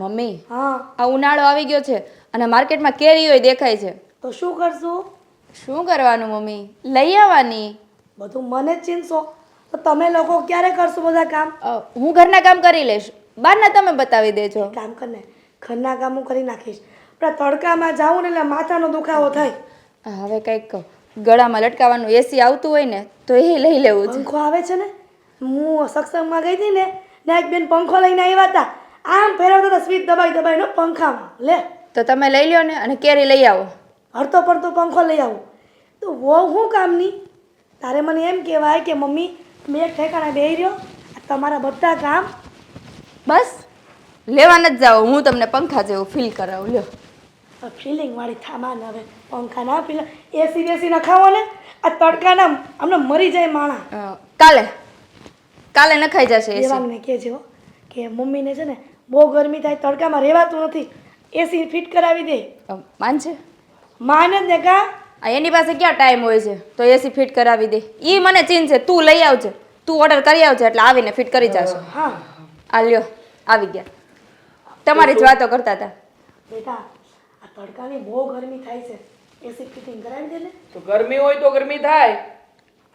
Mummy હા આ ઉનાળો આવી ગયો છે અને માર્કેટમાં કેરીઓ દેખાય છે. તો શું કરશું? શું કરવાનું મમ્મી? લઈ આવવાની. બધું મને જ ચીનશો તો તમે લોકો ક્યારે કરશો બધા કામ? હું ઘરના કામ કરી લઈશ, બહારના તમે બતાવી દેજો. કામ કરને, ઘરના કામ હું કરી નાખીશ. પણ તડકામાં જાઉં ને એટલે માથાનો દુખાવો થાય. હવે કંઈક ગળામાં લટકાવવાનું એસી આવતું હોય ને તો એ લઈ લેવું છે. પંખો આવે છે ને, હું સત્સંગમાં ગઈ હતી ને ત્યાં એક બેન પંખો લઈને આવ્યા હતા. આમ ફેરવતા હતા સ્વીચ દબાઈ દબાઈને પંખામાં. લે તો તમે લઈ લ્યો ને અને કેરી લઈ આવો. હરતો પડતો પંખો લઈ આવું તો વહુ શું કામની? તારે મને એમ કહેવાય કે મમ્મી મેં એક ઠેકાણે બેહી રહ્યો, તમારા બધા કામ બસ લેવા નથી જાઓ, હું તમને પંખા જેવું ફીલ કરાવું. લ્યો. ફિલિંગ વાળી થામાન. હવે પંખા ના ફિલ એસી બેસી નખાવો ને આ તડકાના અમને મરી જાય માણા. કાલે નખાઈ જશે એસી. દેવાંગને કહેજો કે મમ્મીને છે ને બહુ ગરમી થાય, તડકામાં રહેવાતું નથી, એસી ફિટ કરાવી દે. માનશે? માને જ ને કા એની પાસે ક્યાં ટાઈમ હોય છે તો એસી ફિટ કરાવી દે. ઈ મને ચીન છે, તું લઈ આવજે, તું ઓર્ડર કરી આવજે એટલે આવીને ફિટ કરી જશે. હા આ લ્યો આવી ગયા. તમારી જ વાતો કરતા હતા. બેટા આ તડકાની બહુ ગરમી થાય છે, એસી ફિટિંગ કરાવી દે ને. તો ગરમી હોય તો ગરમી થાય.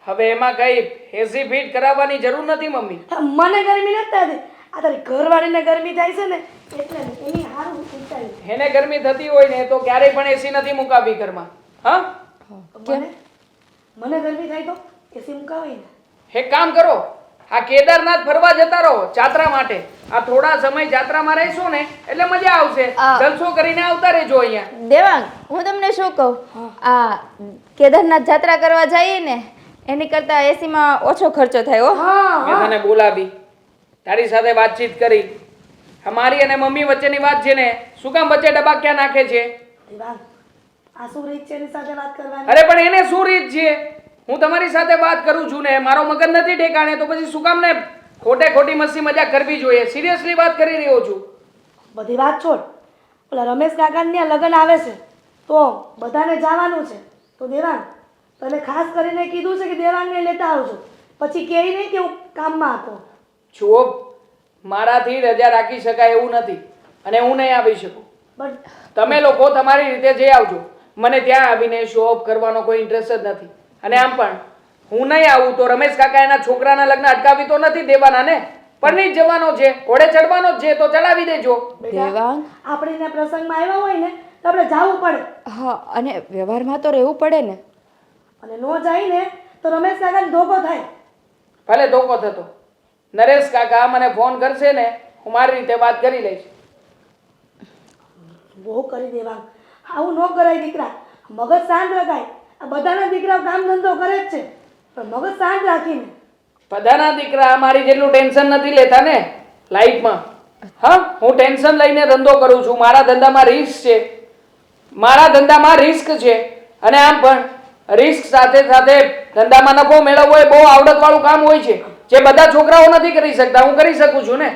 હવે એમાં કઈ એસી ફિટ કરાવવાની જરૂર નથી મમ્મી. મને ગરમી નથી થતી, આ તારી ઘરવાળીને ગરમી થાય છે ને એટલે એની હારું ઉઠાવી. એને ગરમી થતી હોય ને તો ક્યારેય પણ એસી નથી મુકાવી ઘરમાં. હા મને ગરમી થાય તો એસી મુકાવી ને. એક કામ કરો, આ કેદારનાથ ફરવા જતા રહો જાત્રા માટે. આ થોડા સમય જાત્રામાં રહેશો ને એટલે મજા આવશે. જલસો કરીને આવતા રહેજો અહીંયા. દેવાંગ, હું તમને શું કહું, આ કેદારનાથ જાત્રા કરવા જઈએ ને એની કરતા એસીમાં ઓછો ખર્ચો થાય. હો મેં તને બોલાવી, તારી સાથે વાતચીત કરી. અમારી અને મમ્મી વચ્ચેની વાત છે ને, શું કામ વચ્ચે ડબાક્યા નાખે છે? આ શું રીત છે એની સાથે વાત કરવાની? અરે પણ એને શું રીત છે? હું તમારી સાથે વાત કરું છું ને, મારો મગજ નથી ઠેકાણે તો પછી શું કામ ને ખોટે ખોટી મસ્તી મજાક કરવી જોઈએ? સિરિયસલી વાત કરી રહ્યો છું. બધી વાત છોડ. પેલા રમેશ કાકાને લગ્ન આવે છે તો બધાને જવાનું છે, તો દેવાંગ તને ખાસ કરીને કીધું છે કે દેવાંગને લેતા આવજો. પછી કહે નહીં કે હું કામમાં હતો. જુઓ, મારાથી રજા રાખી શકાય એવું નથી અને હું નહીં આવી શકું. બટ તમે લોકો તમારી રીતે જઈ આવજો. મને ત્યાં આવીને શો ઓફ કરવાનો કોઈ ઇન્ટરેસ્ટ જ નથી. અને આમ પણ હું નહીં આવું તો રમેશ કાકા એના છોકરાના લગ્ન અટકાવી તો નથી દેવાના ને. પરણી જ જવાનો છે, ઘોડે ચડવાનો જ છે તો ચડાવી દેજો. દેવાંગ, આપણે એના પ્રસંગમાં આવ્યા હોય ને તો આપણે જવું પડે. હા, અને વ્યવહારમાં તો રહેવું પડે ને. અને નો જાય ને તો રમેશ કાકાને ધોકો થાય. ભલે ધોકો થતો, નરેશ કાકા મને ફોન કરશે ને, હું મારી રીતે વાત કરી લઈશ. બહુ કરી દેવા, આવું ન કરાય દીકરા. મગજ શાંત રખાય. આ બધાના દીકરાઓ કામ ધંધો કરે જ છે પણ મગજ શાંત રાખીને. બધાના દીકરા મારી જેટલું ટેન્શન નથી લેતા ને લાઈફમાં. હા, હું ટેન્શન લઈને ધંધો કરું છું. મારા ધંધામાં રિસ્ક છે, મારા ધંધામાં રિસ્ક છે. અને આમ પણ રિસ્ક સાથે સાથે ધંધામાં નફો મેળવવો એ બહુ આવડતવાળું કામ હોય છે, જે બધા છોકરાઓ નથી કરી શકતા. હું કરી શકું છું ને.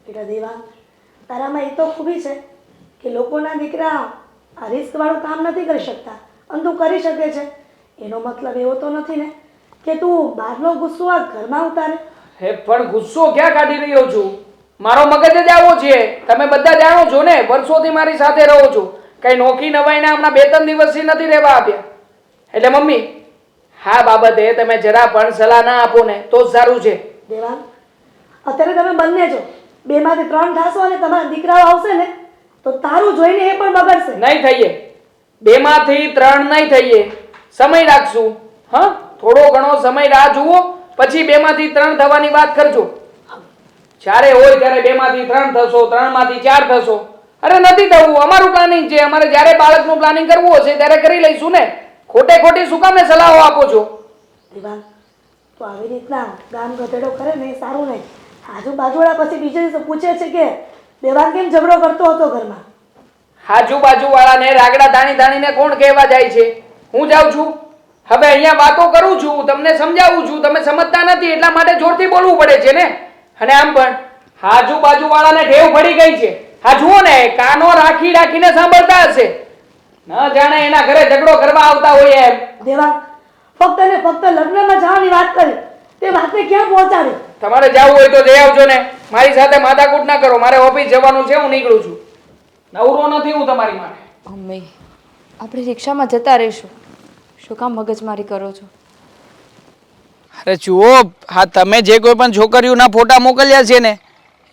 બેટા દેવા, તારામાં એ તો ખૂબી છે કે લોકોના દીકરા આ રિસ્કવાળું કામ નથી કરી શકતા અને તું કરી શકે છે. એનો મતલબ એવો તો નથી ને કે તું બહારનો ગુસ્સો આ ઘરમાં ઉતારે. હે પણ ગુસ્સો ક્યાં કાઢી રહ્યો છું? મારો મગજ જ આવો છે. તમે બધા જાણો છો ને, વર્ષોથી મારી સાથે રહો છો. કઈ નોખી નવાઈના હમણાં 2-3 દિવસથી નથી રહેવા આપ્યા. એટલે મમ્મી, હા બાબતે તમે જરા પણ સલાહ ના આપો ને તો જ સારું છે. દેવાંગ, અત્યારે તમે બંને જો 2માંથી 3 થશો અને તમારા દીકરાઓ આવશે ને તો તારું જોઈને એ પણ બગડશે. નહીં થઈએ, 2માંથી 3 નહીં થઈએ. સમય રાખશું. હા, થોડો ઘણો સમય રાહ જુઓ, પછી 2માંથી 3 થવાની વાત કરજો. જ્યારે હોય ત્યારે 2માંથી 3 થશો, 3માંથી 4 થશો. અરે નથી થવું, અમારું પ્લાનિંગ છે. અમારે જ્યારે બાળકનું પ્લાનિંગ કરવું હશે ત્યારે કરી લઈશું ને. ખોટે ખોટી શું કામને સલાહો આપો છો? દેવાંગ, તો આવી રીતના ગામ ગધેડો કરે ને એ સારું નહીં. આજુબાજુવાળા પછી બીજે દિવસે પૂછે છે કે દેવાંગ કેમ ઝઘડો કરતો હતો ઘરમાં. આજુબાજુવાળાને રાગડા ધાણી ધાણીને કોણ કહેવા જાય છે? હું જાઉં છું. હવે અહીંયા વાતો કરું છું, તમને સમજાવું છું, તમે સમજતા નથી એટલા માટે જોરથી બોલવું પડે છે ને. અને આમ પણ આજુબાજુવાળાને ટેવ પડી ગઈ છે. હા જુઓ ને, કાનો રાખી રાખીને સાંભળતા હશે. ન જાણે એના ઘરે ઝઘડો કરવા આવતા હોય એમ. દેવાંગ, ફક્ત ને ફક્ત લગ્નમાં જવાની વાત કરી, તે વાતને ક્યાં પહોંચાડી? તમારે જવું હોય તો જઈ આવજો ને, મારી સાથે માથાકૂટ ના કરો. મારે ઓફિસ જવાનું છે, હું નીકળું છું. નવરો નથી હું તમારી માટે. મમ્મી, આપણે રિક્ષામાં જતા રહીશું. શું કામ મગજમારી કરો છો? અરે જુઓ, હા તમે જે કોઈ પણ છોકરીઓના ફોટા મોકલ્યા છે ને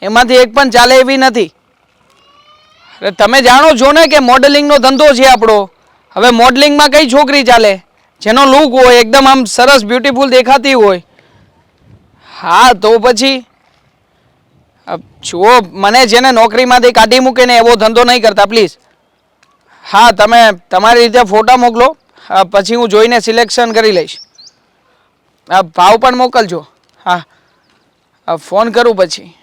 એમાંથી એક પણ ચાલે એવી નથી. અરે તમે જાણો છો ને કે મોડેલિંગનો ધંધો છે આપણો. હવે મોડલિંગમાં કઈ છોકરી ચાલે જેનો લુક હોય એકદમ આમ સરસ બ્યુટીફુલ દેખાતી હોય? હા તો પછી જુઓ, મને છે ને નોકરીમાંથી કાઢી મૂકે ને એવો ધંધો નહીં કરતા પ્લીઝ. હા તમે તમારી રીતે ફોટા મોકલો, પછી હું જોઈને સિલેક્શન કરી લઈશ. ભાવ પણ મોકલજો. હા ફોન કરું પછી.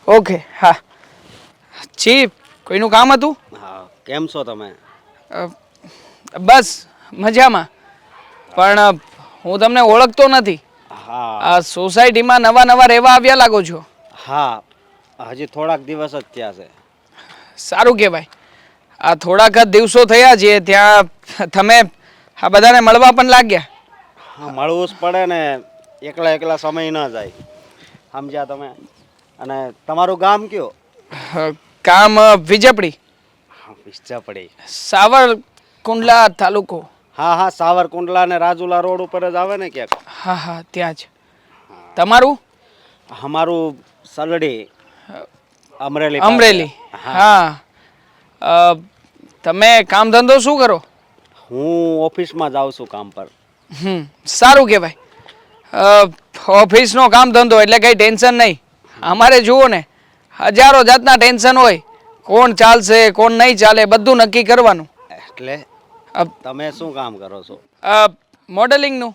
ઓકે હા. જી કોઈનું કામ હતું? હા, કેમ છો તમે? બસ મજામાં. પણ હું તમને ઓળખતો નથી. હા આ સોસાયટીમાં નવા નવા રહેવા આવ્યા લાગો છો. હા, હજી થોડાક દિવસ જ થયા છે. સારું કહેવાય. આ થોડાક જ દિવસો થયા છે ત્યાં તમે આ બધાને મળવા પણ લાગ્યા. હા, મળવું જ પડે ને, એકલા એકલા સમય ન જાય, સમજ્યા તમે? અને તમારું ગામ કયો? કામ વિજપડી, વિજપડી. સાવરકુંડલા તાલુકો. હા હા, સાવરકુંડલા ને રાજુલા રોડ ઉપર જ આવે ને ક્યાંક? હા હા ત્યાં જ. તમારું? અમારું સલડી, અમરેલી પાસે. અમરેલી. હા. તમે કામ ધંધો શું કરો? હું ઓફિસમાં જાઉં છું કામ પર. સારું કહેવાય. ઓફિસનો કામ ધંધો એટલે કંઈ ટેન્શન નહીં. અમારે જુઓ ને હજારો જાતના ટેન્શન હોય. કોણ ચાલશે કોણ નહીં ચાલે બધું નક્કી કરવાનું. એટલે તમે શું કામ કરો છો? મોડેલિંગનું.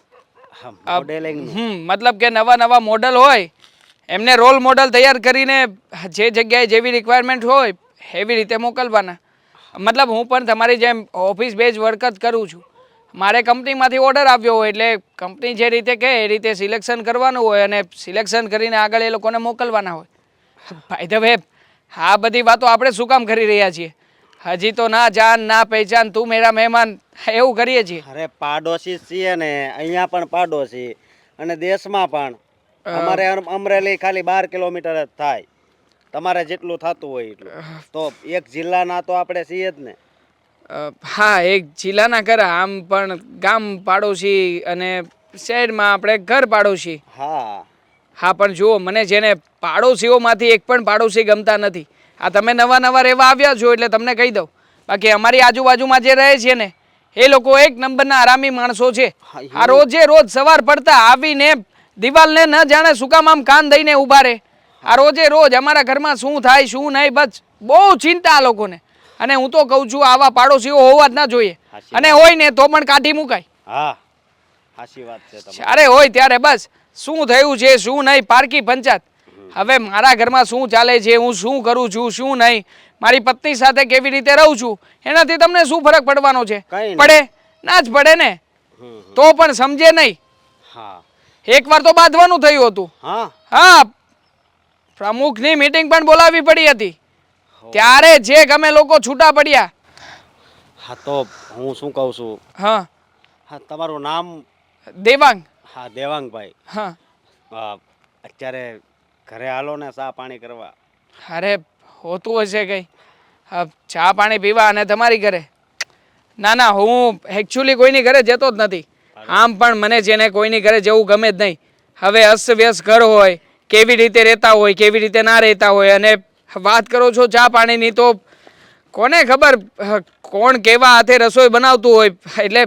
મોડેલિંગનું? મતલબ કે નવા નવા મોડલ હોય એમને રોલ મોડલ તૈયાર કરીને જે જગ્યાએ જેવી રિક્વાયરમેન્ટ હોય એવી રીતે મોકલવાના. મતલબ હું પણ તમારી જેમ ઓફિસ બેઝ વર્ક જ કરું છું. મારે કંપનીમાંથી ઓર્ડર આવ્યો હોય એટલે કંપની જે રીતે કહે એ રીતે સિલેક્શન કરવાનું હોય અને સિલેક્શન કરીને આગળ એ લોકોને મોકલવાના હોય. ભાઈ ધ વે આ બધી વાતો આપણે શું કામ કરી રહ્યા છીએ? હજી તો ના જાન ના પહેચાન તું મેરા મહેમાન એવું કરીએ છીએ. અરે પાડોશી છીએ ને, અહીંયા પણ પાડોશી અને દેશમાં પણ. અમારે અમરેલી ખાલી 12 કિલોમીટર જ થાય. તમારે જેટલું થતું હોય એટલું. તો એક જિલ્લાના તો આપણે છીએ જ ને. હા એક જિલ્લાના ખરા, આમ પણ ગામ પાડોશી અને શહેરમાં આપણે ઘર પાડોશી. હા હા પણ જુઓ, મને જેને પાડોશીઓમાંથી એક પણ પાડોશી ગમતા નથી. આ તમે નવા નવા રહેવા આવ્યા છો એટલે તમને કહી દઉં. બાકી અમારી આજુબાજુમાં જે રહે છે ને એ લોકો એક નંબરના આરામી માણસો છે. આ રોજે રોજ સવાર પડતા આવીને દિવાલને ન જાણે શું કામ આમ કાન દઈને ઊભા રહે. આ રોજે રોજ અમારા ઘરમાં શું થાય શું નહીં બસ બહુ ચિંતા આ લોકોને. અને હું તો કહું છું આવા પાડોશીઓ હોવા જ ના જોઈએ. અને હોય ને તો પણ કાઢી મુકાય. હા, સાચી વાત છે તમારી. જ્યારે હોય ત્યારે બસ શું થયું છે શું નહીં પારકી પંચાયત. હવે મારા ઘરમાં શું ચાલે છે, હું શું કરું છું શું નહીં, મારી પત્ની સાથે કેવી રીતે રહું છું એનાથી તમને શું ફરક પડવાનો છે? પડે ના જ પડે ને. તો પણ સમજે નહીં. હા એકવાર તો બાંધવાનું થયું હતું. હા હા પ્રમુખની મીટિંગ પણ બોલાવવી પડી હતી. ત્યારે જે ગમે લોકો છૂટા પડ્યા. હા, તો હું શું કહું છું, હા હા તમારું નામ? દેવાંગ. હા દેવાંગભાઈ. હા અત્યારે ઘરે હાલો ને ચા પાણી કરવા. અરે હોતું હશે કંઈ. ચા પાણી પીવા અને તમારી ઘરે? ના ના, હું એકચ્યુઅલી કોઈની ઘરે જતો જ નથી. આમ પણ મને જેને કોઈની ઘરે જવું ગમે જ નહીં. હવે અસ્તવ્યસ્ત ઘર હોય, કેવી રીતે રહેતા હોય કેવી રીતે ના રહેતા હોય, અને વાત કરો છો ચા પાણીની તો કોને ખબર કોણ કેવા હાથે રસોઈ બનાવતું હોય. એટલે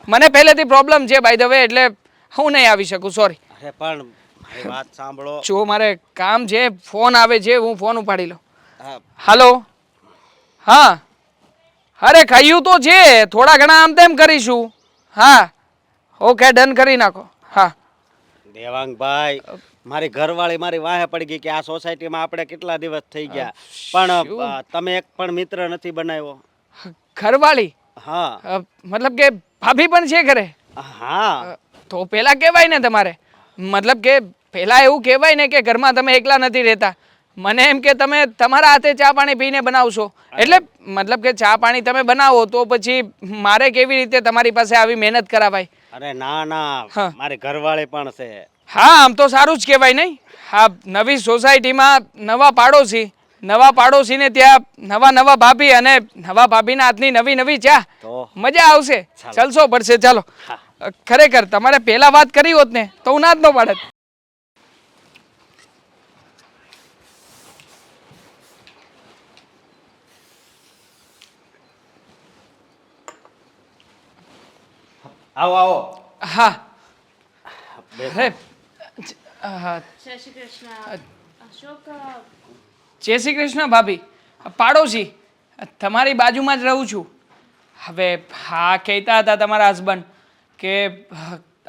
મને પહેલેથી પ્રોબ્લેમ છે બાય ધ વે, એટલે હું નહીં આવી શકું, સોરી. અરે પણ મારી વાત સાંભળો. જો મારે કામ છે, ફોન આવે છે, હું ફોન ઉપાડી લઉં. હા હાલો. હા અરે કહ્યું તો છે થોડા ઘણા આમ તેમ કરીશું. હા ઓકે ડન કરી નાખો. હા દેવાંગભાઈ, મારી ઘરવાળી મારી વાહે પડી ગઈ કે આ સોસાયટીમાં આપણે કેટલા દિવસ થઈ ગયા, પણ તમે એક પણ મિત્ર નથી બનાવ્યો. ઘરવાળી? હા મતલબ કે ભાભી પણ છે ઘરે? હા તો પેલા કહેવાય ને તમારે. મતલબ કે પેલા એવું કહેવાય ને કે ઘરમાં તમે એકલા નથી રહેતા. મને એમ કે તમે તમારા હાથે ચા પાણી પીને બનાવશો. એટલે મતલબ કે ચા પાણી તમે બનાવો તો પછી મારે કેવી રીતે તમારી પાસે આવી મહેનત કરાવાય? અરે ના ના હા. મારી ઘરવાળી પણ છે. હા આમ તો સારું જ કહેવાય નહીં. હા નવી સોસાયટીમાં નવા પાડોશીને ત્યાં નવા ભાભી અને નવા ભાભીના હાથની નવી ચા. તો મજા આવશે. ચાલો. જલસો પડશે ચાલો. હા. ખરેખર તમારે પહેલા વાત કરી હોત ને તો હું ના જ ન પાડત. આવો આવો. હા બેસો. અરે હા, જય શ્રી કૃષ્ણ અશોક જય શ્રી કૃષ્ણ ભાભી. પાડોશી તમારી બાજુમાં જ રહું છું. હવે હા કહેતા હતા તમારા હસબન્ડ કે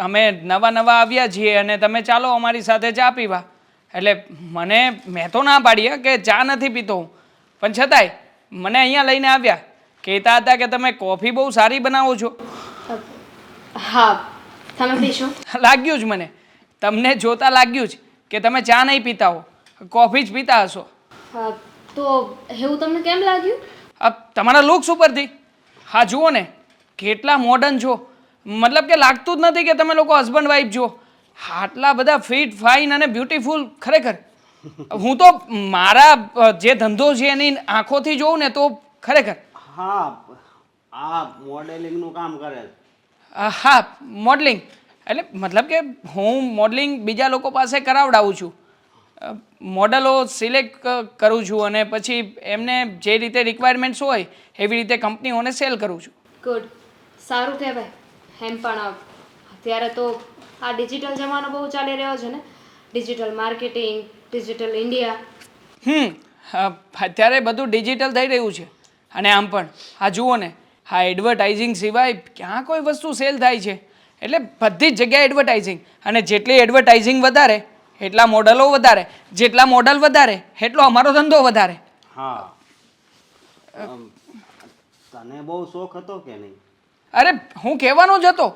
અમે નવા આવ્યા છીએ અને તમે ચાલો અમારી સાથે ચા પીવા. એટલે મેં તો ના પાડી હે કે ચા નથી પીતો હું, પણ છતાંય મને અહીંયા લઈને આવ્યા. કહેતા હતા કે તમે કોફી બહુ સારી બનાવો છો. હા તમે પીશો લાગ્યું જ મને, તમને જોતા લાગ્યું જ કે તમે ચા નહીં પીતા હો, કોફી જ પીતા હશો. તો એવું તમને કેમ લાગ્યું? તમારા લુક્સ ઉપરથી. હા જુઓ ને કેટલા મોડર્ન છો, મતલબ કે લાગતું જ નથી કે તમે લોકો હસબન્ડ વાઈફ છો. આટલા બધા ફિટ ફાઇન અને બ્યુટીફુલ. ખરેખર હું તો મારા જે ધંધો છે એની આંખોથી જોઉં ને તો ખરેખર. હા આ મોડેલિંગ નું કામ કરે છે. હા મોડલિંગ એટલે મતલબ કે હું મોડલિંગ બીજા લોકો પાસે કરાવડાવું છું. મોડલો સિલેક્ટ કરું છું અને પછી એમને જે રીતે રિક્વાયરમેન્ટ્સ હોય એવી રીતે કંપનીઓને સેલ કરું છું. ગુડ, સારું કહેવાય. એમ પણ અત્યારે તો આ ડિજિટલ જમાનો બહુ ચાલી રહ્યો છે ને, ડિજિટલ માર્કેટિંગ, ડિજિટલ ઇન્ડિયા. અત્યારે બધું ડિજિટલ થઈ રહ્યું છે. અને આમ પણ આ જુઓ ને, આ એડવર્ટાઇઝિંગ સિવાય ક્યાં કોઈ વસ્તુ સેલ થાય છે? એટલે બધી જ જગ્યાએ એડવર્ટાઇઝિંગ, અને જેટલી એડવર્ટાઇઝિંગ વધારે એટલા મોડલો વધારે, જેટલા મોડલ વધારે એટલો અમારો ધંધો વધારે. હા તને બહુ શોખ હતો કે નહીં? અરે હું કહેવાનો જ હતો,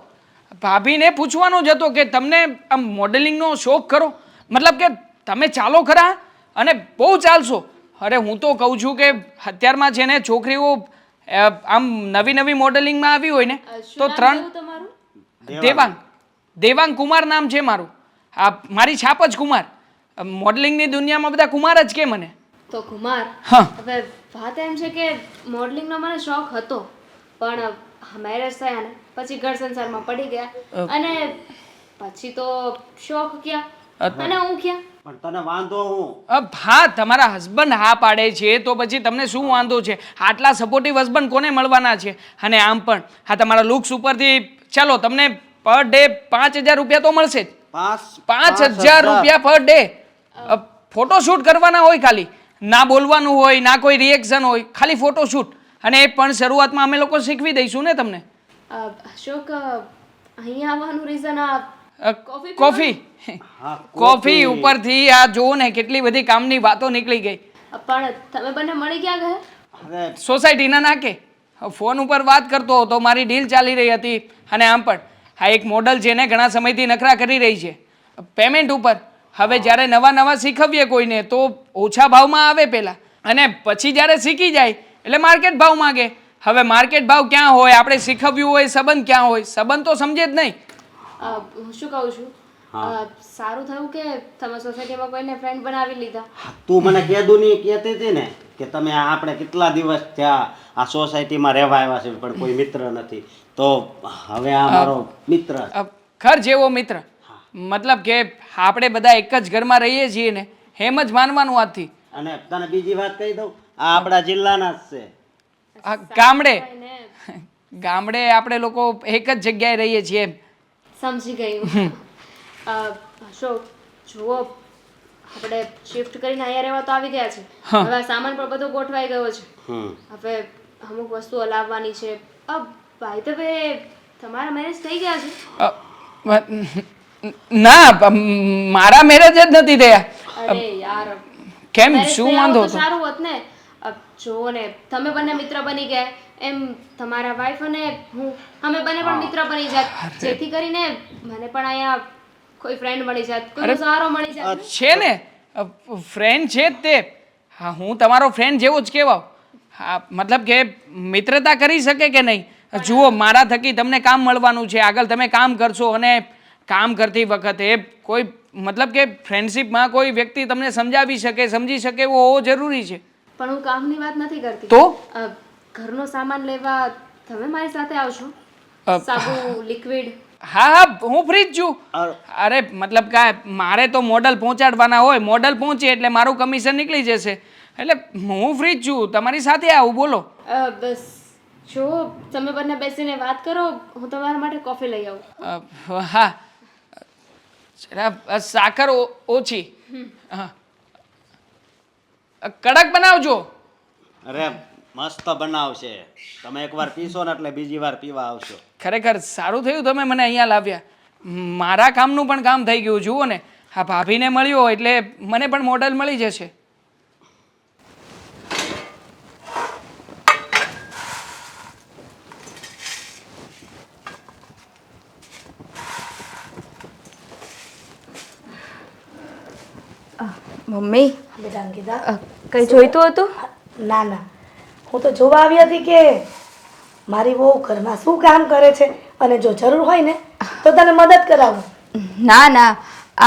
ભાભીને પૂછવાનો જ હતો કે તમને આમ મોડેલિંગનો શોખ ખરો? મતલબ કે તમે ચાલો ખરા અને બહુ ચાલશો. અરે હું તો કહું છું કે અત્યારમાં છે ને છોકરીઓ આમ નવી મોડેલિંગમાં આવી હોય ને તો શું નામ 3 કહ્યું તમારું? દેવાંગ કુમાર નામ છે મારું. આ મારી છાપ જ કુમાર. મોડલિંગની દુનિયામાં બધા કુમાર જ કે મને. તો કુમાર, હા. હવે વાત એમ છે કે મોડલિંગનો મને શોખ હતો, પણ મેરેજ થયા ને પછી ઘર સંસારમાં પડી ગયા અને પછી તો શોખ ક્યાં અને હું ક્યાં. પણ તને વાંધો હું? હા તમારા હસબન્ડ હા પાડે છે તો પછી તમને શું વાંધો છે? આટલા સપોર્ટિવ હસબન્ડ કોને મળવાના છે? અને આમ પણ હા તમારા લુક્સ ઉપરથી ચાલો તમને પર ડે 5,000 રૂપિયા તો મળશે જ. 5,000 રૂપિયા પર ડે. ફોટોશૂટ કરવાના હોય, ખાલી ના બોલવાનું હોય, ના કોઈ રિએક્શન હોય, ખાલી ફોટોશૂટ. અને એ પણ શરૂઆતમાં અમે લોકો શીખવી દઈશું ને તમને. અશોક, અહીંયા આવવાનું રીઝન આ કોફી હા કોફી ઉપરથી આ જુઓ ને કેટલી બધી કામની વાતો નીકળી ગઈ. પણ તમે બંને મળી ક્યાં ગયા? અરે સોસાયટીના નાકે ફોન ઉપર વાત કરતો હતો, મારી ડીલ ચાલી રહી હતી. અને આમ પણ આ એક મોડલ છે ને ઘણા સમયથી નખરા કરી રહી છે પેમેન્ટ ઉપર. હવે જ્યારે નવા શીખવીએ કોઈને તો ઓછા ભાવમાં આવે પહેલાં, અને પછી જ્યારે શીખી જાય એટલે માર્કેટ ભાવ માગે. હવે માર્કેટ ભાવ ક્યાં હોય? આપણે શીખવ્યું હોય સંબંધ ક્યાં હોય? સંબંધ તો સમજે જ નહીં. હું શું કહું છું, સારું થયું કે તમે સોસાયટીમાં કોઈને ફ્રેન્ડ બનાવી લીધા. તું મને કેદુની કહેતી હતી ને કે તમે આપણે કેટલા દિવસ થયા આ સોસાયટીમાં રહેવા આવ્યા છે પણ કોઈ મિત્ર નથી, તો હવે આ મારો મિત્ર. ઘર જેવો મિત્ર, મતલબ કે આપણે બધા એક જ ઘરમાં રહીએ છીએ ને એમ જ માનવાનું આજથી. અને તને બીજી વાત કહી દઉં, આ આપણા જિલ્લાના જ છે. આ ગામડે આપણે લોકો એક જ જગ્યાએ રહીએ છીએ એમ. સમજી ગયું. અશોક જુઓ, આપણે શિફ્ટ કરીને અહીંયા રહેવા તો આવી ગયા છે. હવે આ સામાન પણ બધો ગોઠવાઈ ગયો છે. હવે અમુક વસ્તુઓ લાવવાની છે. ભાઈ તો તમારા મેરેજ થઈ ગયા છે? ના મારા મેરેજ જ નથી થયા. અરે યાર, કેમ marriage શું થયા વાંધો હોત તો હતો? સારું હોત ને. જુઓ ને, તમે બંને મિત્ર બની ગયા, એમ તમારા વાઈફ અને હું અમે બંને પણ મિત્ર બની જાત, જેથી કરીને મને પણ અહીંયા કોઈ ફ્રેન્ડ મળી જાત, કોઈ સહારો મળી જાત. છે ને ફ્રેન્ડ છે જ તે. હા હું તમારો ફ્રેન્ડ જેવો જ કહેવાવ. હા મતલબ કે મિત્રતા કરી શકે કે નહીં, જુઓ મારા થકી તમને કામ મળવાનું છે, આગળ તમે કામ કરશો અને કામ કરતી વખતે કોઈ મતલબ કે ફ્રેન્ડશિપમાં કોઈ વ્યક્તિ તમને સમજાવી શકે સમજી શકે એવો હોવો જરૂરી છે. પણ હું કામની વાત નથી કરતી. તો ઘરનો સામાન લેવા તમે મારી સાથે આવશો? સાબુ, લિક્વિડ. હા હું ફ્રી જ છું. અરે મતલબ કે મારે તો મોડલ પહોંચાડવાના હોય, મોડલ પહોંચે એટલે મારું કમિશન નીકળી જશે, એટલે હું ફ્રી જ છું, તમારી સાથે આવું. બોલો. બસ જો તમે બંને બેસીને વાત કરો, હું તમારા માટે કોફી લઈ આવું. હા જરા સાકર ઓછી, હા કડક બનાવજો. અરે મસ્ત બનાવશે, તમે એકવાર પીશો ને એટલે બીજી વાર પીવા આવશો. ખરેખર સારું થયું તમે મને અહીંયા લાવ્યા, મારા કામનું પણ કામ થઈ ગયું. જુઓ ને આ ભાભીને મળ્યો એટલે મને પણ મોડલ મળી જશે. મમ્મી બેટા અંકિતા, કંઈ જોઈતું હતું? ના ના, હું તો જોવા આવી હતી કે મારી વહુ ઘરમાં શું કામ કરે છે, અને જો જરૂર હોય ને તો તને મદદ કરાવું. ના ના,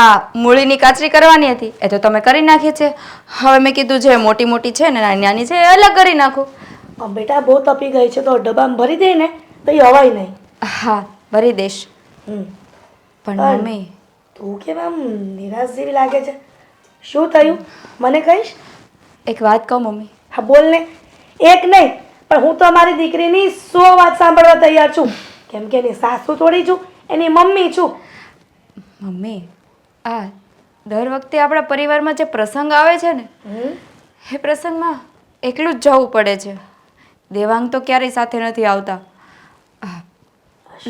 આ મૂળીની કાચરી કરવાની હતી એ તો તમે કરી નાખી છે. હવે મેં કીધું જે મોટી મોટી છે ને નાની નાની છે એ અલગ કરી નાખું. બેટા બહુ તપી ગઈ છે તો ડબ્બામાં ભરી દે ને તો એ હવાય નહીં. હા ભરી દઈશ. હમ. પણ મમ્મી તું કેમ આમ નિરાશ જેવી લાગે છે? શું થયું મને કહીશ? એક વાત કહું મમ્મી? હા બોલ ને. એક નહીં પણ હું તો મારી દીકરીની 100 વાત સાંભળવા તૈયાર છું, કેમ કે એની સાસુ થોડી છું, એની મમ્મી છું. મમ્મી આ દર વખતે આપણા પરિવારમાં જે પ્રસંગ આવે છે ને એ પ્રસંગમાં એકલું જ જવું પડે છે. દેવાંગ તો ક્યારેય સાથે નથી આવતા.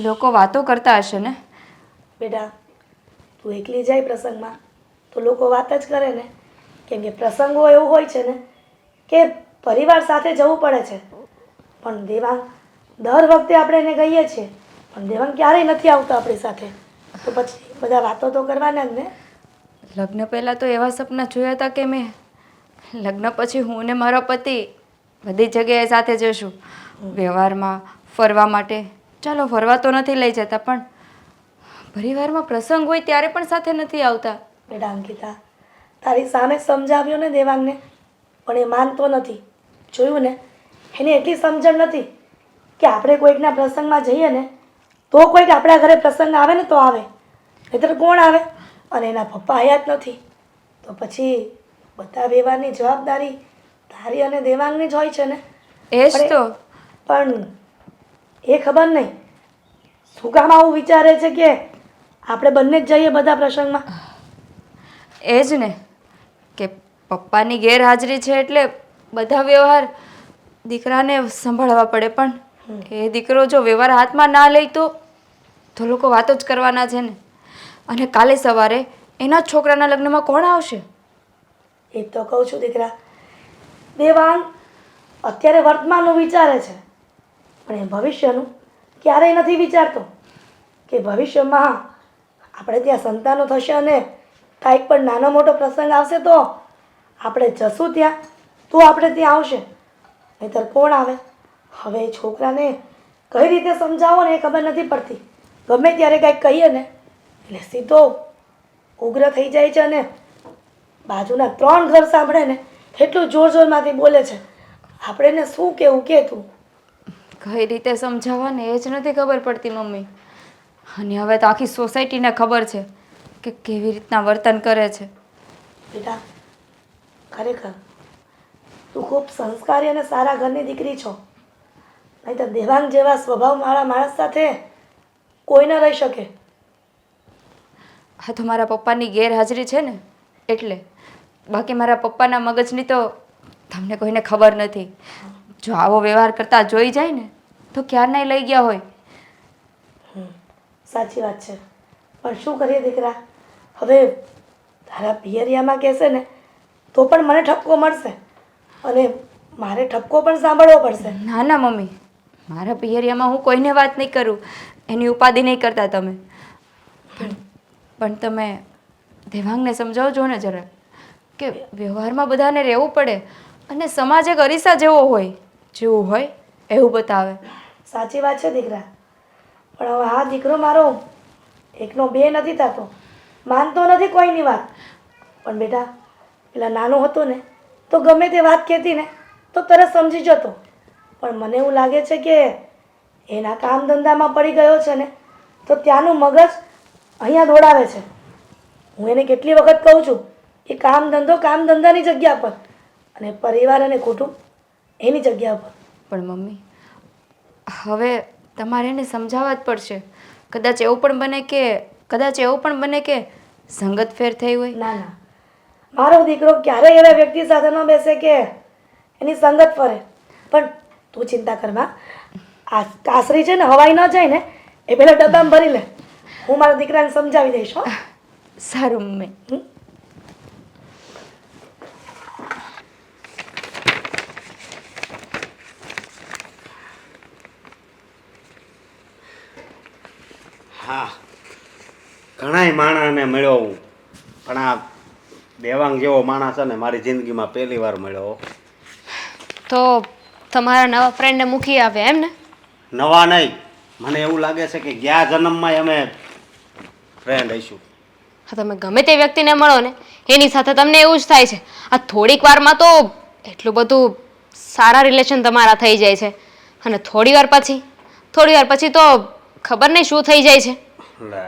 લોકો વાતો કરતા હશે ને? બેટા તું એકલી જાય પ્રસંગમાં તો લોકો વાત જ કરે ને, કેમ કે પ્રસંગો એવું હોય છે ને કે પરિવાર સાથે જવું પડે છે. પણ દેવાંગ દર વખતે આપણે એને કહીએ છીએ પણ દેવાંગ ક્યારેય નથી આવતો આપણી સાથે, તો પછી બધા વાતો તો કરવાના જ ને. લગ્ન પહેલાં તો એવા સપના જોયા હતા કે મેં લગ્ન પછી હું ને મારો પતિ બધી જગ્યાએ સાથે જઈશું, વ્યવહારમાં, ફરવા માટે. ચાલો ફરવા તો નથી લઈ જતા પણ પરિવારમાં પ્રસંગ હોય ત્યારે પણ સાથે નથી આવતા. બેટા અંકિતા, તારી સામે સમજાવ્યો ને દેવાંગને પણ એ માનતો નથી. જોયું ને, એને એટલી સમજણ નથી કે આપણે કોઈકના પ્રસંગમાં જઈએ ને તો કોઈક આપણા ઘરે પ્રસંગ આવે ને તો આવે, નહીંતર કોણ આવે? અને એના પપ્પા હયાત નથી તો પછી બધા વ્યવહારની જવાબદારી તારી અને દેવાંગની જ હોય છે ને. એ જ તો. પણ એ ખબર નહીં શું કામ આવું વિચારે છે કે આપણે બંને જ જઈએ બધા પ્રસંગમાં. એ જ ને કે પપ્પાની ગેરહાજરી છે એટલે બધા વ્યવહાર દીકરાને સંભાળવા પડે, પણ એ દીકરો જો વ્યવહાર હાથમાં ના લે તો લોકો વાતો જ કરવાના છે ને. અને કાલે સવારે એના જ છોકરાના લગ્નમાં કોણ આવશે? એ તો કહું છું દીકરા, દેવાંગ અત્યારે વર્તમાનનું વિચારે છે પણ એ ભવિષ્યનું ક્યારેય નથી વિચારતો કે ભવિષ્યમાં આપણે ત્યાં સંતાનો થશે અને કાંઈક પણ નાનો મોટો પ્રસંગ આવશે તો આપણે જશું ત્યાં, તો આપણે ત્યાં આવશે, નહીંતર કોણ આવે? હવે એ છોકરાને કઈ રીતે સમજાવો ને એ ખબર નથી પડતી. ગમે ત્યારે કાંઈક કહીએ ને એટલે સીધો ઉગ્ર થઈ જાય છે અને બાજુના 3 ઘર સાંભળે ને એટલું જોર જોરમાંથી બોલે છે. આપણે એને શું કહેવું કે તું? કઈ રીતે સમજાવવાને એ જ નથી ખબર પડતી મમ્મી. અને હવે તો આખી સોસાયટીને ખબર છે કે કેવી રીતના વર્તન કરે છે. બેટા ખરેખર તું ખૂબ સંસ્કારી અને સારા ઘરની દીકરી છો, નહીં તો દેવાંગ જેવા સ્વભાવવાળા માણસ સાથે કોઈ ન રહી શકે. આ તો મારા પપ્પાની ગેરહાજરી છે ને એટલે, બાકી મારા પપ્પાના મગજની તો તમને કોઈને ખબર નથી. જો આવો વ્યવહાર કરતા જોઈ જાય ને તો ક્યારના લઈ ગયા હોય. સાચી વાત છે પણ શું કરીએ દીકરા, હવે તારા પિયરિયામાં કહેશે ને તો પણ મને ઠપકો મળશે અને મારે ઠપકો પણ સાંભળવો પડશે. ના ના મમ્મી, મારા પિયરિયામાં હું કોઈને વાત નહીં કરું, એની ઉપાધિ નહીં કરતા તમે. પણ તમે દેવાંગને સમજાવજો ને જરા કે વ્યવહારમાં બધાને રહેવું પડે અને સમાજ એક અરીસા જેવો હોય, જેવું હોય એવું બતાવે. સાચી વાત છે દીકરા, પણ હવે આ દીકરો મારો એકનો બે નથી થતો, માનતો નથી કોઈની વાત. પણ બેટા, પેલા નાનો હતો ને તો ગમે તે વાત કહેતી ને તો તરત સમજી જતો. પણ મને એવું લાગે છે કે એના કામ ધંધામાં પડી ગયો છે ને તો ત્યાંનું મગજ અહીંયા દોડાવે છે. હું એને કેટલી વખત કહું છું કે કામ ધંધાની જગ્યા પર અને પરિવાર અને કુટુંબ એની જગ્યા પર. પણ મમ્મી, હવે તમારે એને સમજાવવા જ પડશે. કદાચ એવું પણ બને કે સંગત ફેર થઈ હોય. ના ના, મારો દીકરો ક્યારેય એવા વ્યક્તિ સાથે ન બેસે કે એની સંગત ફરે. પણ તું ચિંતા કરમાં, આ કાસરી છે ને હવાઈ ન જાય ને એ પેલા ડબ્બામાં ભરી લે. હું મારા દીકરાને સમજાવી દઈશ. હો, સારું મમ્મી. હા, ઘણાય માણસને મળ્યો હું, પણ આ દેવાંગ જેવો માણસ છે ને મારી જિંદગીમાં પહેલી વાર મળ્યો. તો તમારા નવા ફ્રેન્ડને મૂકી આવ્યા એમ ને? નવા નહીં, મને એવું લાગે છે કે ગયા જન્મમાં અમે ફ્રેન્ડ હઈશું. હા, તમે ગમે તે વ્યક્તિને મળો ને એની સાથે તમને એવું જ થાય છે. આ થોડીક વારમાં તો એટલું બધું સારા રિલેશન તમારા થઈ જાય છે અને થોડી વાર પછી તો ખબર નહીં શું થઈ જાય છે. લે,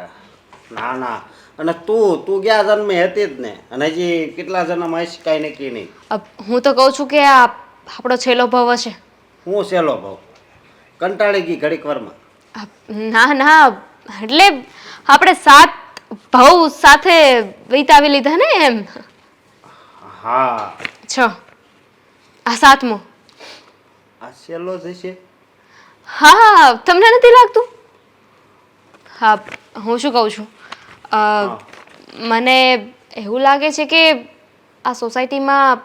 ના ના, અને તું ગયા જન્મે હતી જ ને, અને હજી કેટલા જન્મ હશે કાંઈ નક્કી નહીં. હું તો કહું છું કે આ આપણો છેલ્લો ભવ હશે. હું સેલો ભાવ કંટાળી ગઈ ઘડીક વારમાં. ના ના, એટલે આપણે 7 ભવ સાથે વિતાવી લીધા ને એમ. હા, આ 7મો. આ સેલો જ હશે. હા, તમને નથી લાગતું? હા, હું શું કહું છું, મને એવું લાગે છે કે આ સોસાયટીમાં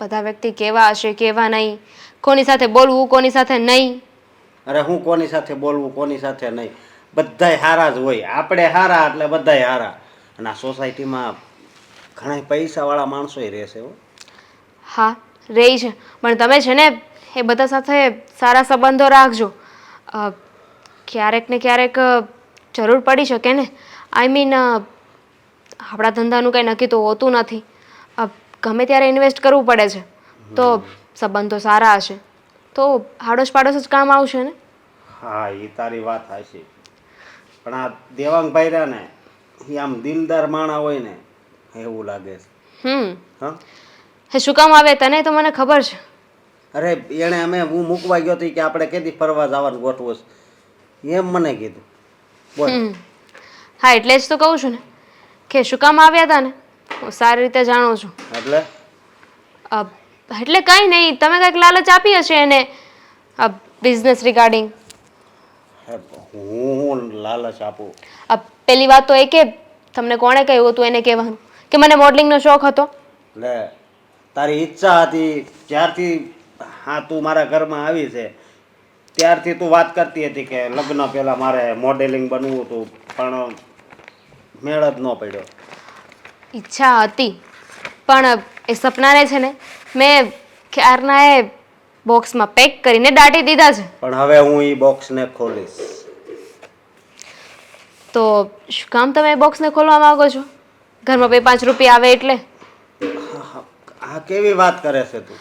બધા વ્યક્તિ કેવા હશે કેવા નહીં, કોની સાથે બોલવું કોની સાથે નહીં. અરે હું કોની સાથે બોલવું કોની સાથે નહીં, બધાય હારા જ હોય. આપણે હારા એટલે બધાય હારા. અને આ સોસાયટીમાં ઘણા પૈસાવાળા માણસોય રહેશે હો. હા, રહી છે, પણ તમે છે ને એ બધા સાથે સારા સંબંધો રાખજો. ક્યારેક ને ક્યારેક જરૂર પડી શકે ને. આઈ મીન, આપણા ધંધાનું કંઈ નક્કી તો હોતું નથી. ગમે ત્યારે ઇન્વેસ્ટ કરવું પડે છે. તો સંબંધો સારા હશે તો આડોશ પાડોશ જ કામ આવશે ને. હા, એ તારી વાત હાચી. પણ આ દેવાંગભાઈ રહ્યા ને એ આમ દિલદાર માણા હોય ને એવું લાગે છે. હા, એ શું કામ આવે તને તો મને ખબર છે. અરે એણે હું મૂકવા ગયો હતો કે આપણે કેદી ફરવા જવાનું ગોઠવું છે એમ મને કીધું. બોલ. હા, એટલે જ તો કહું છું ને કે શું કામ આવ્યા હતા ને હું સારી રીતે જાણું છું. એટલે કંઈ નહીં, તમે કંઈક લાલચ આપી હશે એને બિઝનેસ રિગાર્ડિંગ. હું લાલચ આપું? પેલી વાત તો એ કે તમને કોણે કહ્યું હતું એને કહેવાનું કે મને મોડલિંગનો શોખ હતો? લે, તારી ઈચ્છા હતી જ્યારથી હા તું મારા ઘરમાં આવી છે ત્યારથી તું વાત કરતી હતી કે લગ્ન પહેલાં મારે મોડેલિંગ બનવું હતું, પણ મેળ જ ન પડ્યો. ઈચ્છા હતી પણ એ સપનાને છે ને મેં ક્યારના એ બોક્સમાં પેક કરીને દાટી દીધા છે. પણ હવે હું એ બોક્સને ખોલીશ. તો શું કામ તમે એ બોક્સને ખોલવા માંગો છો? ઘરમાં 2-5 રૂપિયા આવે એટલે? આ કેવી વાત કરે છે તું?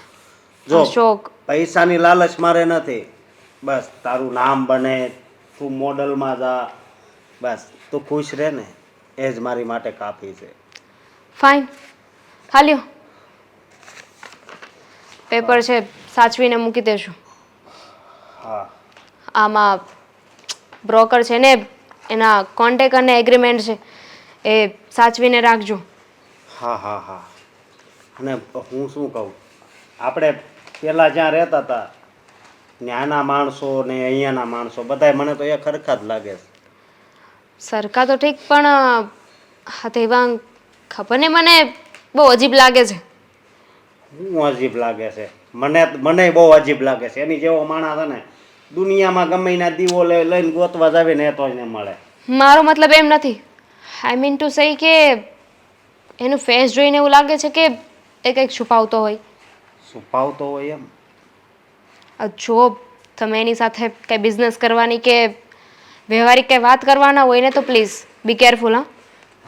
જો શોખ પૈસાની લાલચ મારે નથી, બસ તારું નામ બને, તું મોડલમાં જા, બસ તું ખુશ રહે ને એ જ મારી માટે કાફી છે. ફાઇન, ખાલ્યો પેપર છે સાચવીને મૂકી દેજો. હા, આમાં બ્રોકર છે ને એના કોન્ટેક અને એગ્રીમેન્ટ છે એ સાચવીને રાખજો. હા હા હા. અને હું શું કહું, આપણે પહેલાં જ્યાં રહેતા હતા ત્યાંના માણસો ને અહીંયાના માણસો બધાય મને તો એ ખરખા જ લાગે છે. સરખા તો ઠીક, પણ હા દેવાંગ ખબર ને મને બહુ અજીબ લાગે છે. શું અજીબ લાગે છે? મને બહુ અજીબ લાગે છે. એની જેવો માણસ છે ને દુનિયામાં ગમે એના દીવો લઈને ગોતવા જાવે ને તો જ ને મળે. મારો મતલબ એમ નથી. આઈ મીન ટુ સે કે એનું ફેસ જોઈને એવું લાગે છે કે એ કંઈક છુપાવતો હોય. છુપાવતો હોય એમ? જો તમે એની સાથે કંઈ બિઝનેસ કરવાની કે વ્યવહારિક કંઈ વાત કરવાના હોય ને તો પ્લીઝ બી કેરફુલ હા.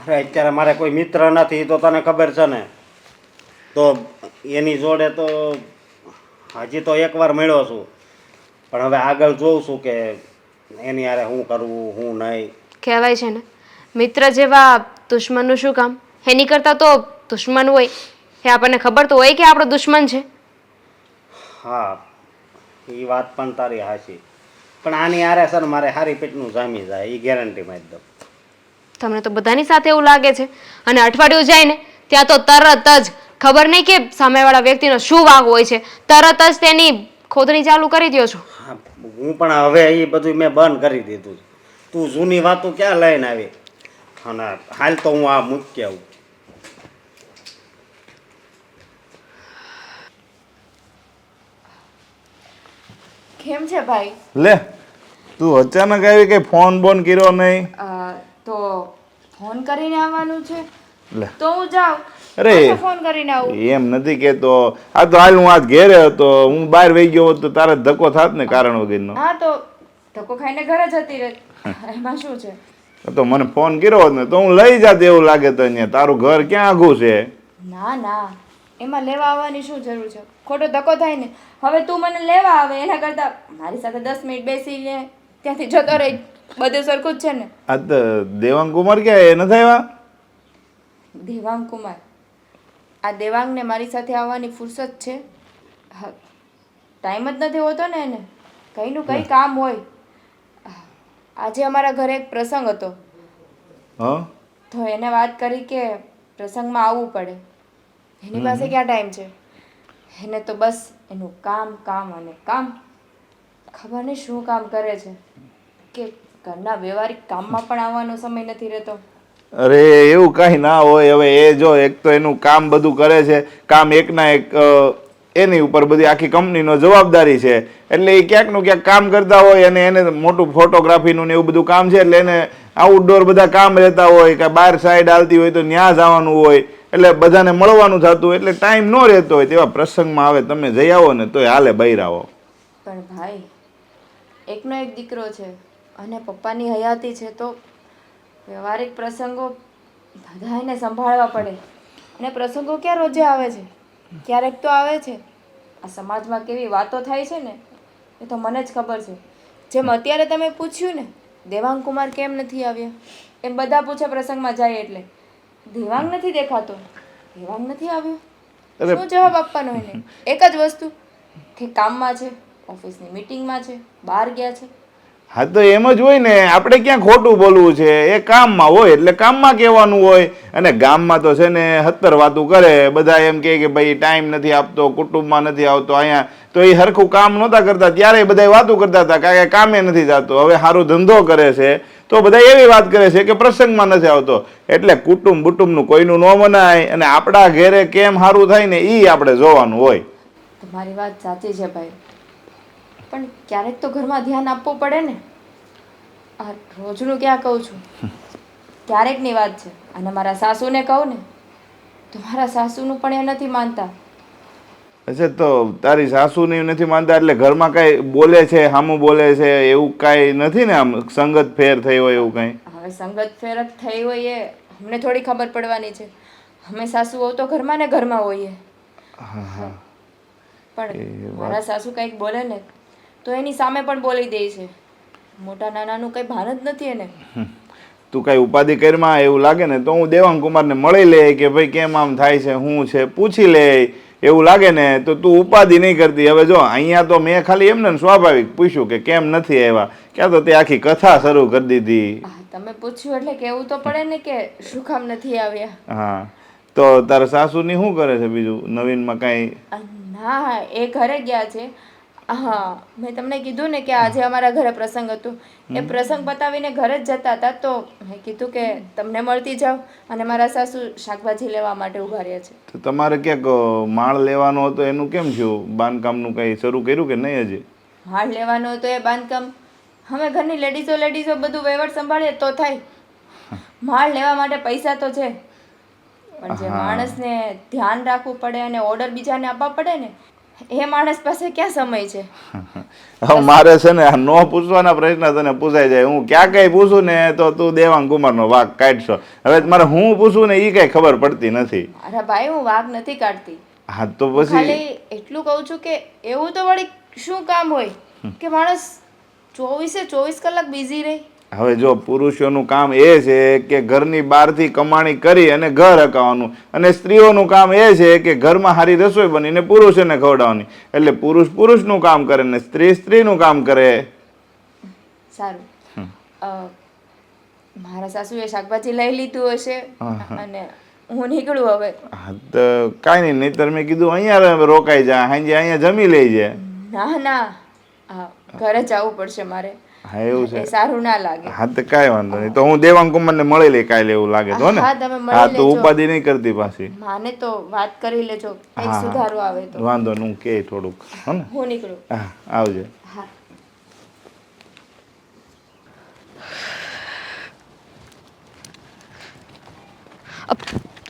અરે અત્યારે મારે કોઈ મિત્ર નથી તો તને ખબર છે ને, તો એની જોડે તો હજી તો એકવાર મળ્યો છું, પણ હવે આગળ જોઉં છું કે એની હારે શું કરવું શું નહીં. કહેવાય છે ને મિત્ર જેવા દુશ્મનનું શું કામ, એની કરતાં તો દુશ્મન હોય એ આપણને ખબર તો હોય કે આપણો દુશ્મન છે. હા એ વાત પણ તારી હાચી, પણ આની હારે છે ને મારે હારી પેટનું જામી જાય એ ગેરંટી માં જ દઉં. તમને તો બધાની સાથે એવું લાગે છે, અને અઠવાડિયું જાય ને ત્યાં તો તરત જ ખબર નહીં કે સામેવાળા વ્યક્તિનો શું વાગ હોય છે, તરત જ તેની ખોદણી ચાલુ કરી દો છો. હા, હું પણ હવે એ બધું મેં બંધ કરી દીધું છે. તું જૂની વાતો ક્યાં લઈને આવી, અને હાલ તો હું આ મૂકી આવું. કેમ છે ભાઈ? લે તું અચાનક આવી કે ફોન બોન કર્યો નહીં? તો ફોન કરીને આવવાનું છે લે તો હું જાઉં. અરે પાછો ફોન કરીને આવું. એમ નથી કેતો, આ તો હાલ હું આજ ઘેરે હતો, હું બહાર વહી ગયો હોત તો તારે ધક્કો થાત ને કારણ વગરનો. હા તો ધક્કો ખાઈને ઘરે જતી રહે, એમાં શું છે? તો મને ફોન કર્યો હોત ને તો હું લઈ જાત, એવું લાગે તો અહીંયા તારું ઘર ક્યાં આઘું છે? ના ના, એમાં લેવા આવવાની શું જરૂર છે? ખોટો ધક્કો થાય ને. હવે તું મને લેવા આવે એના કરતાં મારી સાથે 10 મિનિટ બેસીને ત્યાંથી જતો રહી, બધું સરખું જ છે ને. આ તો દેવાંગ કુમાર ક્યાં એ નથી આવ્યા? દેવાંગ કુમાર? આ દેવાંગને મારી સાથે આવવાની ફુરસત છે? હા, ટાઈમ જ નથી હોતો ને એને, કંઈનું કંઈ કામ હોય. આજે અમારા ઘરે એક પ્રસંગ હતો હા તો એને વાત કરી કે પ્રસંગમાં આવવું પડે. એની પાસે ક્યાં ટાઈમ છે? એને તો બસ એનું કામ કામ અને કામ. ખબર નહીં શું કામ કરે છે કે ઘરના વ્યવહારિક કામમાં પણ આવવાનો સમય નથી રહેતો. અરે એવું કાંઈ ના હોય. હવે એ જો એક તો એનું કામ બધું કરે છે, કામ એકના એક એની ઉપર બધી આખી કંપનીનો જવાબદારી છે, એટલે એ ક્યાંકનું ક્યાંક કામ કરતા હોય, અને એને મોટું ફોટોગ્રાફીનું ને એવું બધું કામ છે, એટલે એને આઉટડોર બધા કામ રહેતા હોય, કે બહાર સાઈડ આવતી હોય તો ત્યાં જવાનું હોય, એટલે બધાને મળવાનું થતું હોય, એટલે ટાઈમ ન રહેતો હોય. તેવા પ્રસંગમાં આવે તમે જઈ આવો ને તોય હાલે, બૈરાવો. પણ ભાઈ, એકનો એક દીકરો છે અને પપ્પાની હયાતી છે, તો વ્યવહારિક પ્રસંગો બધાને સંભાળવા પડે. અને પ્રસંગો ક્યાં રોજે આવે છે? ક્યારેક તો આવે છે. આ સમાજમાં કેવી વાતો થાય છે ને એ તો મને જ ખબર છે. જેમ અત્યારે તમે પૂછ્યું ને દેવાંગ કુમાર કેમ નથી આવ્યા, એમ બધા પૂછે પ્રસંગમાં જાય એટલે દેવાંગ નથી દેખાતો, દેવાંગ નથી આવ્યો. શું જવાબ આપવાનો એને? એક જ વસ્તુ કે કામમાં છે, ઓફિસની મીટિંગમાં છે, બહાર ગયા છે. હા તો એમ જ હોય ને, આપણે ક્યાં ખોટું બોલવું છે? એ કામમાં હોય એટલે કામમાં કહેવાનું હોય. અને ગામમાં તો છે ને 70 વાતું કરે, બધા એમ કહે કે ભાઈ ટાઈમ નથી આપતો, કુટુંબમાં નથી આવતો. અહીંયા તો એ હરખું કામ નહોતા કરતા ત્યારે બધા વાતું કરતા હતા, કારણ કે કામે નથી જતો. હવે સારો ધંધો કરે છે તો બધા એવી વાત કરે છે કે પ્રસંગમાં નથી આવતો. એટલે કુટુંબ બુટુંબનું કોઈનું ન મનાય, અને આપણા ઘેરે કેમ સારું થાય ને એ આપણે જોવાનું હોય. તમારી વાત સાચી છે ભાઈ, પણ ક્યારેક તો ઘરમાં ધ્યાન આપવું પડે ને. આ રોજનું ક્યાં કહું છું, ક્યારેકની વાત છે. અને મારા સાસુને કહું ને તો મારા સાસુનું પણ એ નથી માનતા. અચ્છા, તો તારી સાસુની નથી માનતા એટલે ઘરમાં કાંઈ બોલે છે, સામું બોલે છે, એવું કાંઈ નથી ને? આમ સંગત ફેર થઈ હોય એવું કાંઈ? હવે સંગત ફેર જ થઈ હોય એ અમને થોડી ખબર પડવાની છે. અમે સાસુ હોવ તો ઘરમાં ને ઘરમાં હોઈએ. પણ મારા સાસુ કંઈક બોલે ને તો એની સામે પણ બોલી દે છે. મોટા નાનાનું કંઈ ભાન જ નથી એને. તું કાંઈ ઉપાધિ કરીમાં એવું લાગે ને તો હું દેવાંગ કુમારને મળી લે કે ભાઈ કેમ આમ થાય છે, શું છે, પૂછી લે. એવું લાગે ને તો તું ઉપાધિ નહીં કરતી. હવે જો અહીંયા તો મેં ખાલી એમને સ્વાભાવિક પૂછ્યું કે કેમ નથી આવ્યા, ક્યાં તો તે આખી કથા શરૂ કરી દીધી. તમે પૂછ્યું એટલે કેવું તો પડે ને કે શું કામ નથી આવ્યા. હા, તો તારા સાસુની શું કરે છે બીજું નવીનમાં કાંઈ? ના, એ ઘરે ગયા છે. હા, મેં તમને કીધું ને કે આજે અમારા ઘરે પ્રસંગ હતો. એ પ્રસંગ પતાવીને ઘરે જ જતા હતા તો મેં કીધું કે તમને મળતી જાઉં, અને મારા સાસુ શાકભાજી લેવા માટે ઊભા રહ્યા છે. તો તમારે ક્યાંક માળ લેવાનો હતો, એનું કેમ થયું? બાંધકામનું કંઈ શરૂ કર્યું કે નહીં હજી? માળ લેવાનો હતો એ બાંધકામ અમે ઘરની લેડીઝો બધું વહીવટ સંભાળીએ તો થાય. માળ લેવા માટે પૈસા તો છે, પણ જે માણસને ધ્યાન રાખવું પડે અને ઓર્ડર બીજાને આપવા પડે ને એ માણસ પાસે ક્યાં સમય છે? હવે મારે છે ને આ નો પૂછવાના પ્રશ્ન તને પૂછાઈ જાય. હું ક્યાં કઈ પૂછું ને તો તું દેવાંગ કુમારનો વાંક કાઢશો. હવે મારે હું પૂછું ને એ કઈ ખબર પડતી નથી. અરે ભાઈ, હું વાગ નથી કાઢતી. હા તો પછી ખાલી એટલું કહું છું કે એવું તો વળી શું કામ હોય કે માણસ 24 કલાક બિઝી રહે? હવે જો પુરુષોનું કામ એ છે કે ઘરની બહારથી કમાણી કરી અને ઘર હકાવવાનું, અને સ્ત્રીઓનું કામ એ છે કે ઘરમાં સારી રસોઈ બનીને પુરુષોને ખવડાવવાની. એટલે પુરુષ પુરુષનું કામ કરે ને સ્ત્રી સ્ત્રીનું કામ કરે. સારું. મારા સાસુએ શાકભાજી લઈ લીધું હશે અને હું નીકળું હવે. હા તો કાંઈ નહીં, નહીંતર મેં કીધું અહીંયા રોકાઈ જા, સાંજે અહીંયા જમી લઈ જાય. ના, ઘરે જવું પડશે મારે. હા એવું છે. એ સારું ના લાગે. હા તો કાંઈ વાંધો નહીં, તો હું દેવાંગ કુમારને મળી લઈ કાલે એવું લાગે તો ને. હા, તમે મળી હા તો લેજો. ઉપાધિ નહીં કરતી પાછી. માને તો વાત કરી લેજો, કંઈક હા. સુધારો આવે તો. વાંધો નહીં, હું કે થોડુંક હો ને. હું નીકળું. હા આવજે. હા.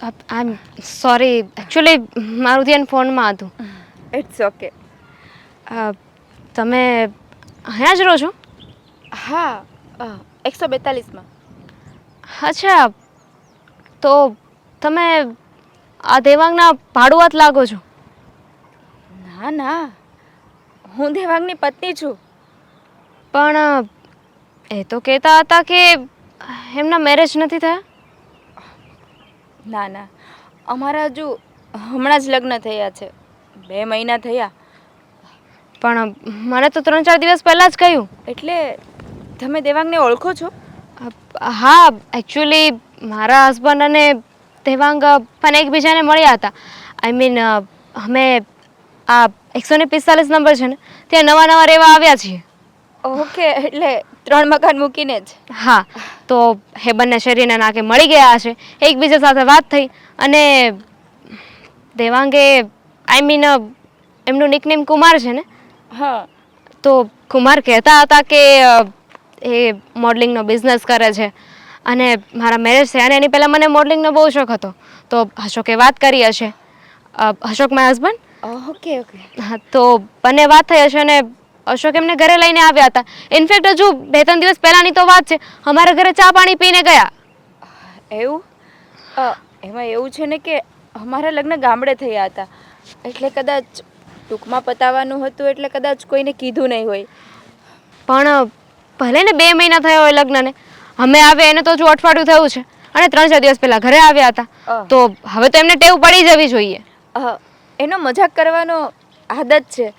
આઈ એમ સોરી, એકચ્યુઅલી મારું ધ્યાન ફોનમાં હતું. It's okay. તમે અહીંયા જ રહો છો? હા, 142માં. અચ્છા, તો તમે આ દેવાંગના ભાડુઆત લાગો છો? ના ના, હું દેવાંગની પત્ની છું. પણ એ તો કહેતા હતા કે એમના મેરેજ નથી થયા. ના ના, અમારા હજુ હમણાં જ લગ્ન થયા છે, 2 મહિના થયા. પણ મને તો 3-4 દિવસ પહેલાં જ કહ્યું. એટલે તમે દેવાંગને ઓળખો છો? હા, એકચ્યુઅલી મારા હસબન્ડ અને દેવાંગ પણ એકબીજાને મળ્યા હતા. આઈ મીન અમે આ 145 નંબર છે ને ત્યાં નવા નવા રહેવા આવ્યા છીએ. ઓકે, એટલે 3 મકાન મૂકીને જ. હા, તો એ બંને શરીરના નાકે મળી ગયા છે, એકબીજા સાથે વાત થઈ અને દેવાંગે આઈ મીન એમનું નિકનેમ કુમાર છે ને, હા. તો કુમાર કહેતા હતા કે એ મોડલિંગનો બિઝનેસ કરે છે અને મારા મેરેજ થયા અને એની પહેલાં મને મોડલિંગનો બહુ શોખ હતો. તો અશોકે વાત કરી હશે. Ashok my husband. Okay okay. હા, તો બંને વાત થઈ હશે અને અશોક એમને ઘરે લઈને આવ્યા હતા. ઇનફેક્ટ હજુ 2-3 દિવસ પહેલાંની તો વાત છે, અમારા ઘરે ચા પાણી પીને ગયા. એવું? એમાં એવું છે ને કે અમારા લગ્ન ગામડે થયા હતા, એટલે કદાચ ટૂંકમાં પતાવવાનું હતું, એટલે કદાચ કોઈને કીધું નહીં હોય. પણ ભલે ને 2 મહિના થયા હોય લગ્નને, અમે આવ્યા એને તો હજુ અઠવાડિયું થયું છે અને 3-4 દિવસ પહેલાં ઘરે આવ્યા હતા. તો હવે તો એમને ટેવ પડી જવી જોઈએ. એનો મજાક કરવાનો આદત છે,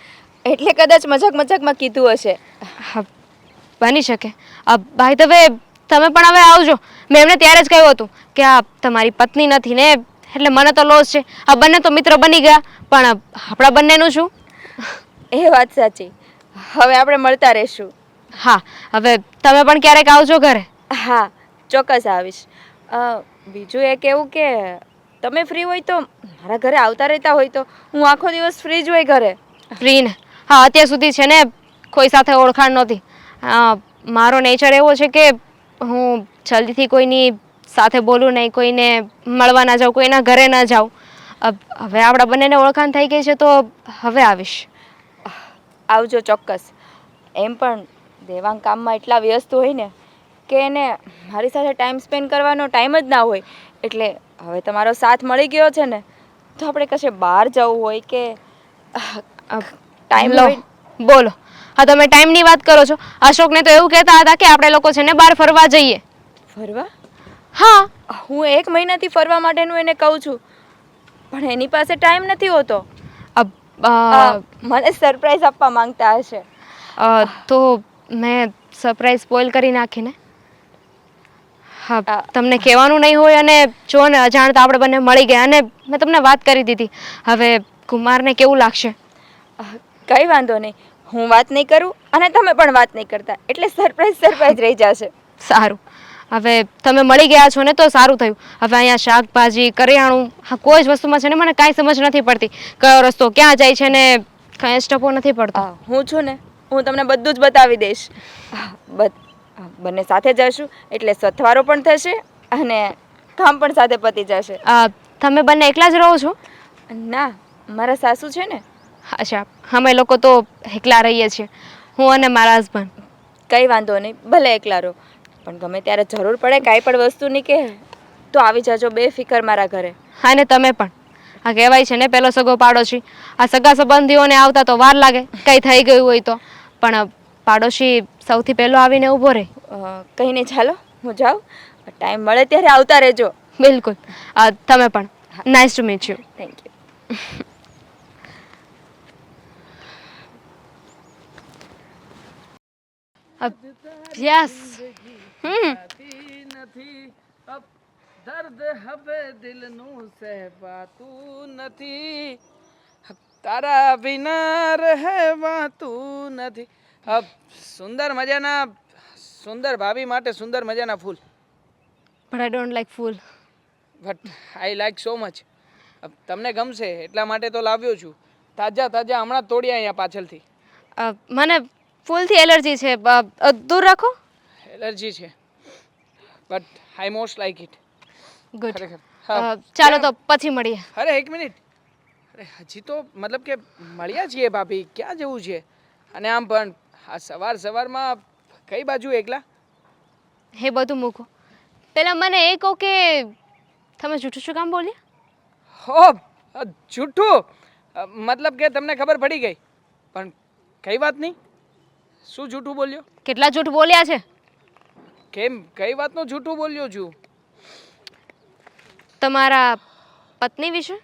એટલે કદાચ મજાકમાં કીધું હશે. હા, બની શકે. બાય ધ વે, તમે પણ હવે આવજો. મેં એમને ત્યારે જ કહ્યું હતું કે આ તમારી પત્ની નથી ને, એટલે મને તો લોસ છે. આ બંને તો મિત્ર બની ગયા, પણ આપણા બંનેનું શું? એ વાત સાચી. હવે આપણે મળતા રહીશું. હા, હવે તમે પણ ક્યારેક આવજો ઘરે. હા, ચોક્કસ આવીશ. બીજું એ કહેવું કે તમે ફ્રી હોય તો મારા ઘરે આવતા રહેતા હોય તો હું આખો દિવસ ફ્રી જ હોય ઘરે. ફ્રી ને? હા, અત્યાર સુધી છે ને કોઈ સાથે ઓળખાણ નહોતી. મારો નેચર એવો છે કે હું જલ્દીથી કોઈની સાથે બોલું નહીં, કોઈને મળવા ના જાઉં, કોઈના ઘરે ના જાઉં. હવે આપણા બંનેને ઓળખાણ થઈ ગઈ છે તો હવે આવીશ. આવજો ચોક્કસ. એમ પણ દેવાંગ કામમાં એટલા વ્યસ્ત હોય ને કે એને મારી સાથે ટાઈમ સ્પેન્ડ કરવાનો ટાઈમ જ ના હોય. એટલે હવે તમારો સાથ મળી ગયો છે ને, તો આપણે કશે બહાર જવું હોય કે ટાઈમ લો, હોય. બોલો. હા, તમે ટાઈમની વાત કરો છો. અશોકને તો એવું કહેતા હતા કે આપણે લોકો છે ને બહાર ફરવા જઈએ. ફરવા? હા, હું 1 મહિનાથી ફરવા માટેનું એને કહું છું, પણ એની પાસે ટાઈમ નથી હોતો. મને સરપ્રાઈઝ આપવા માંગતા હશે. તો મેં સરપ્રાઈઝ સ્પોઇલ કરી નાખીને. હા, તમને કહેવાનું નહીં હોય અને જો ને અજાણતા આપણે બંને મળી ગયા અને મેં તમને વાત કરી દીધી. હવે કુમારને કેવું લાગશે? કંઈ વાંધો નહીં, હું વાત નહીં કરું અને તમે પણ વાત નહીં કરતા, એટલે સરપ્રાઈઝ રહી જશે. સારું, હવે તમે મળી ગયા છો ને તો સારું થયું. હવે અહીંયા શાકભાજી, કરિયાણું, હા કોઈ જ વસ્તુમાં છે ને મને કાંઈ સમજ નથી પડતી. કયો રસ્તો ક્યાં જાય છે ને કાંઈ સ્ટપો નથી પડતો. હું છું ને, હું તમને બધું જ બતાવી દઈશ. બંને સાથે જશું એટલે સથવારો પણ થશે અને કામ પણ સાથે પતી જશે. તમે બંને એકલા જ રહો છો? ના, મારા સાસુ છે ને. અચ્છા અમે લોકો તો એકલા રહીએ છીએ, હું અને મારા હસબન્ડ. કંઈ વાંધો નહીં, ભલે એકલા રહો, પણ ગમે ત્યારે જરૂર પડે કાંઈ પણ વસ્તુની કે તો આવી જજો બેફિકર મારા ઘરે. અને તમે પણ. આ કહેવાય છે ને પેલો સગો પાડોશી. આ સગા સંબંધીઓને આવતા તો વાર લાગે, કંઈ થઈ ગયું હોય તો, પણ પાડોશી સૌથી પહેલો આવીને ઊભો રહે. કંઈ નહીં, ચાલો હું જાઉં, ટાઈમ મળે ત્યારે આવતા રહેજો. બિલકુલ. તમે પણ. Nice to meet you. Thank you. Yes. નથી અબ દર્દ હવે દિલનું સહેવાતું નથી, તારા વિના રહેવાતું નથી. સુંદર મજાના સુંદર ભાભી માટે સુંદર મજાના ફૂલ. બટ આઈ ડોન્ટ લાઈક ફૂલ. But I like so much. તમને ગમશે એટલા માટે તો લાવ્યો છું. તાજા તાજા હમણાં તોડ્યા અહીંયા પાછળથી. મને ફૂલથી એલર્જી છે. દૂર રાખો. એલર્જી છે but I most like it. Good. ખરેખર. હા. ચાલો તો પછી મળીએ. અરે એક મિનિટ, અરે હજી તો મતલબ કે મળ્યા છીએ ભાભી, ક્યાં જવું છે? અને આમ પણ આ સવાર સવારમાં કઈ બાજુ એકલા? એ બધું મૂકો, પેલા મને એ કહો કે તમે જૂઠું શું કામ બોલ્યા? હો, જૂઠું મતલબ કે તમને ખબર પડી ગઈ, પણ કઈ વાત નહીં. શું જૂઠું બોલ્યો? કેટલા જૂઠ બોલ્યા છે? કેમ, કઈ વાતનું જૂઠું બોલ્યો છું? તમારા પત્ની વિશે.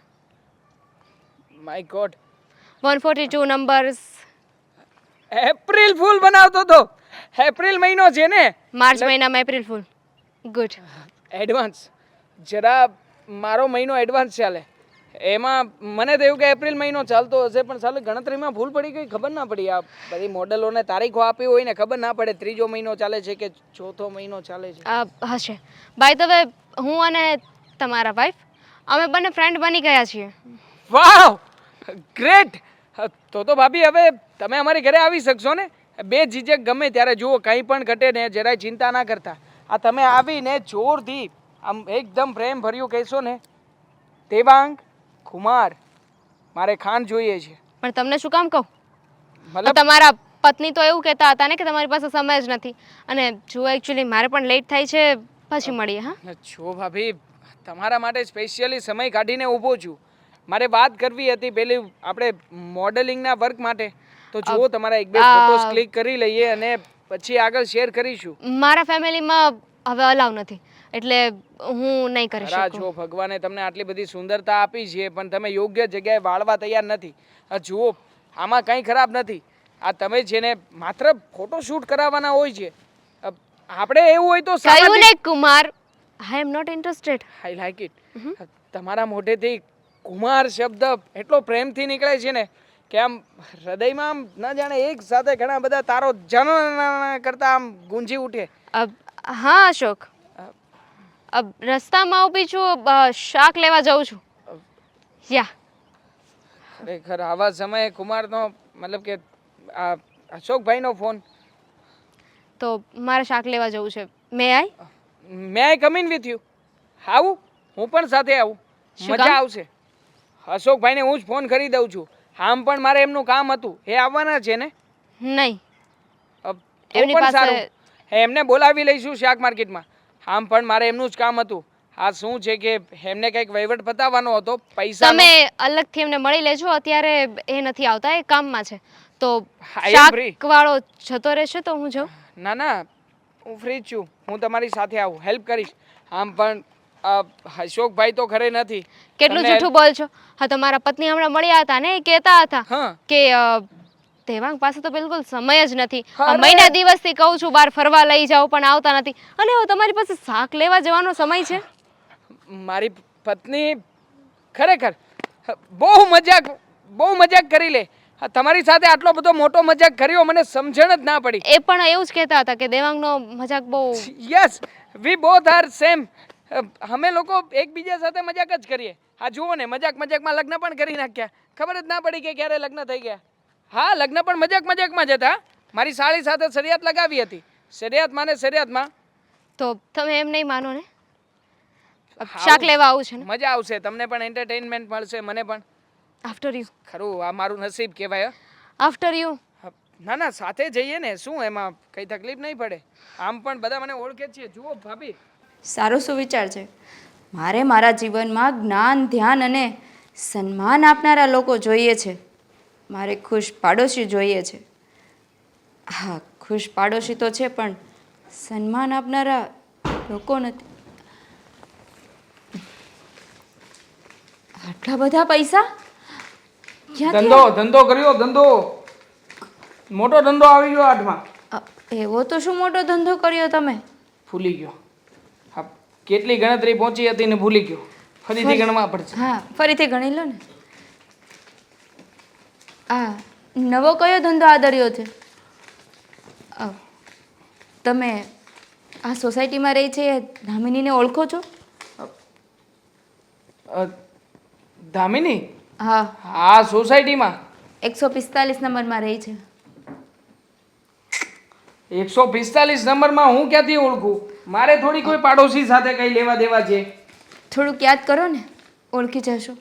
My God, 142 numbers. April fool બનાવતો તો. એપ્રિલ મહિનો છે ને, માર્ચ મહિનામાં એપ્રિલ ફૂલ. ગુડ. એડવાન્સ જરા મારો મહિનો એડવાન્સ ચાલે. એમાં મને થયું કે એપ્રિલ મહિનો ચાલતો હશે, પણ સાલે ગણતરીમાં ભૂલ પડી ગઈ, ખબર ના પડી. આ બધી મોડલોને તારીખો આપી હોય ને ખબર ના પડે ત્રીજો મહિનો ચાલે છે કે ચોથો મહિનો ચાલે છે. હશે. બાય ધ વે, હું અને તમારા વાઈફ અમે બંને ફ્રેન્ડ બની ગયા છીએ. વાવ, ગ્રેટ. તો ભાભી હવે તમે અમારી ઘરે આવી શકશો ને? બે જીજક ગમે ત્યારે જુઓ, કંઈ પણ ઘટે ને જરાય ચિંતા ના કરતા. આ તમે આવીને જોરથી આમ એકદમ પ્રેમ ભર્યું કહેશો ને, દેવાંગ કુમાર મારે ખાન જોઈએ છે. પણ તમને શું કામ કહું? મતલબ તમારા પત્ની તો એવું કહેતા હતા ને કે તમારી પાસે સમય જ નથી. અને જો એકચ્યુઅલી મારે પણ લેટ થાય છે, પછી મળીએ. હા જો ભાભી, તમારા માટે સ્પેશિયલી સમય કાઢીને ઊભો છું. મારે વાત કરવી હતી પેલી આપણે મોડેલિંગના વર્ક માટે. તો જુઓ, તમારા એક બે ફોટોસ ક્લિક કરી લઈએ અને પછી આગળ શેર કરીશું. મારા ફેમિલીમાં હવે અલાવ નથી, એટલે હું નહીં કરી ખરા શકું. જો, ભગવાને તમને આટલી બધી સુંદરતા આપી છે, પણ તમે યોગ્ય જગ્યાએ વાળવા તૈયાર નથી. જુઓ, આમાં કંઈ ખરાબ નથી. આ તમે જેને માત્ર ફોટોશૂટ કરાવવાના હોય છે, આપણે એવું હોય તો કહ્યું ને Kumar, I am not interested. I like it. તમારા મોઢેથી કુમાર શબ્દ એટલો પ્રેમથી નીકળે છે ને કે આમ હૃદયમાં આમ ન જાણે એક સાથે ઘણા બધા તારો જન કરતા આમ ગુંજી ઉઠે. હા અશોક, રસ્તામાં ઊભી છું, શાક લેવા જાઉં છું. યા. ખરેખર આવા સમયે કુમારનો મતલબ કે આ અશોકભાઈનો ફોન. તો મારે શાક લેવા જવું છે. મે આઈ? મે આઈ કમ ઇન વિથ યુ? આવું? હું પણ સાથે આવું? શું મજા કામ? આવશે. અશોકભાઈને હું જ ફોન કરી દઉં છું. આમ પણ મારે એમનું કામ હતું, એ આવવાના છે ને? નહીં. તો એમની પણ પાસે- સારું, એમને બોલાવી લઈશું શાક માર્કેટમાં. આમ પણ મારે એમનું જ કામ હતું. આ શું છે કે એમને કંઈક વહીવટ પતાવવાનો હતો, પૈસા. તમે અલગથી એમને મળી લેજો, અત્યારે એ નથી આવતા, એ કામમાં છે. તો I am free. શાક વાળો જતો રહેશે તો હું જાઉં. ના ના, હું ફ્રી જ છું. હું તમારી સાથે આવું, હેલ્પ કરીશ. આમ પણ અશોકભાઈ તો ઘરે નથી. કેટલું તમને- જૂઠું બોલ છો? હા, તમારા પત્ની હમણાં મળ્યા હતા ને, એ કહેતા હતા હા. કે દેવાંગ પાસે તો બિલકુલ સમય જ નથી. અરે! મહિના દિવસથી કહું છું બહાર ફરવા લઈ જાઓ, પણ આવતા નથી. અને હવે તમારી પાસે શાક લેવા જવાનો સમય છે? મારી પત્ની ખરેખર બહુ મજાક કરી લે. તમારી સાથે આટલો બધો મોટો મજાક કર્યો, મને સમજણ જ ના પડી. એ પણ એવું જ કહેતા હતા કે દેવાંગનો મજાક બહુ. Yes, we both are same. અમે લોકો એકબીજા સાથે મજાક જ કરીએ. આ જુઓ ને, મજાકમાં લગ્ન પણ કરી નાખ્યા. ખબર જ ના પડી કે ક્યારે લગ્ન થઈ ગયા. હા, લગ્ન પણ મજાકમાં જ હતા. મારી સાળી સાથે શરિયાત લગાવી હતી. શરિયાતમાં તો તમે એમ નહીં માનો ને? શાક લેવા આવું છે ને? મજા આવશે. તમને પણ એન્ટરટેનમેન્ટ મળશે, મને પણ. After you. ખરું આ મારું નસીબ કહેવાય હં? After you. ના ના સાથે જઈએ ને શું એમાં કઈ તકલીફ નહીં પડે. આમ પણ બધા મને ઓળખે જ છે. જુઓ ભાભી. સારો સુવિચાર છે. મારે મારા જીવનમાં જ્ઞાન ધ્યાન અને સન્માન આપનારા લોકો જોઈએ છે. મારે ખુશ પાડોશી જોઈએ છે. હા, ખુશ પાડોશી તો છે પણ સન્માન આપનારા લોકો નથી. આટલા બધા પૈસા ક્યાંથી ધંધો કર્યો ધંધો. મોટો ધંધો આવી ગયો હાથમાં. એવો તો શું મોટો ધંધો કર્યો તમે? ભૂલી ગયો. હા, કેટલી ગણતરી પહોંચી હતી ને ભૂલી ગયો. ફરીથી ગણવા પડશે. હા, ફરીથી ગણી લો ને. આ નવો કયો ધંધો આદર્યો છે? તમે આ સોસાયટીમાં રહી છે એ ધામિનીને ઓળખો છો? ધામિની? હા, હા, સોસાયટીમાં 145 નંબરમાં રહી છે. 145 નંબરમાં હું ક્યાંથી ઓળખું? મારે થોડી કોઈ પાડોશી સાથે કઈ લેવા દેવા છે. થોડુંક યાદ કરો ને, ઓળખી જશો.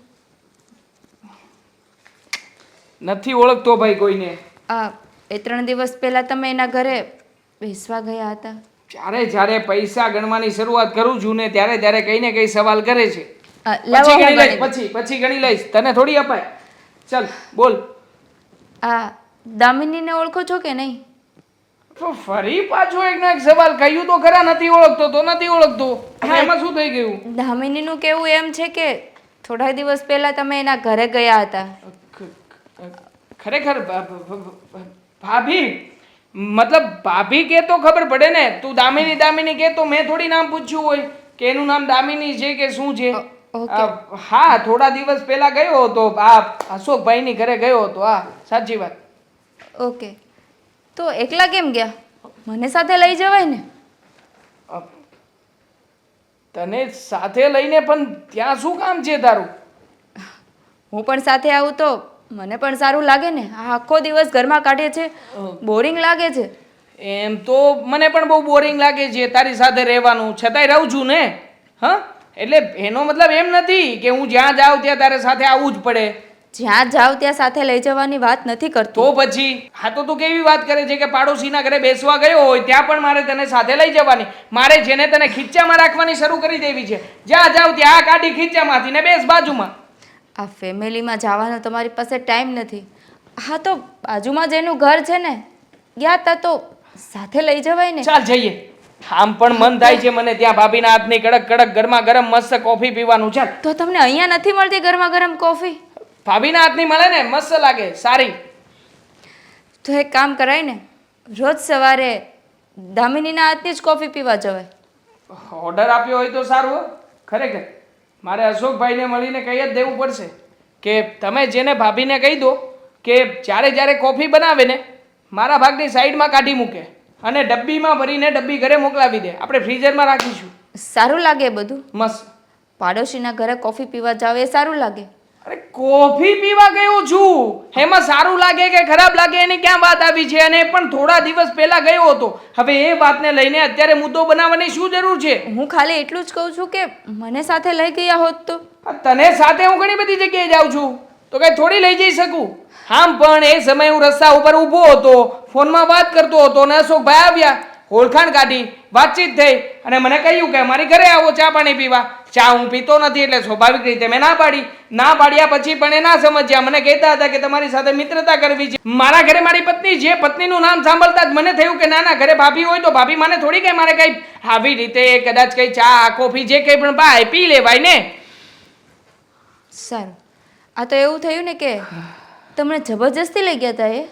નથી ઓળખતો ભાઈ કોઈને. એ 3 દિવસ પહેલાં તમે એના ઘરે બેસવા ગયા હતા. જ્યારે પૈસા ગણવાની શરૂઆત કરું છું ને ત્યારે કઈ ને કઈ સવાલ કરે છે. લાવો પછી હું ગણી લઈશ. ગણી દઉં. પછી ગણી લઈશ. તને થોડી અપાય. ચલ બોલ. દામિનીને ઓળખો છો કે નહીં? તો ફરી પાછો એકનો એક સવાલ. કહ્યું તો ખરા નથી ઓળખતો તો નથી ઓળખતો. હવે એમાં શું થઈ ગયું? દામિનીનું કહેવું એમ છે કે થોડા દિવસ પહેલા તમે એના ઘરે ગયા હતા. ખરેખર ભાભી મતલબ ભાભી કે તો ખબર પડે ને. તું દામિની કે તો મેં થોડી નામ પૂછ્યું હોય કે એનું નામ દામિની છે કે શું છે. હા, થોડા દિવસ પહેલા ગયો હતો. આ અશોકભાઈની ઘરે ગયો હતો. હા, સાચી વાત. ઓકે, તો એકલા કેમ ગયા? મને સાથે લઈ જવાય ને. તને સાથે લઈને પણ ત્યાં શું કામ છે તારું? હું પણ સાથે આવું તો મને પણ સારું લાગે ને. આ આખો દિવસ ઘરમાં કાઢે છે, બોરિંગ લાગે છે. એમ તો મને પણ બહુ બોરિંગ લાગે છે તારી સાથે રહેવાનું. છતાંય રહું છું ને. હા, એટલે એનો મતલબ એમ નથી કે હું જ્યાં જાઉં ત્યાં તારે સાથે આવવું જ પડે. જ્યાં જાવ ત્યાં સાથે લઈ જવાની વાત નથી કરતો. તો પછી હા તો તું કેવી વાત કરે છે કે પાડોશીના ઘરે બેસવા ગયો હોય ત્યાં પણ મારે તને સાથે લઈ જવાની? મારે જેને તને ખીચામાં રાખવાની શરૂ કરી દેવી છે. જ્યાં જાવ ત્યાં આ કાઢી ખીચામાંથી ને બેસ બાજુમાં. આ ફેમિલીમાં જવાનો તમારી પાસે ટાઈમ નથી. હા, તો બાજુમાં જેનું ઘર છે ને, ગયા તા તો સાથે લઈ જવાય ને. ચાલ જઈએ. આમ પણ મન થાય છે મને ત્યાં ભાભીના હાથની કડક કડક ગરમા ગરમ મસ્ત કોફી પીવાનું. ચાલ. તો તમને અહીંયા નથી મળતી ગરમા ગરમ કોફી? ભાભીના હાથની મળે ને મસ્ત લાગે, સારી. તો એક કામ કરાય ને, રોજ સવારે દામિનીના હાથની જ કોફી પીવા જવાય. ઓર્ડર આપ્યો હોય તો સારું હો. ખરેખર મારે અશોકભાઈને મળીને કહી જ દેવું પડશે કે તમે જેને ભાભીને કહી દો કે જ્યારે કોફી બનાવે ને મારા ભાગની સાઈડમાં કાઢી મૂકે અને ડબ્બીમાં ભરીને ડબ્બી ઘરે મોકલાવી દે. આપણે ફ્રીઝરમાં રાખીશું. સારું લાગે બધું? મસ્ત. પાડોશીના ઘરે કોફી પીવા જાવ એ સારું લાગે? અરે કોફી પીવા ગયો છું, એમાં સારું લાગે કે ખરાબ લાગે એની ક્યાં વાત આવી છે? અને પણ થોડા દિવસ પહેલા ગયો હતો. હવે એ વાતને લઈને અત્યારે મુદ્દો બનાવવાની શું જરૂર છે? હું ખાલી એટલું જ કહું છું કે મને સાથે લઈ ગયા હોત તો. તને સાથે હું ઘણી બધી જગ્યાએ જાઉં છું તો કઈ થોડી લઈ જઈ શકું? આમ પણ એ સમયે હું રસ્તા ઉપર ઊભો હતો, ફોનમાં વાત કરતો હતો અને અશોકભાઈ આવ્યા, ઓળખાણ કાઢી, વાતચીત થઈ અને મને કહ્યું કે મારી ઘરે આવો ચા પાણી પીવા. ચા હું પીતો નથી એટલે સ્વાભાવિક રીતે મેં ના પાડી. ના પાડ્યા પછી પણ એ ના સમજ્યા. મને કહેતા હતા કે તમારી સાથે મિત્રતા કરવી છે. મારા ઘરે મારી પત્ની છે, પત્નીનું નામ સાંભળતા જ મને થયું કે ના ઘરે ભાભી હોય તો ભાભી મને થોડી કઈ મારે કઈ આવી રીતે કદાચ કઈ ચા કોફી જે કઈ પણ પાય પી લેવાય ને. સારું, આ તો એવું થયું ને કે તમને જબરજસ્તી લઈ ગયા હતા એ?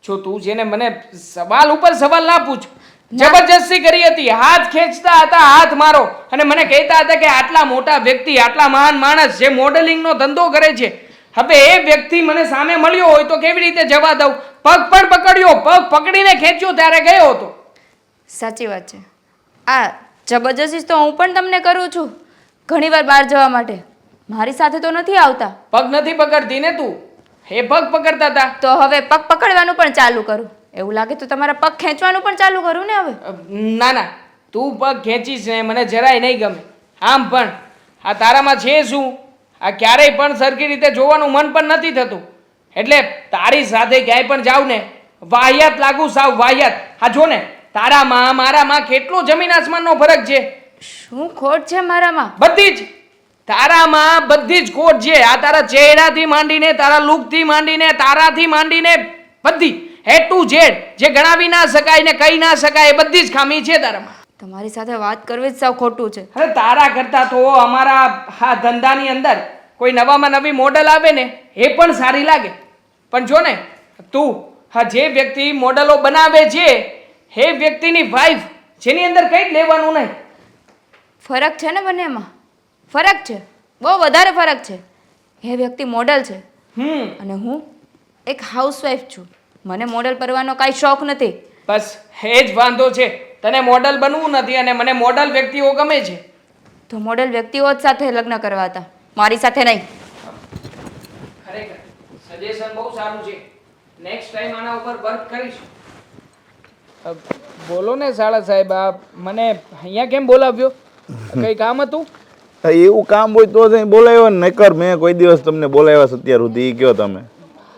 જો તું જેને મને સવાલ ઉપર સવાલ ના પૂછ. જબરજસ્તી કરી હતી. હાથ ખેંચતા હતા, હાથ મારો, અને મને કહેતા હતા કે આટલા મોટા વ્યક્તિ, આટલા મહાન માણસ જે મોડેલિંગનો ધંધો કરે છે, હવે એ વ્યક્તિ મને સામે મળ્યો હોય તો કેવી રીતે જવા દઉં? પગ પણ પકડ્યો, પગ પકડીને ખેંચ્યો ત્યારે ગયો હતો. સાચી વાત છે. આ જબરજસ્તી તો હું પણ તમને કરું છું ઘણીવાર બહાર જવા માટે. મારી સાથે તો નથી આવતા. પગ નથી પકડતી ને તું, એ પગ પકડતા હતા. તો હવે પગ પકડવાનું પણ ચાલુ કરું? એવું લાગે તો તમારા પગ ખેંચવાનું પણ ચાલુ કરું ને હવે? ના તું પગ ખેંચીશ ને મને જરાય નહીં ગમે. આમ પણ આ તારામાં છે શું? આ ક્યારેય પણ સરખી રીતે જોવાનું મન પણ નથી થતું. એટલે તારી સાથે ક્યાંય પણ જાવ ને વાહિયાત લાગુ, સાવ વાહિયાત. હા જો ને, તારામાં મારામાં કેટલો જમીન આસમાનનો ફરક છે. શું ખોટ છે મારામાં? બધી જ તારામાં બધી જ ખોટ છે. આ તારા ચહેરાથી માંડીને, તારા લુકથી માંડીને, તારાથી માંડીને બધી A to Z જે ગણાવી ના શકાય ને કહી ના શકાય એ બધી જ ખામી છે તારામાં. તમારી સાથે વાત કરવી જ સાવ ખોટું છે. અરે તારા કરતા તો અમારા આ ધંધાની અંદર કોઈ નવામાં નવી મોડલ આવે ને એ પણ સારી લાગે. પણ જો ને તું હા જે વ્યક્તિ મોડલો બનાવે છે એ વ્યક્તિની વાઈફ જેની અંદર કંઈ જ લેવાનું નહીં. ફરક છે ને બંનેમાં, ફરક છે, બહુ વધારે ફરક છે. એ વ્યક્તિ મોડલ છે અને હું એક હાઉસવાઈફ છું. મને મોડલ કરવાનો કાંઈ શોખ નથી. બસ એ જ વાંધો છે. તને મોડલ બનવું નથી અને મને મોડલ વ્યક્તિઓ ગમે છે. તો મોડલ વ્યક્તિઓ જ સાથે લગ્ન કરવા હતા, મારી સાથે નહીં. ખરેખર સજેશન બહુ સારું છે. નેક્સ્ટ ટાઈમ આના ઉપર વર્ક કરીશું. બોલો ને શાળા સાહેબ, આ મને અહીંયા કેમ બોલાવ્યો? કઈ કામ હતું? એવું કામ હોય તો જ અહીં બોલાવ્યો ને, નકર મેં કોઈ દિવસ તમને બોલાવ્યા છે અત્યાર સુધી, ઈ કયો તમે.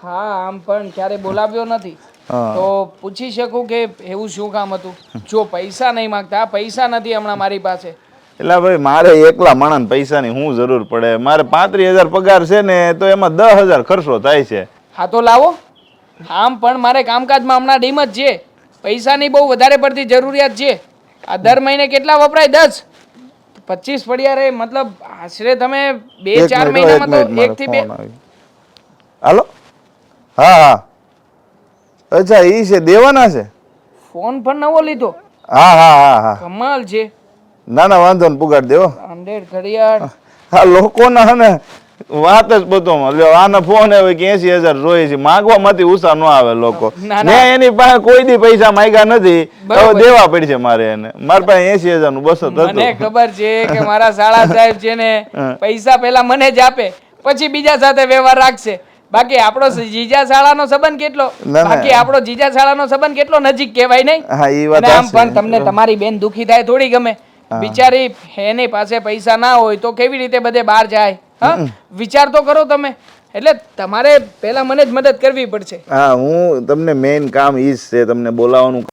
હા આમ પણ ક્યારે બોલાવ્યો નથી. તો પૂછી શકું કે એવું શું કામ હતું? જો પૈસા નહીં માંગતા, પૈસા નથી હમણાં મારી પાસે. એટલે ભાઈ મારે એકલા માણસ પૈસાની શું જરૂર પડે? મારે 35,000 પગાર છે ને, તો એમાં 10,000 ખર્ચો થાય છે. હા તો લાવો. આમ પણ મારે કામકાજમાં હમણાં ડીમ જ છે. પૈસાની બહુ વધારે પડતી જરૂરિયાત છે. આ દર મહિને કેટલા વપરાય? 10 25 પડ્યા રે. મતલબ આશરે તમે 2-4 મહિનામાં તો 1 થી 2. હાલો. હા હા, અચ્છા ઈ છે, દેવાના છે. ફોન પણ નવો લીધો. હા હા હા હા, કમાલ છે. ના ના વાંધો ને, પુગાડ દેવો. 100 ઘડિયાળ. હા લોકોના હે ને વાત જ બધો લ્યો. આનો ફોન આવે કે 80,000 જોઈએ છે, માગવામાંથી ઉષા ન આવે લોકો. ના, ના. મેં એની પાસે કોઈ દી પૈસા માંગ્યા નથી, હવે બરોબર. દેવા પડશે મારે એને. મારી પાસે 80,000 નું 200 મને થતું. ખબર છે કે મારા શાળા સાહેબ છે ને પૈસા પહેલા મને જ આપે, પછી બીજા સાથે વ્યવહાર રાખશે. બાકી આપણો જીજા શાળાનો સંબંધ કેટલો ના, ના. બાકી આપણો જીજા શાળાનો સંબંધ કેટલો નજીક કહેવાય નહીં? હા ઈ વાત અને આમ સાચી. પણ તમને તમારી બેન દુખી થાય થોડી ગમે? બિચારી એની પાસે પૈસા ના હોય તો કેવી રીતે બધે બહાર જાય? હા વિચાર તો કરો તમે. એટલે તમારે પહેલા મને જ મદદ કરવી પડશે. હા હું તમને મેઇન કામ ઈ જ છે, તમને બોલાવવાનું.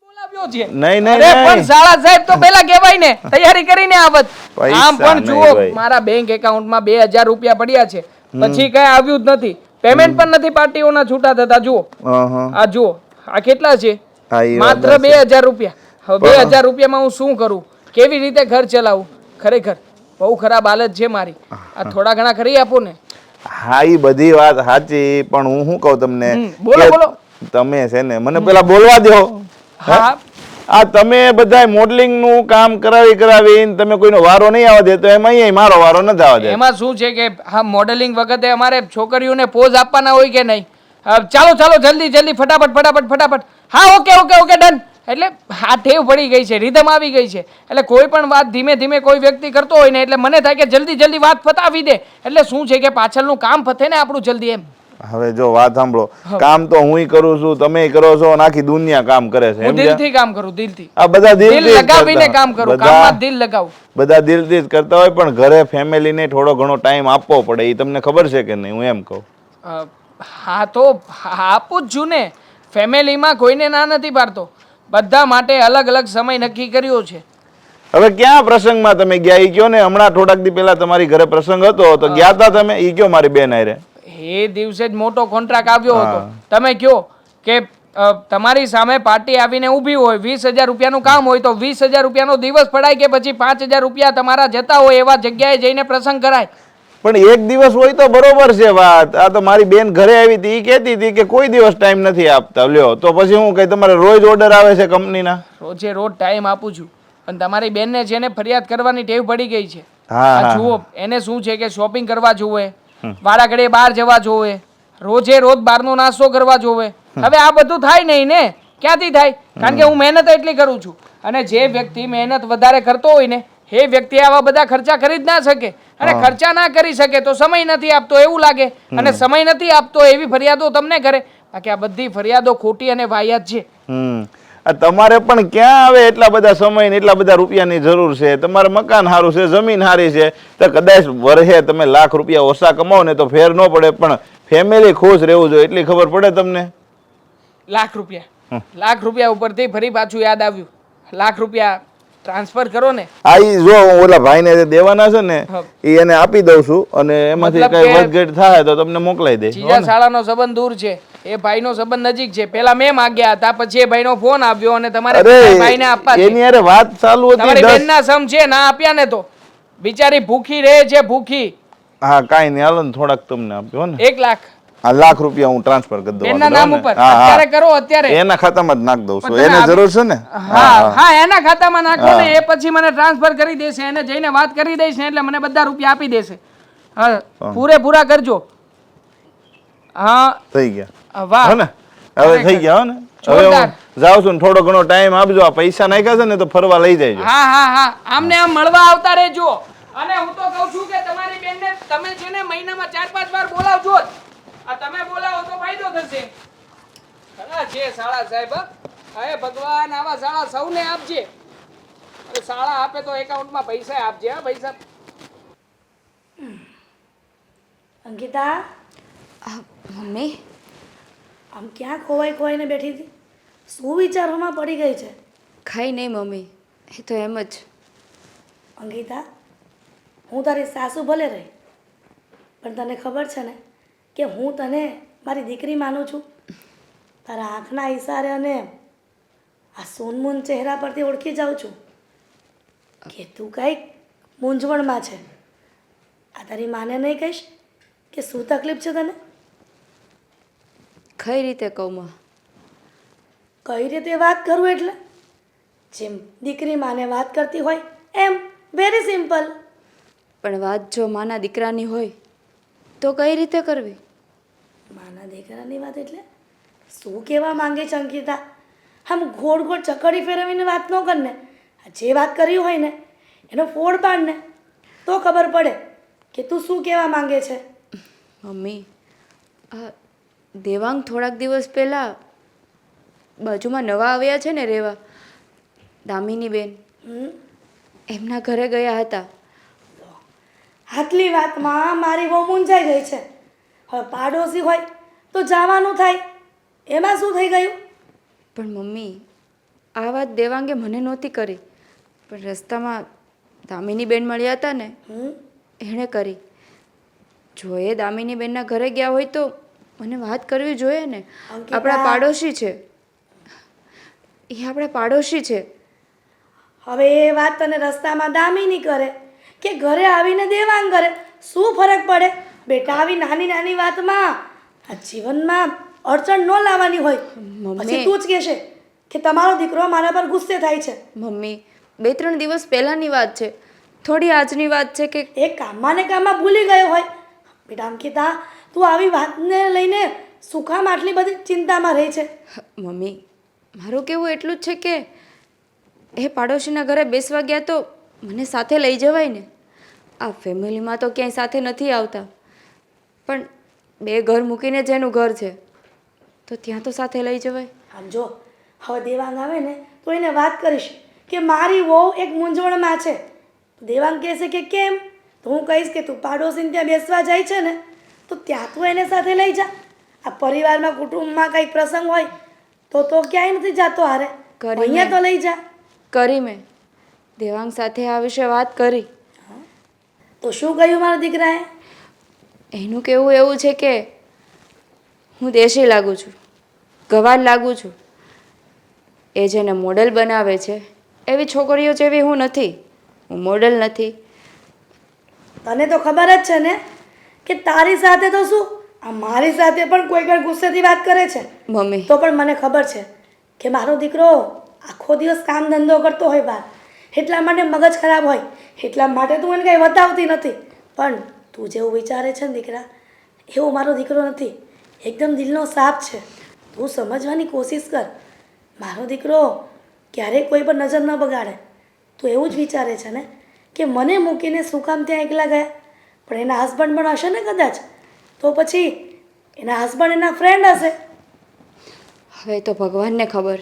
બોલાવ્યો છે. નહીં, નહીં, અરે પણ નહીં. શાળા સાહેબ તો પહેલા કહેવાય ને, તૈયારી કરીને આવત. પૈસા આમ પણ નહીં જુઓ ભાઈ. મારા બેંક એકાઉન્ટમાં 2,000 રૂપિયા પડ્યા છે, પછી કઈ આવ્યું જ નથી. પેમેન્ટ પણ નથી પાર્ટીઓના છૂટા થતા. જુઓ આ જુઓ, આ કેટલા છે? હા, ઈ વાત માત્ર સાચી. 2,000 રૂપિયા. હવે 2,000 રૂપિયામાં હું શું કરું? કેવી રીતે ઘર ચલાવું? ખરેખર બહુ ખરાબ હાલત છે મારી. આ થોડા ઘણા કરી આપો ને. હા ઈ બધી વાત સાચી, પણ હું શું કહું તમને બોલો, કે બોલો. તમે છે ને મને પેલા બોલવા દો. હા આ તમે બધા મોડલિંગ નું કામ કરાવીને તમે કોઈનો વારો નહીં આવવા દે, તો એમાં અહીંયા મારો વારો નથી આવવા દે. એમાં શું છે કે હા મોડેલિંગ વખતે અમારે છોકરીઓને પોઝ આપવાના હોય કે નહીં? ચાલો ચાલો જલ્દી જલ્દી ફટાફટ ફટાફટ ફટાફટ. હા ઓકે ઓકે ઓકે ડન. એટલે આ ટેવ પડી ગઈ છે, રિધમ આવી ગઈ છે. એટલે કોઈ પણ વાત ધીમે ધીમે કોઈ વ્યક્તિ કરતો હોય ને એટલે મને થાય કે જલ્દી જલ્દી વાત પતાવી દે. એટલે શું છે કે પાછળનું કામ પતે ને આપણું જલ્દી એમ. હવે જો વાત સાંભળો, કામ તો હુંય કરું છું, તમે કરો છો, અને આખી દુનિયા કામ કરે છે. હું સમજ્યા? દિલથી કામ કરું, દિલથી. આ બધા દિલ દિલથી જ લગાવીને કરતા. કામ કરું, બધા- કામમાં દિલ લગાવું. બધા દિલથી જ કરતા હોય, પણ ઘરે ફેમિલીને થોડો ઘણો ટાઈમ આપવો પડે. એ તમને ખબર છે કે નહીં? હું એમ કહું. હા તો આપું જ છું ને. ફેમિલીમાં કોઈને ના નથી પાડતો. બધા માટે અલગ અલગ સમય નક્કી કર્યો છે. હવે ક્યાં પ્રસંગમાં તમે ગયા? ઈ કયો ને. હમણાં થોડાક દી પહેલા તમારી ઘરે પ્રસંગ હતો તો ગયા હતા તમે? ઈ કયો મારી બેન હારે. એ દિવસે જ મોટો કોન્ટ્રાક્ટ આવ્યો હતો. તમે કયો કે તમારી સામે પાર્ટી આવીને ઊભી હોય, 20,000 રૂપિયાનું કામ હોય તો 20,000 રૂપિયાનો દિવસ પડાય કે પછી 5,000 રૂપિયા તમારા જતા હોય એવા જગ્યાએ જઈને પ્રસંગ કરાય? પણ એક દિવસ હોય તો બરોબર છે વાત. આ તો મારી બેન ઘરે આવી હતી, ઈ કહેતી હતી કે કોઈ દિવસ ટાઈમ નથી આપતા. લ્યો તો પછી હું કઈ તમારે રોજ ઓર્ડર આવે છે કંપનીના? રોજે રોજ ટાઈમ આપું છું, પણ તમારી બેનને છે ને ફરિયાદ કરવાની ટેવ પડી ગઈ છે. હા, આ હા. જુઓ એને શું છે કે શોપિંગ કરવા જોવે, વારા ઘડીએ બહાર જવા જોવે, રોજે રોજ બહારનો નાસ્તો કરવા જોવે. હવે આ બધું થાય નહીં ને. ક્યાંથી થાય? કારણ કે હું મહેનત એટલી કરું છું. અને જે વ્યક્તિ મહેનત વધારે કરતો હોય ને એ વ્યક્તિ આવા બધા ખર્ચા કરી જ ના શકે. અને ખર્ચા ના કરી શકે તો સમય નથી આપતો એવું લાગે, અને સમય નથી આપતો એવી ફરિયાદો તમને કરે. બાકી આ બધી ફરિયાદો ખોટી અને વાહિયાત છે. આ તમારે પણ ક્યાં આવે એટલા બધા સમય ને એટલા બધા રૂપિયાની જરૂર છે? તમારે મકાન સારું છે, જમીન સારી છે, તો કદાચ વર્ષે તમે લાખ રૂપિયા ઓછા કમાવો ને તો ફેર ન પડે, પણ ફેમિલી ખુશ રહેવું જોઈએ એટલી ખબર પડે તમને. લાખ રૂપિયા ઉપરથી ફરી પાછું યાદ આવ્યું, લાખ રૂપિયા ટ્રાન્સફર કરો ને. આ ઈ જો હું ઓલા ભાઈને જે દેવાના છે ને હા. એ એને આપી દઉં છું, અને એમાંથી મતલબ કઈ કે વધઘટ થાય તો તમને મોકલાઈ દે. જીજા શાળાનો સંબંધ દૂર છે, એ ભાઈનો સંબંધ નજીક છે. પેલા મેં માંગ્યા હતા, પછી એ ભાઈનો ફોન આવ્યો અને તમારે ભાઈને આપવા અરે છે. એની યારે વાત ચાલુ હતી તમારી 10. બેનના સમ છે, ના આપ્યા ને તો બિચારી ભૂખી રહે છે, ભૂખી. હા કાંઈ નહીં, હાલો ને થોડાક તમને આપ્યો ને. 1 લાખ આ લાખ રૂપિયા હું ટ્રાન્સફર કરી દઉં. બેનના આપી દઉં નામ ને? ઉપર હા, હા. અત્યારે કરો, અત્યારે. એના ખાતામાં જ નાખ દઉં છું, પણ તમે એને આપી- જરૂર છે ને. હા હા, એના ખાતામાં નાખો ને, એ પછી મને ટ્રાન્સફર કરી દેશે. એને જઈને વાત કરી દઈશ ને એટલે મને બધા રૂપિયા આપી દેશે. હા, પૂરેપૂરા કરજો. હા, થઈ ગયા વાહ. હો ને? હવે થઈ ગયા હો ને? હવે જોરદાર. હું જાઉં છું ને થોડો ઘણો ટાઈમ આપજો. આ પૈસા નાખ્યા છે ને તો ફરવા લઈ જાય. હા હા હા, આમને આમ મળવા આવતા રહેજો. અને હું તો કહું છું કે તમારી બેનને તમે છે ને મહિનામાં 4-5 વાર બોલાવજો જ. આ તમે બોલાવો તો ફાયદો થશે. ખરા છે શાળા સાહેબ. હે ભગવાન, આવા શાળા સૌને આપજે. અને શાળા આપે તો એકાઉન્ટમાં પૈસા આપજે. હા પૈસા. અંકિતા, મમ્મી, આમ ક્યાં ખોવાઈ ખોવાઈને બેઠી હતી? શું વિચારોમાં પડી ગઈ છે? ખાઈ નહીં મમ્મી, એ તો એમ જ. અંકિતા, હું તારી સાસુ ભલે રહી, પણ તને ખબર છે ને કે હું તને મારી દીકરી માનું છું. તારા આંખના ઈશારે અને આ સૂનમૂન ચહેરા પરથી ઓળખી જાઉં છું કે તું કંઈક મૂંઝવણમાં છે. આ તારી માને નહીં કહીશ કે શું તકલીફ છે તને? કઈ રીતે કહું માં? કઈ રીતે વાત કરું એટલે? જેમ દીકરી માને વાત કરતી હોય એમ, વેરી સિમ્પલ. પણ વાત જો માના દીકરાની હોય તો કઈ રીતે કરવી? માના દીકરાની વાત એટલે શું કહેવા માંગે છે અંકિતા? આમ ગોળ ગોળ ચકડી ફેરવીને વાત ન કરને. જે વાત કરી હોય ને એનો ફોડ પાડને તો ખબર પડે કે તું શું કહેવા માંગે છે. મમ્મી, આ દેવાંગ થોડાક દિવસ પહેલાં બાજુમાં નવા આવ્યા છે ને રહેવા, દામિની બેન, હમ? એમના ઘરે ગયા હતા. આટલી વાતમાં મારી બહુ મૂંઝાઈ ગઈ છે. હવે પાડોશી હોય તો જવાનું થાય, એમાં શું થઈ ગયું? પણ મમ્મી, આ વાત દેવાંગે મને નહોતી કરી, પણ રસ્તામાં દામિની બેન મળ્યા હતા ને હમ? એણે કરી. જો એ દામિની બેનના ઘરે ગયા હોય તો મને વાત કરવી જોઈએ ને. અંકિતા. આપણા પાડોશી છે, એ આપણા પાડોશી છે. હવે એ વાત તને રસ્તામાં દામિની કરે કે ઘરે આવીને દેવાંગ કરે, શું ફરક પડે? બેટા, આવી નાની નાની વાતમાં આ જીવનમાં અડચણ ન લાવવાની હોય. પછી તું જ કહેશે કે તમારો દીકરો મારા પર ગુસ્સે થાય છે. મમ્મી, 2-3 દિવસ પહેલાંની વાત છે, થોડી આજની વાત છે કે એ કામમાં ને કામમાં ભૂલી ગયો હોય. બેટા અંકિતા, તું આવી વાતને લઈને શું કામ આટલી બધી ચિંતામાં રહે છે? મમ્મી, મારું કહેવું એટલું જ છે કે એ પાડોશીના ઘરે બેસવા ગયા તો મને સાથે લઈ જવાય ને. આ ફેમિલીમાં તો ક્યાંય સાથે નથી આવતા, પણ 2 ઘર મૂકીને જેનું ઘર છે તો ત્યાં તો સાથે લઈ જવાય. આમ જો, હવે દેવાંગ આવે ને તો એને વાત કરીશ કે મારી વહુ એક મૂંઝવણમાં છે. દેવાંગ કહેશે કે કેમ, તો હું કહીશ કે તું પાડોશીને ત્યાં બેસવા જાય છે ને તો ત્યાં તું એને સાથે લઈ જા. આ પરિવારમાં કુટુંબમાં કંઈક પ્રસંગ હોય તો ક્યાંય નથી જાતો હારે, કરી અહીંયા તો લઈ જા. કરી મેં દેવાંગ સાથે આ વિશે વાત કરી. તો શું કહ્યું મારા દીકરાએ? એનું કહેવું એવું છે કે હું દેશી લાગુ છું, ગવાર લાગુ છું. એ જેને મોડલ બનાવે છે એવી છોકરીઓ જેવી હું નથી, હું મોડલ નથી. તને તો ખબર જ છે ને કે તારી સાથે તો શું, આ મારી સાથે પણ કોઈ કોઈ ગુસ્સેથી વાત કરે છે. મમ્મી, તો પણ મને ખબર છે કે મારો દીકરો આખો દિવસ કામ ધંધો કરતો હોય બહાર, એટલા માટે મગજ ખરાબ હોય, એટલા માટે તું એને કંઈ બતાવતી નથી. પણ તું જેવું વિચારે છે ને દીકરા, એવો મારો દીકરો નથી. એકદમ દિલનો સાફ છે. તું સમજવાની કોશિશ કર. મારો દીકરો ક્યારેય કોઈ પર નજર ન બગાડે. તું એવું જ વિચારે છે ને કે મને મૂકીને શું કામ ત્યાં એકલા ગયા? પણ એના હસબન્ડ પણ હશે ને કદાચ, તો પછી એના હસબન્ડ એના ફ્રેન્ડ હશે. હવે તો ભગવાનને ખબર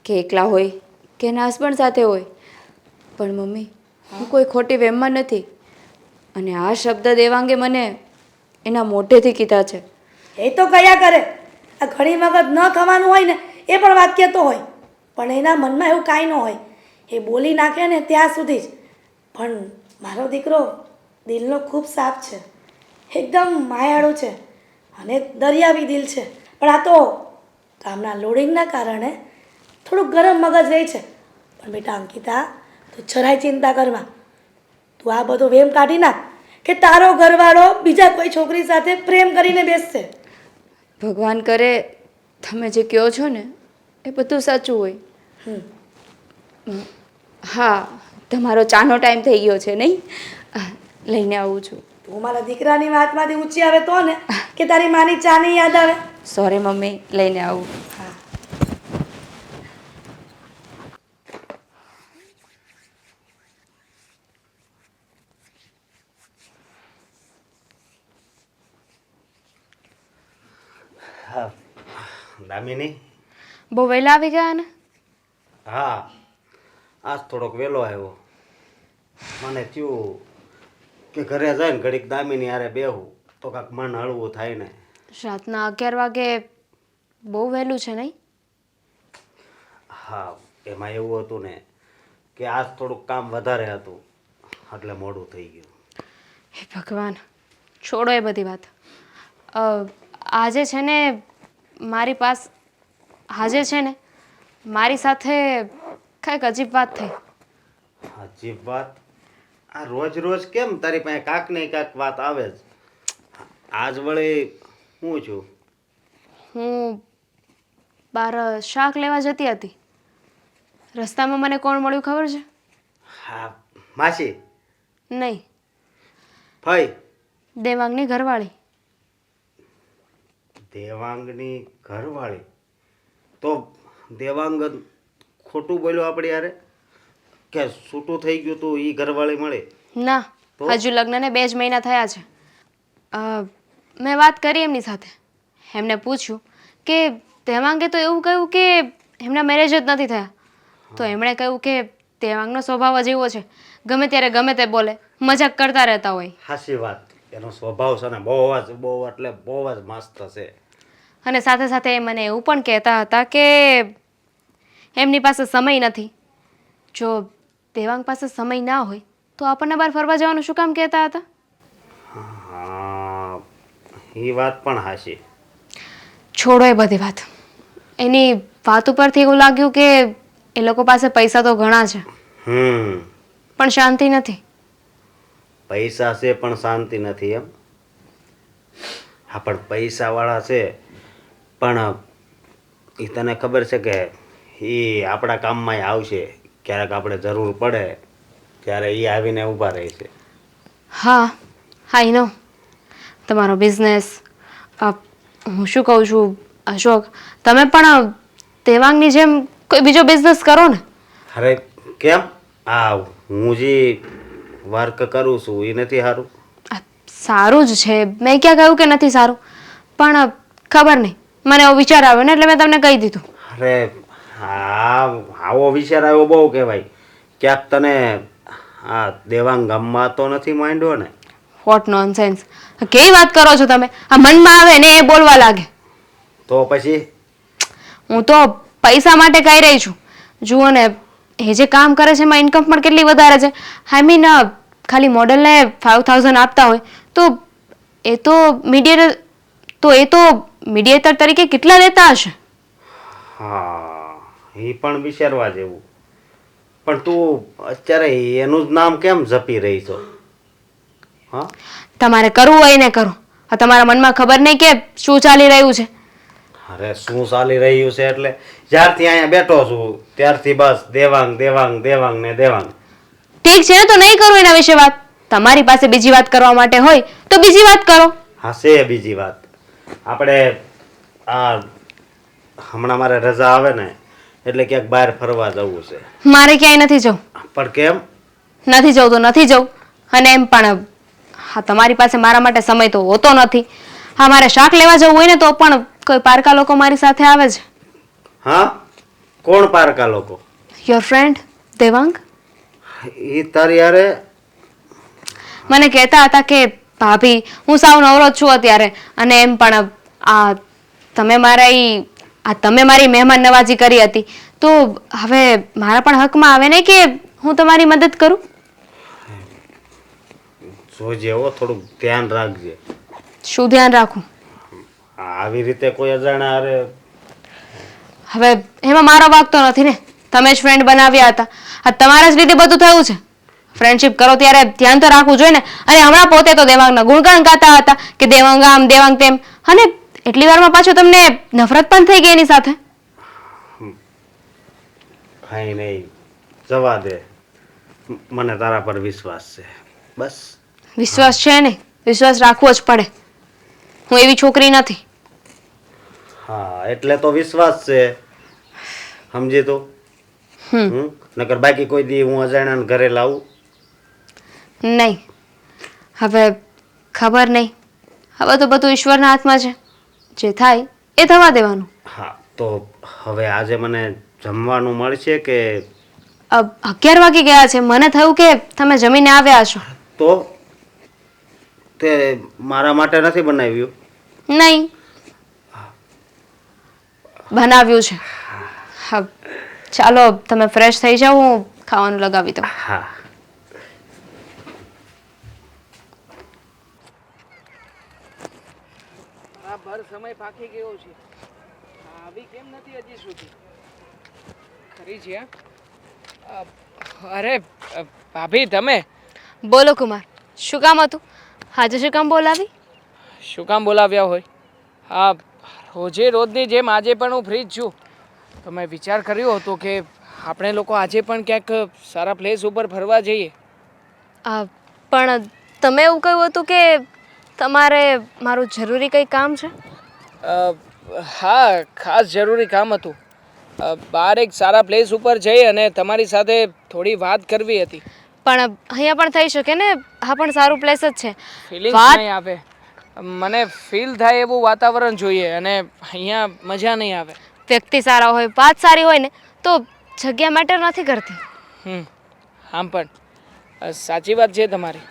કે એકલા હોય કે એના હસબન્ડ સાથે હોય, પણ મમ્મી હું કોઈ ખોટી વહેમમાં નથી. અને આ શબ્દ દેવાંગે મને એના મોઢેથી કીધા છે. એ તો કયા કરે, આ ઘણી વખત ન ખવાનું હોય ને એ પણ વાક્ય તો હોય, પણ એના મનમાં એવું કાંઈ ન હોય. એ બોલી નાખે ને ત્યાં સુધી જ. પણ મારો દીકરો દિલનો ખૂબ સાફ છે, એકદમ માયાળું છે અને દરિયાવી દિલ છે. પણ આ તો કામના લોડિંગના કારણે થોડુંક ગરમ મગજ રહે છે. પણ બેટા અંકિતા, તું જરાય ચિંતા કરમાં. તું આ બધો વેમ કાઢી નાખ કે તારો ઘરવાળો બીજા કોઈ છોકરી સાથે પ્રેમ કરીને બેસશે. ભગવાન કરે તમે જે કહો છો ને એ બધું સાચું હોય. હા, તમારો ચાનો ટાઈમ થઈ ગયો છે નહીં? લઈને આવું છું. તું મારા દીકરાની વાતમાંથી ઊંચી આવે તો ને કે તારી માની ચાની યાદ આવે. સોરી મમ્મી, લઈને આવું. હા. હા દામિની. બહુ વહેલા આવી ગયા ને? હા, આજ થોડોક વહેલો આવ્યો. મને થયું કે ઘરે જઈને ઘડીક દામિની હારે બેહું તો કાંઈક મન હળવું થાય ને. રાતના 11 વાગે બહુ વહેલું છે નહીં? હા, એમાં એવું હતું ને કે આજ થોડુંક કામ વધારે હતું એટલે મોડું થઈ ગયું. હે ભગવાન, છોડો એ બધી વાત. આજે છે ને મારી સાથે કંઈક અજીબ વાત થઈ. અજીબ વાત? આ રોજ રોજ કેમ તારી પાસે કાંક ને કાંક વાત આવે જ? આજ વળી હું છું. હું બહાર શાક લેવા જતી હતી. રસ્તામાં મને કોણ મળ્યું ખબર છે? હા, માસી? નહીં, ફઈ? દેવાંગની ઘરવાળી. દેવાંગની ઘરવાળી? તો દેવાંગ ખોટું બોલ્યો આપણી યારે કે છૂટું થઈ ગયું તું એ ઘરવાળી મળી? ના, હજુ લગ્નને 2 જ મહિના થયા છે. મેં વાત કરી એમની સાથે. એમને પૂછ્યું કે દેવાંગે તો એવું કહ્યું કે એમના મેરેજ જ નથી થયા. તો એમણે કહ્યું કે દેવાંગનો સ્વભાવ જ એવો છે, ગમે ત્યારે ગમે તે બોલે, મજાક કરતા રહેતા હોય. સાચી વાત. એનો સ્વભાવ છે ને બહુ એટલે બહુ જ મસ્ત છે. અને સાથે સાથે એ મને એવું પણ કહેતા હતા કે એમની પાસે સમય નથી. જો દેવાંગ પાસે સમય ના હોય તો આપણને બહાર ફરવા જવાનું શું કામ કહેતા હતા? હા, એ વાત પણ હાચી. છોડો એ બધી વાત. એની વાત ઉપરથી એવું લાગ્યું કે એ લોકો પાસે પૈસા તો ઘણા છે, પણ શાંતિ નથી. પૈસા છે પણ શાંતિ નથી એમ? હા, પણ પૈસાવાળા છે પણ એ તને ખબર છે કે એ આપણા કામમાં આવશે ક્યારેક આપણે જરૂર પડે ત્યારે એ આવીને ઊભા રહે છે. હા, આઈ નો. તમારો બિઝનેસ, હું શું કહું છું અશોક, તમે પણ દેવાંગની જેમ કોઈ બીજો બિઝનેસ કરો ને. અરે કેમ? આ હું જે વર્ક કરું છું એ નથી સારું? સારું જ છે, મેં ક્યાં કહ્યું કે નથી સારું, પણ ખબર નહીં, મને એવો વિચાર આવ્યો ને એટલે મેં તમને કહી દીધું. અરે હા, આવો વિચાર આવ્યો બહુ કહેવાય. ક્યાંક તને આ દેવાંગ ગામમાં તો નથી માંડ્યો ને? What nonsense! કેવી વાત કરો છો તમે? આ મનમાં આવે ને એ બોલવા લાગે. તો પછી? હું તો પૈસા માટે કહી રહી છું. જુઓ ને, એ જે કામ કરે છે એમાં ઇન્કમ પણ કેટલી વધારે છે. આઈ મીન, ખાલી મોડલને 5000 આપતા હોય તો એ તો મીડિયેટર તરીકે કેટલા લેતા હશે? હા, એ પણ વિચારવા જેવું. પણ તું અત્યારે એનું જ નામ કેમ જપી રહી છો? હા, તમારે કરવું હોય ને કરો. આ તમારા મનમાં ખબર નહીં કે શું ચાલી રહ્યું છે. અરે શું ચાલી રહ્યું છે એટલે જ્યારથી અહીંયા બેઠો છું ત્યારથી બસ દેવાંગ દેવાંગ દેવાંગ ને દેવાંગ. ઠીક છે તો નહીં કરું એના વિશે વાત. તમારી પાસે બીજી વાત કરવા માટે હોય તો બીજી વાત કરો. હા, છે બીજી વાત. આપણે આ હમણાં મારે રજા આવે ને એટલે ક્યાંક બહાર ફરવા જવું છે. મારે ક્યાંય નથી જવું. પણ કેમ? નથી જવું તો નથી જવું. અને એમ પણ હા, તમારી પાસે મારા માટે સમય તો હોતો નથી. હા, મારે શાક લેવા જવું હોય ને તો પણ કોઈ પારકા લોકો મારી સાથે આવે છે. હા, કોણ પારકા લોકો? યોર ફ્રેન્ડ દેવાંગ એ તારી યારે મને કહેતા હતા કે ભાભી હું સાવ નવરો જ છું અત્યારે, અને એમ પણ તમે મારી મહેમાન નવાજી કરી હતી, તો હવે મારા પણ હકમાં આવે ને કે હું તમારી મદદ કરું. જોજે હો, થોડુંક ધ્યાન રાખજે. શું ધ્યાન રાખું? આવી રીતે કોઈ અજાણા હારે હવે એમાં મારો વાંક તો નથી ને, તમે જ ફ્રેન્ડ બનાવ્યા હતા, આ તમારા જ લીધે બધું થયું છે. ફ્રેન્ડશિપ કરો ત્યારે ધ્યાન તો રાખવું જોઈએ ને. અને હમણાં પોતે તો દેવાંગના ગુણગાન ગાતા હતા કે દેવાંગ આમ દેવાંગ તેમ, અને એટલી વારમાં પાછું તમને નફરત પણ થઈ ગઈ એની સાથે. કાંઈ નહીં, જવા દે. મને તારા પર વિશ્વાસ છે, બસ. વિશ્વાસ છે ને, વિશ્વાસ રાખવો જ પડે. હું એવી છોકરી નથી. હા, એટલે તો વિશ્વાસ છે, સમજી તું. નકર બાકી કોઈ દી હું અજાણ્યાને ઘરે લાવું નહીં. હવે ખબર નહીં, હવે તો બધું ઈશ્વરના હાથમાં છે. જે થાય એ થવા દેવાનું. હા, તો હવે આજે મને જમવાનું મળશે કે? 11 વાગી ગયા છે, મને થયું કે તમે જમીને આવ્યા હશો. તો તે મારા માટે નથી બનાવ્યું? નહીં, બનાવ્યું છે. હા, ચાલો તમે ફ્રેશ થઈ જાઓ, હું ખાવાનું લગાવી દઉં. હા. ભર સમય પાકી ગયો છે, આવી કેમ નથી હજી સુધી? ખરી છે. અરે ભાભી, તમે બોલો કુમાર, શું કામ હતું? આજે શું કામ બોલાવી? શું કામ બોલાવ્યા હોય? હા, રોજની જેમ આજે પણ હું ફ્રી જ છું. તો મેં વિચાર કર્યો હતો કે આપણે લોકો આજે પણ ક્યાંક સારા પ્લેસ ઉપર ફરવા જઈએ. પણ તમે એવું કહ્યું હતું કે તમારે મારું જરૂરી કંઈ કામ છે. હા, ખાસ જરૂરી કામ હતું. બહાર એક સારા પ્લેસ ઉપર જઈ અને તમારી સાથે થોડી વાત કરવી હતી. પણ અહીંયા પણ થઈ શકે ને, આ પણ સારું પ્લેસ જ છે. ફિલિંગ્સ નહીં આવે, મને ફીલ થાય એવું વાતાવરણ જોઈએ, અને અહીંયા મજા નહીં આવે. વ્યક્તિ સારા હોય, વાત સારી હોય ને, તો જગ્યા મેટર નથી કરતી. આમ પણ સાચી વાત છે તમારી.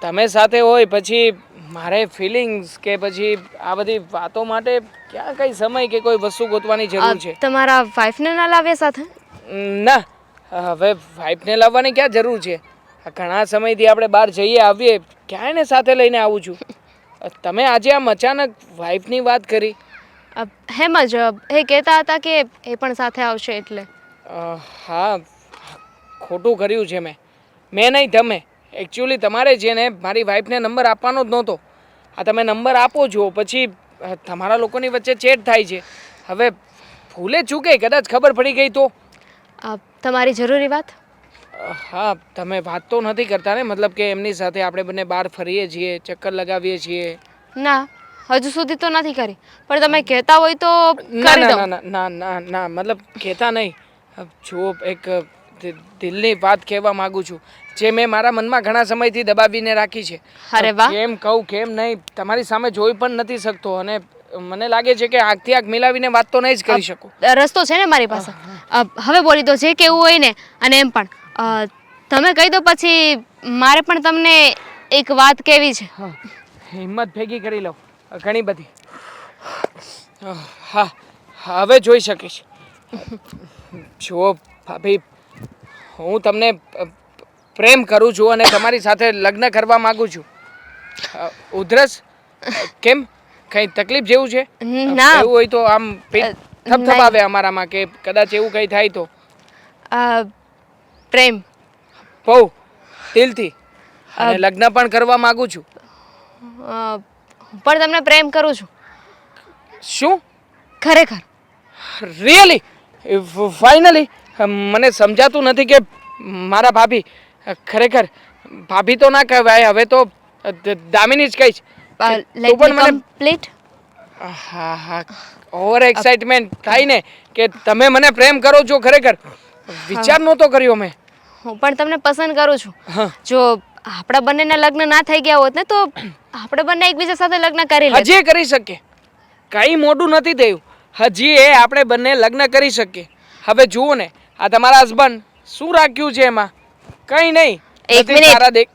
તમે સાથે હોય પછી મારે ફિલિંગ્સ કે પછી આ બધી વાતો માટે ક્યાં કઈ સમય કે કોઈ વસ્તુ ગોતવાની જરૂર છે? તમારા વાઈફને ના લાવ્યા સાથે? ના, હવે વાઈફને લાવવાની ક્યાં જરૂર છે? ઘણા સમયથી આપણે બહાર જઈએ આવીએ, ક્યાંય ને સાથે લઈને આવું છું. તમે આજે આમ અચાનક વાઈફની વાત કરી? હેમ જ એ કહેતા હતા કે એ પણ સાથે આવશે એટલે. હા, ખોટું કર્યું છે મેં નહીં, તમે. એકચ્યુઅલી તમારે છે ને મારી વાઈફને નંબર આપવાનો જ નહોતો. આ તમે નંબર આપો છો, પછી તમારા લોકોની વચ્ચે ચેટ થાય છે. હવે ભૂલે ચૂકે કદાચ ખબર પડી ગઈ તો? તમારી જરૂરી વાત? હા, તમે વાત તો નથી કરતા ને? મતલબ કે એમની સાથે આપણે બંને બહાર ફરીએ છીએ, ચક્કર લગાવીએ છીએ? ના, હજુ સુધી તો નથી કરી, પણ તમે કહેતા હોય તો ના ના ના ના ના ના, મતલબ કહેતા નહીં. જો એક દિલની વાત કહેવા માંગુ છું, જે મેં મારા મનમાં ઘણા સમયથી દબાવીને રાખી છે. અરે વાહ! કેમ કહું કેમ નહીં, તમારી સામે જોઈ પણ નથી શકતો, અને મને લાગે છે કે આંખથી આંખ મિલાવીને વાત તો નહીં જ કરી શકું. રસ્તો છે ને મારી પાસે. હવે બોલી દો જે કેવું હોય ને. અને એમ પણ તમે કહી દો, પછી મારે પણ તમને એક વાત કહેવી છે. હિંમત ભેગી કરી લઉં, ઘણી બધી. હા, હવે જોઈ શકીશ. જુઓ ભાભી, હું તમને પ્રેમ કરું છું અને તમારી સાથે લગ્ન કરવા માંગુ છું. ઉધરસ કેમ? કઈ તકલીફ જેવું છે? ના. એવું હોય તો આમ થપથપાવે અમારામાં કે કદાચ એવું કઈ થાય તો? પ્રેમ બહુ દિલથી, અને લગ્ન પણ કરવા માંગુ છું. હું પણ તમને પ્રેમ કરું છું. શું? ખરેખર? રિયલી? ફાઇનલી? મને સમજાતું નથી કે મારા ભાભી, ખરેખર ભાભી તો ના કહેવાય, હવે તો દામિની જ કહીશ. Let me complete. હા હા, ઓવર એક્સાઇટમેન્ટ થાય ને કે તમે મને પ્રેમ કરો છો. ખરેખર વિચાર નહોતો કર્યો મેં. હું પણ તમને પસંદ કરું છું. જો આપણા બંનેના લગ્ન ના થઈ ગયા હોત ને, તો આપણે બંને એકબીજા સાથે લગ્ન કરી લે. હજી કરી શકીએ, કઈ મોડું નથી થયું. હજી આપણે બંને લગ્ન કરી શકીએ. હવે જુઓ ને આ તમારા હસબન્ડ શું રાખ્યું છે એમાં કંઈ નહીં એક બધી મિનિટ. તારા દેખ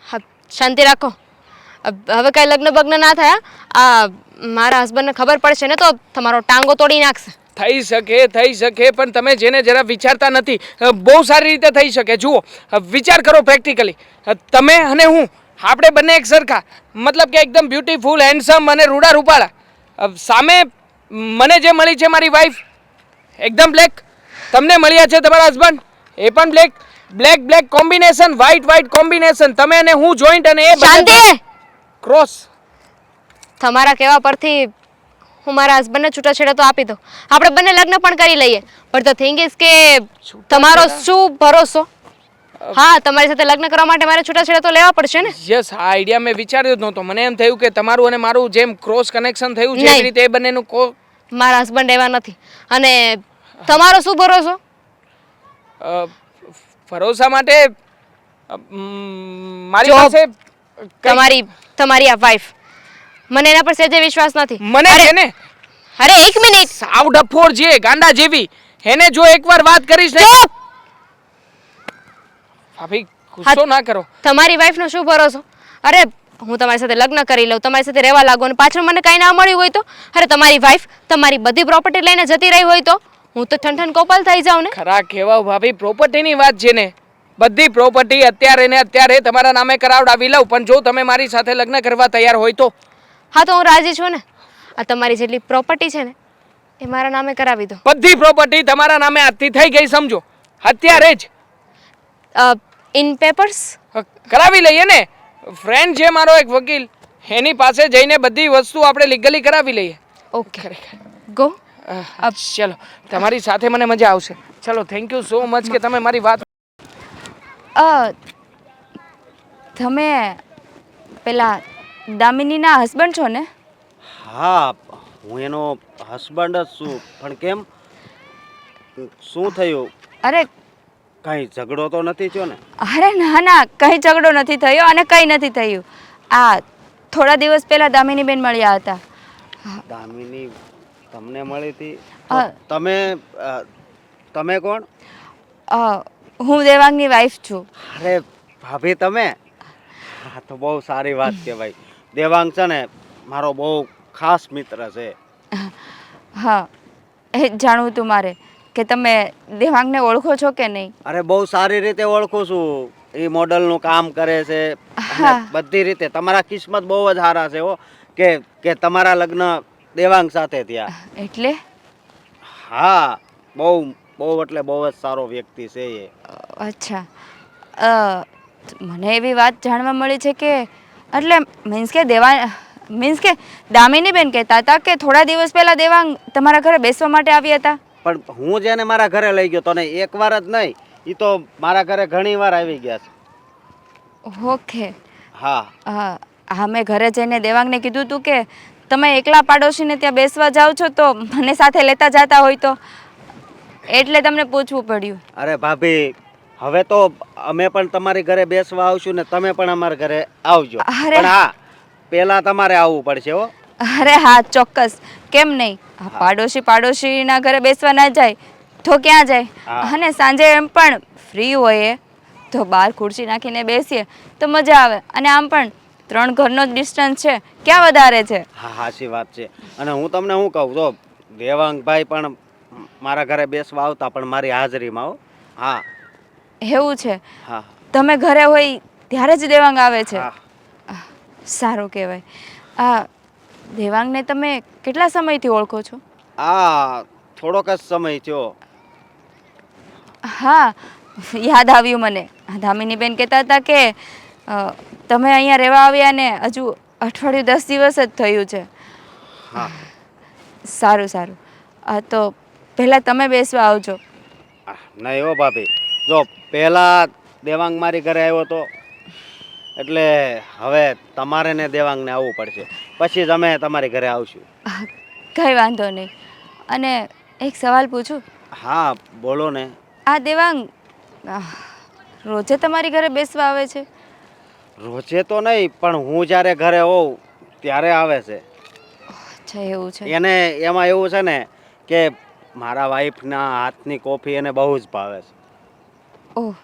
હા, શાંતિ રાખો. હવે કઈ લગ્ન બગ્ન ના થયા. આ મારા હસબન્ડને ખબર પડશે ને તો તમારો ટાંગો તોડી નાખશે. થઈ શકે પણ તમે જેને જરા વિચારતા નથી બહુ સારી રીતે થઈ શકે. જુઓ વિચાર કરો પ્રેક્ટિકલી તમે અને હું આપણે બંને એક સરખા મતલબ કે એકદમ બ્યુટીફુલ હેન્ડસમ અને રૂડા રૂપાળા સામે મને જે મળી છે મારી વાઈફ એકદમ બ્લેક તમને મળ્યા છે તમારા હસબન્ડ એ પણ black black combination white combination તમે અને હું જોઈન્ટ અને એ શાંતિ. ક્રોસ તમારા કહેવા પરથી હું મારા હસબન્ડને છૂટાછેડા તો આપી દઉં. આપણે બંને લગ્ન પણ કરી લઈએ. પણ ધ થિંગ ઇઝ કે તમારો શું ભરોસો? હા, તમારી સાથે લગ્ન કરવા માટે મારે છૂટાછેડા તો લેવા પડશે ને. યસ આ આઈડિયા મેં વિચાર્યો જ નહોતો મને એમ થયું કે તમારું અને મારું જેમ ક્રોસ કનેક્શન થયું છે નહીં. એવી રીતે એ બંનેનું મારા હસબન્ડ એવા નથી. અને તમારો શું ભરોસો? ભરોસા માટે મારી જો, પાસે તમારી આ વાઈફ મને એના પર સહેજે વિશ્વાસ નથી. મને છે ને અરે એક મિનિટ. સાવ ડફોર છે ગાંડા જેવી એને જો એકવાર વાત કરીશ ને ચૂપ. ભાભી ગુસ્સો ના કરો તમારી વાઈફનો શું ભરોસો? અરે હું તમારી સાથે લગ્ન કરી લઉં, તમારી સાથે રહેવા લાગુ અને પાછળ મને કાંઈ ના મળ્યું હોય તો? અરે તમારી વાઈફ તમારી બધી પ્રોપર્ટી લઈને જતી રહી હોય તો હું તો ઠંઠન કોપલ થઈ જાઉં ને. ખરા કહેવાવ ભાભી પ્રોપર્ટીની વાત છે ને બધી પ્રોપર્ટી અત્યારે ને અત્યારે તમારા નામે કરાવડાવી લઉં પણ જો તમે મારી સાથે લગ્ન કરવા તૈયાર હોય તો હા તો હું રાજી છું ને. આ તમારી જેટલી પ્રોપર્ટી છે ને એ મારા નામે કરાવી દો. બધી પ્રોપર્ટી તમારા નામે આજથી થઈ ગઈ સમજો અત્યારે જ ઇન પેપર્સ. કરાવી લઈએ ને ફ્રેન્ડ છે મારો એક વકીલ એની પાસે જઈને બધી વસ્તુ આપણે લીગલી કરાવી લઈએ. Okay go. ચલો તમારી સાથે મને મજા આવશે. ચલો થેન્ક યુ સો મચ કે તમે મારી વાત તમે પેલા દામિનીના હસબન્ડ છો ને? હા હું એનો હસબન્ડ જ છું પણ કેમ શું થયું? અરે કાંઈ ઝઘડો તો નથી થયો ને? અરે ના કંઈ ઝઘડો નથી થયો અને કંઈ નથી થયું. આ થોડા દિવસ પહેલા દામિની બેન મળ્યા હતા. દામિની તમને મળી હતી? હા. તમે કોણ? હું દેવાંગની વાઈફ છું. અરે ભાભી તમે? હા તો બહુ સારી વાત કહેવાય. દેવાંગ છે ને મારો બહુ ખાસ મિત્ર છે. હા એ જ જાણવું હતું મારે કે તમે દેવાંગને ઓળખો છો કે નહીં? અરે બહુ સારી રીતે ઓળખું છું. એ મોડલનું કામ કરે છે હા. અને બધી રીતે તમારા કિસ્મત બહુ જ સારા છે હો કે તમારા લગ્ન દેવાંગ સાથે થયા. એટલે હા બહુ એટલે બહુ જ સારો વ્યક્તિ છે એ. અચ્છા મને એવી વાત જાણવા મળી છે કે એટલે મીન્સ કે દામિની બેન કહેતા હતા કે થોડા દિવસ પહેલા દેવાંગ તમારા ઘરે બેસવા માટે આવ્યા હતા. પણ હું જેને મારા ઘરે લઈ ગયો તને એકવાર જ નહીં એ તો મારા ઘરે ઘણી વાર આવી ગયા છે. ઓકે. હા હા મેં ઘરે જઈને દેવાંગને કીધું હતું કે તમે એકલા પાડોશીને ત્યાં બેસવા જાઓ છો તો મને સાથે લેતા જતા હોય તો એટલે તમને પૂછવું પડ્યું. અરે ભાભી હવે તો અમે પણ તમારી ઘરે બેસવા આવશું ને તમે પણ અમારા ઘરે આવજો. અરે. પણ હા પહેલા તમારે આવવું પડશે હો. અરે હા ચોક્કસ કેમ નહીં. પાડોશીના ઘરે બેસવા ના જાય તો ક્યાં જાય? હા. અને સાંજે એમ પણ ફ્રી હોઈએ તો બહાર ખુરશી નાખીને બેસીએ તો મજા આવે. અને આમ પણ 3 ઘરનો જ ડિસ્ટન્સ છે ક્યાં વધારે છે. હા સાચી વાત છે. અને હું તમને શું કહું તો દેવાંગભાઈ પણ મારા ઘરે બેસવા આવતા પણ મારી હાજરીમાં હો. હા એવું છે? હા તમે ઘરે હોય ત્યારે જ દેવાંગ આવે છે? હા સારું કહેવાય. આ દેવાંગને તમે કેટલા સમયથી ઓળખો છો? આ થોડોક જ સમય થયો. હા યાદ આવ્યું મને. દામિનીબેન કહેતા હતા કે તમે અહીંયા રહેવા આવ્યા ને હજુ અઠવાડિયું 10 દિવસ જ થયું છે. હા સારું તો પહેલાં તમે બેસવા આવજો. નહીં હો ભાભી જો પહેલા દેવાંગ મારી ઘરે આવ્યો તો એટલે હવે તમારે ને દેવાંગને આવવું પડશે પછી જ અમે તમારી ઘરે આવશું. કંઈ વાંધો નહીં. અને એક સવાલ પૂછું? હા બોલો ને. આ દેવાંગ રોજે તમારી ઘરે બેસવા આવે છે? રોજે તો નહીં પણ હું જ્યારે ઘરે હોઉં ત્યારે આવે છે. અચ્છા એવું છે. એને એમાં એવું છે ને કે મારા વાઈફના હાથની કોફી એને બહુ જ ભાવે છે. ઓહ,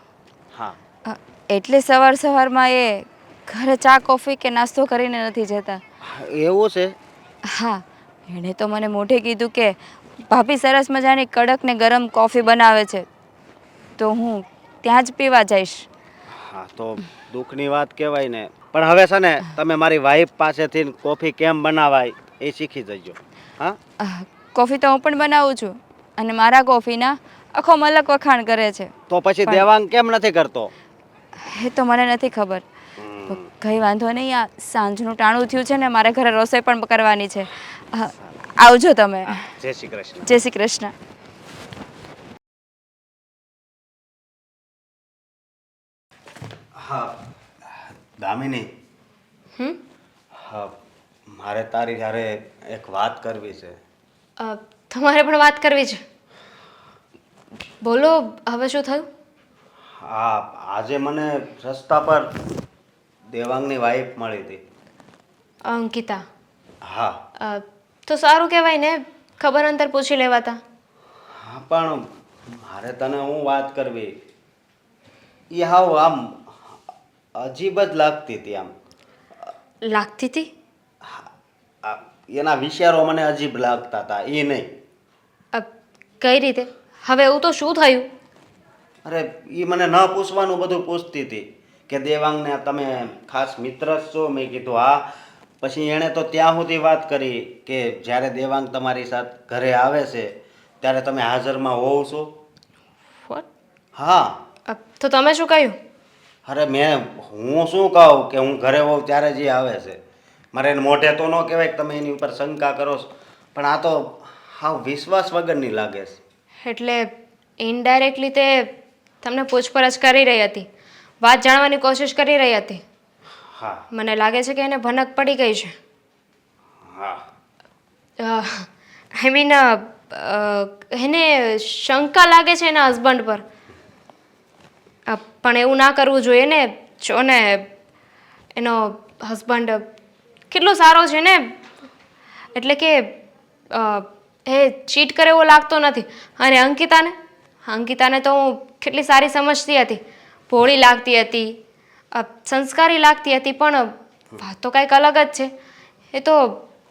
હા. એટલે સવાર સવારમાં એ ઘરે ચા કોફી કે નાસ્તો કરીને નથી જતા? એવું છે? હા, એણે તો મને મોઢે કીધું કે ભાભી સરસ મજાની કડક ને ગરમ કોફી બનાવે છે, તો હું ત્યાં જ પીવા જઈશ. હા, તો દુઃખની વાત કહેવાય ને. પણ હવે છે ને તમે મારી વાઈફ પાસેથી કોફી કેમ બનાવાય એ શીખી જજો. હા. કોફી તો હું પણ બનાવું છું, અને મારા કોફીના આખો મલક વખાણ કરે છે. તો પછી પણ દેવાંગ કેમ નથી કરતો? એ તો મને નથી ખબર. કંઈ વાંધો નહીં, આ સાંજનું ટાણું થયું છે ને, મારે ઘરે રસોઈ પણ કરવાની છે. આવજો તમે. જય શ્રી કૃષ્ણ. જય શ્રી કૃષ્ણ. હા દામિની. હા, મારે તારી હારે એક વાત કરવી છે. તમારે પણ વાત કરવી છે? બોલો, હવે શું થયું? હા, આજે મને રસ્તા પર દેવાંગની વાઈફ મળી હતી. અંકિતા? હા. તો સારું કહેવાય ને, ખબર અંતર પૂછી લેવાતા. હા, પણ મારે તને હું વાત કરવી, એ હાવ આમ અજીબ જ લાગતી હતી. આમ લાગતી હતી? એના વિચારો મને અજીબ લાગતા હતા. એ નહીં. કઈ રીતે? હવે એવું તો શું થયું? અરે, એ મને ન પૂછવાનું બધું પૂછતી હતી કે દેવાંગને તમે ખાસ મિત્ર જ છો? મેં કીધું હા. પછી એણે તો ત્યાં સુધી વાત કરી કે જ્યારે દેવાંગ તમારી સાથે ઘરે આવે છે ત્યારે તમે હાજરમાં હોવ છો. What? હા. તો તમે શું કહ્યું? અરે હું શું કહું કે હું ઘરે હોઉં ત્યારે જ એ આવે છે. મારે એને મોઢે તો ન કહેવાય કે તમે એની ઉપર શંકા કરો છો, પણ આ તો હાવ વિશ્વાસ વગરની લાગે છે. એટલે ઇનડાયરેક્ટલી તે તમને પૂછપરછ કરી રહી હતી, વાત જાણવાની કોશિશ કરી રહી હતી. હા. મને લાગે છે કે એને ભનક પડી ગઈ છે. હા. આઈ મીન, એને શંકા લાગે છે એના હસબન્ડ પર. પણ એવું ના કરવું જોઈએ ને. જો ને, એનો હસબન્ડ કેટલો સારો છે ને, એટલે કે એ ચીટ કરે એવો લાગતો નથી. અને અંકિતાને તો હું કેટલી સારી સમજતી હતી, ભોળી લાગતી હતી, સંસ્કારી લાગતી હતી, પણ વાત તો કંઈક અલગ જ છે. એ તો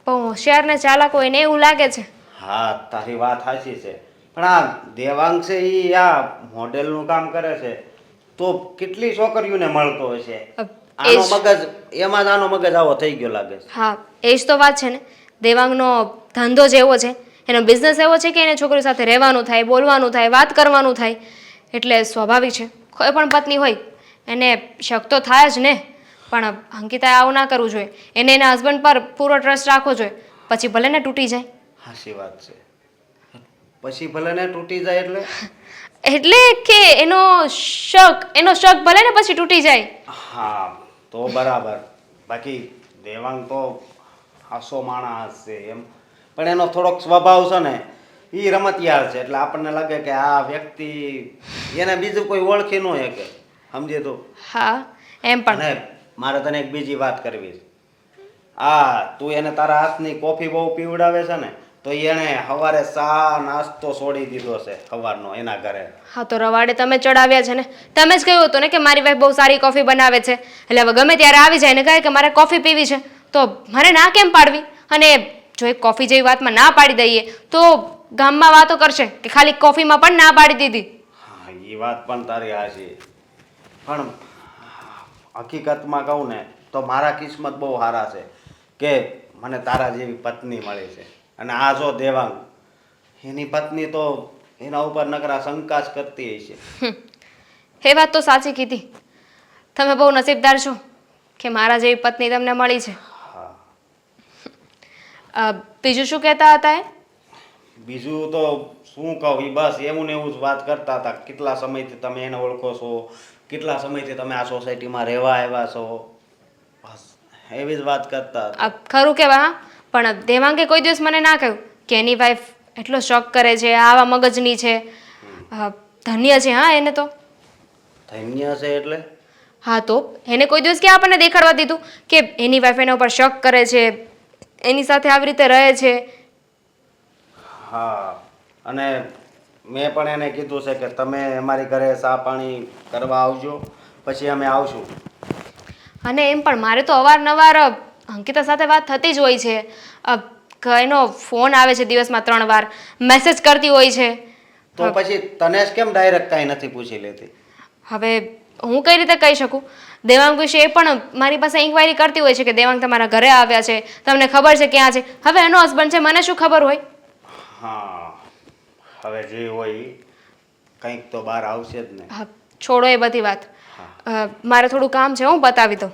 બહુ હોશિયાર ને ચાલાક હોય ને એવું લાગે છે. હા, તારી વાત સાચી છે. પણ આ દેવાંગ છે એ આ મોડેલનું કામ કરે છે, તો કેટલી છોકરીઓને મળતો હશે. આનો મગજ એમાં જ આનો મગજ આવો થઈ ગયો લાગે છે. હા, એ જ તો વાત છે ને. દેવાંગનો ધંધો જ એવો છે, એનો બિઝનેસ એવો છે કે એને છોકરીઓ સાથે રહેવાનું થાય, બોલવાનું થાય, વાત કરવાનું થાય. એટલે સ્વાભાવિક છે, કોઈ પણ પત્ની હોય એને શક તો થાય જ ને. પણ અંકિતાએ આવું ના કરવું જોઈએ. એને એના હસબન્ડ પર પૂરો ટ્રસ્ટ રાખવો જોઈએ. પછી ભલે ને તૂટી જાય. સાચી વાત છે. પછી ભલે ને તૂટી જાય એટલે? એટલે કે એનો શક ભલે ને પછી તૂટી જાય. હા, તો બરાબર. બાકી દેવાંગ તો હાસો માણસ છે એમ, પણ એનો થોડોક સ્વભાવ છે ને એ રમતિયાળ છે. એટલે આપણને લાગે કે આ વ્યક્તિ એને બીજું કોઈ ઓળખી ન શકે. સમજે તું? હા, એમ પણ. અને મારે તને એક બીજી વાત કરવી છે. તું એને તારા હાથની કોફી બહુ પીવડાવે છે ને, તો એને સવારે ચા નાસ્તો છોડી દીધો છે સવારનો એના ઘરે. હા, તો રવાડે તમે ચડાવ્યા છે ને. તમે જ કહ્યું હતું ને કે મારી વાઈફ બહુ સારી કોફી બનાવે છે, એટલે હવે ગમે ત્યારે આવી જાય ને કહે કે મારે કોફી પીવી છે, તો મારે ના કેમ પાડવી? અને જો એક કોફી જેવી વાતમાં ના પાડી દઈએ તો ગામમાં વાતો કરશે કે ખાલી કોફીમાં પણ ના પાડી દીધી. હા, એ વાત પણ તારી હાચી. પણ હકીકતમાં કહું ને તો મારા કિસ્મત બહુ સારા છે કે મને તારા જેવી પત્ની મળી છે. અને આ જો દેવાંગ, એની પત્ની તો એના ઉપર નકરા શંકા જ કરતી હશે. એ વાત તો સાચી કીધી. તમે બહુ નસીબદાર છો કે મારા જેવી પત્ની તમને મળી છે. બીજું શું કહેતા હતા એ? બીજું તો શું કહું, એ બસ એવું ને એવું જ વાત કરતા હતા. કેટલા સમયથી તમે એને ઓળખો છો, કેટલા સમયથી તમે આ સોસાયટીમાં રહેવા આવ્યા છો, બસ એવી જ વાત કરતા હતા. ખરું કહેવાય. હા, પણ દેવાંગે કોઈ દિવસ મને ના કહ્યું કે એની વાઈફ એટલો શોખ કરે છે, આવા મગજની છે. ધન્ય છે હા એને તો. ધન્ય છે એટલે? હા, તો એને કોઈ દિવસ ક્યાં આપણને દેખાડવા દીધું કે એની વાઈફ એના ઉપર શક કરે છે, એની સાથે આવી રીતે રહે છે? હા, અને મેં પણ એને કીધું છે કે તમે અમારી ઘરે ચા પાણી કરવા આવજો, પછી અમે આવશું. અને એમ પણ મારે તો અવારનવાર અંકિતા સાથે વાત થતી જ હોય છે. એનો ફોન આવે છે દિવસમાં 3 વાર, મેસેજ કરતી હોય છે. તો પછી તને જ કેમ ડાયરેક્ટ કાંઈ નથી પૂછી લેતી? હવે હું કઈ રીતે કહી શકું? દેવાંગ વિશે એ પણ મારી પાસે ઇન્ક્વાયરી કરતી હોય છે કે દેવાંગ તમારા ઘરે આવ્યા છે, તમને ખબર છે ક્યાં છે. હવે એનો હસબન્ડ છે, મને શું ખબર હોય? હા, હવે જે હોય ઈ કંઈક તો બહાર આવશે જ ને. હા, છોડો એ બધી વાત. મારે થોડું કામ છે, હું બતાવી દઉં.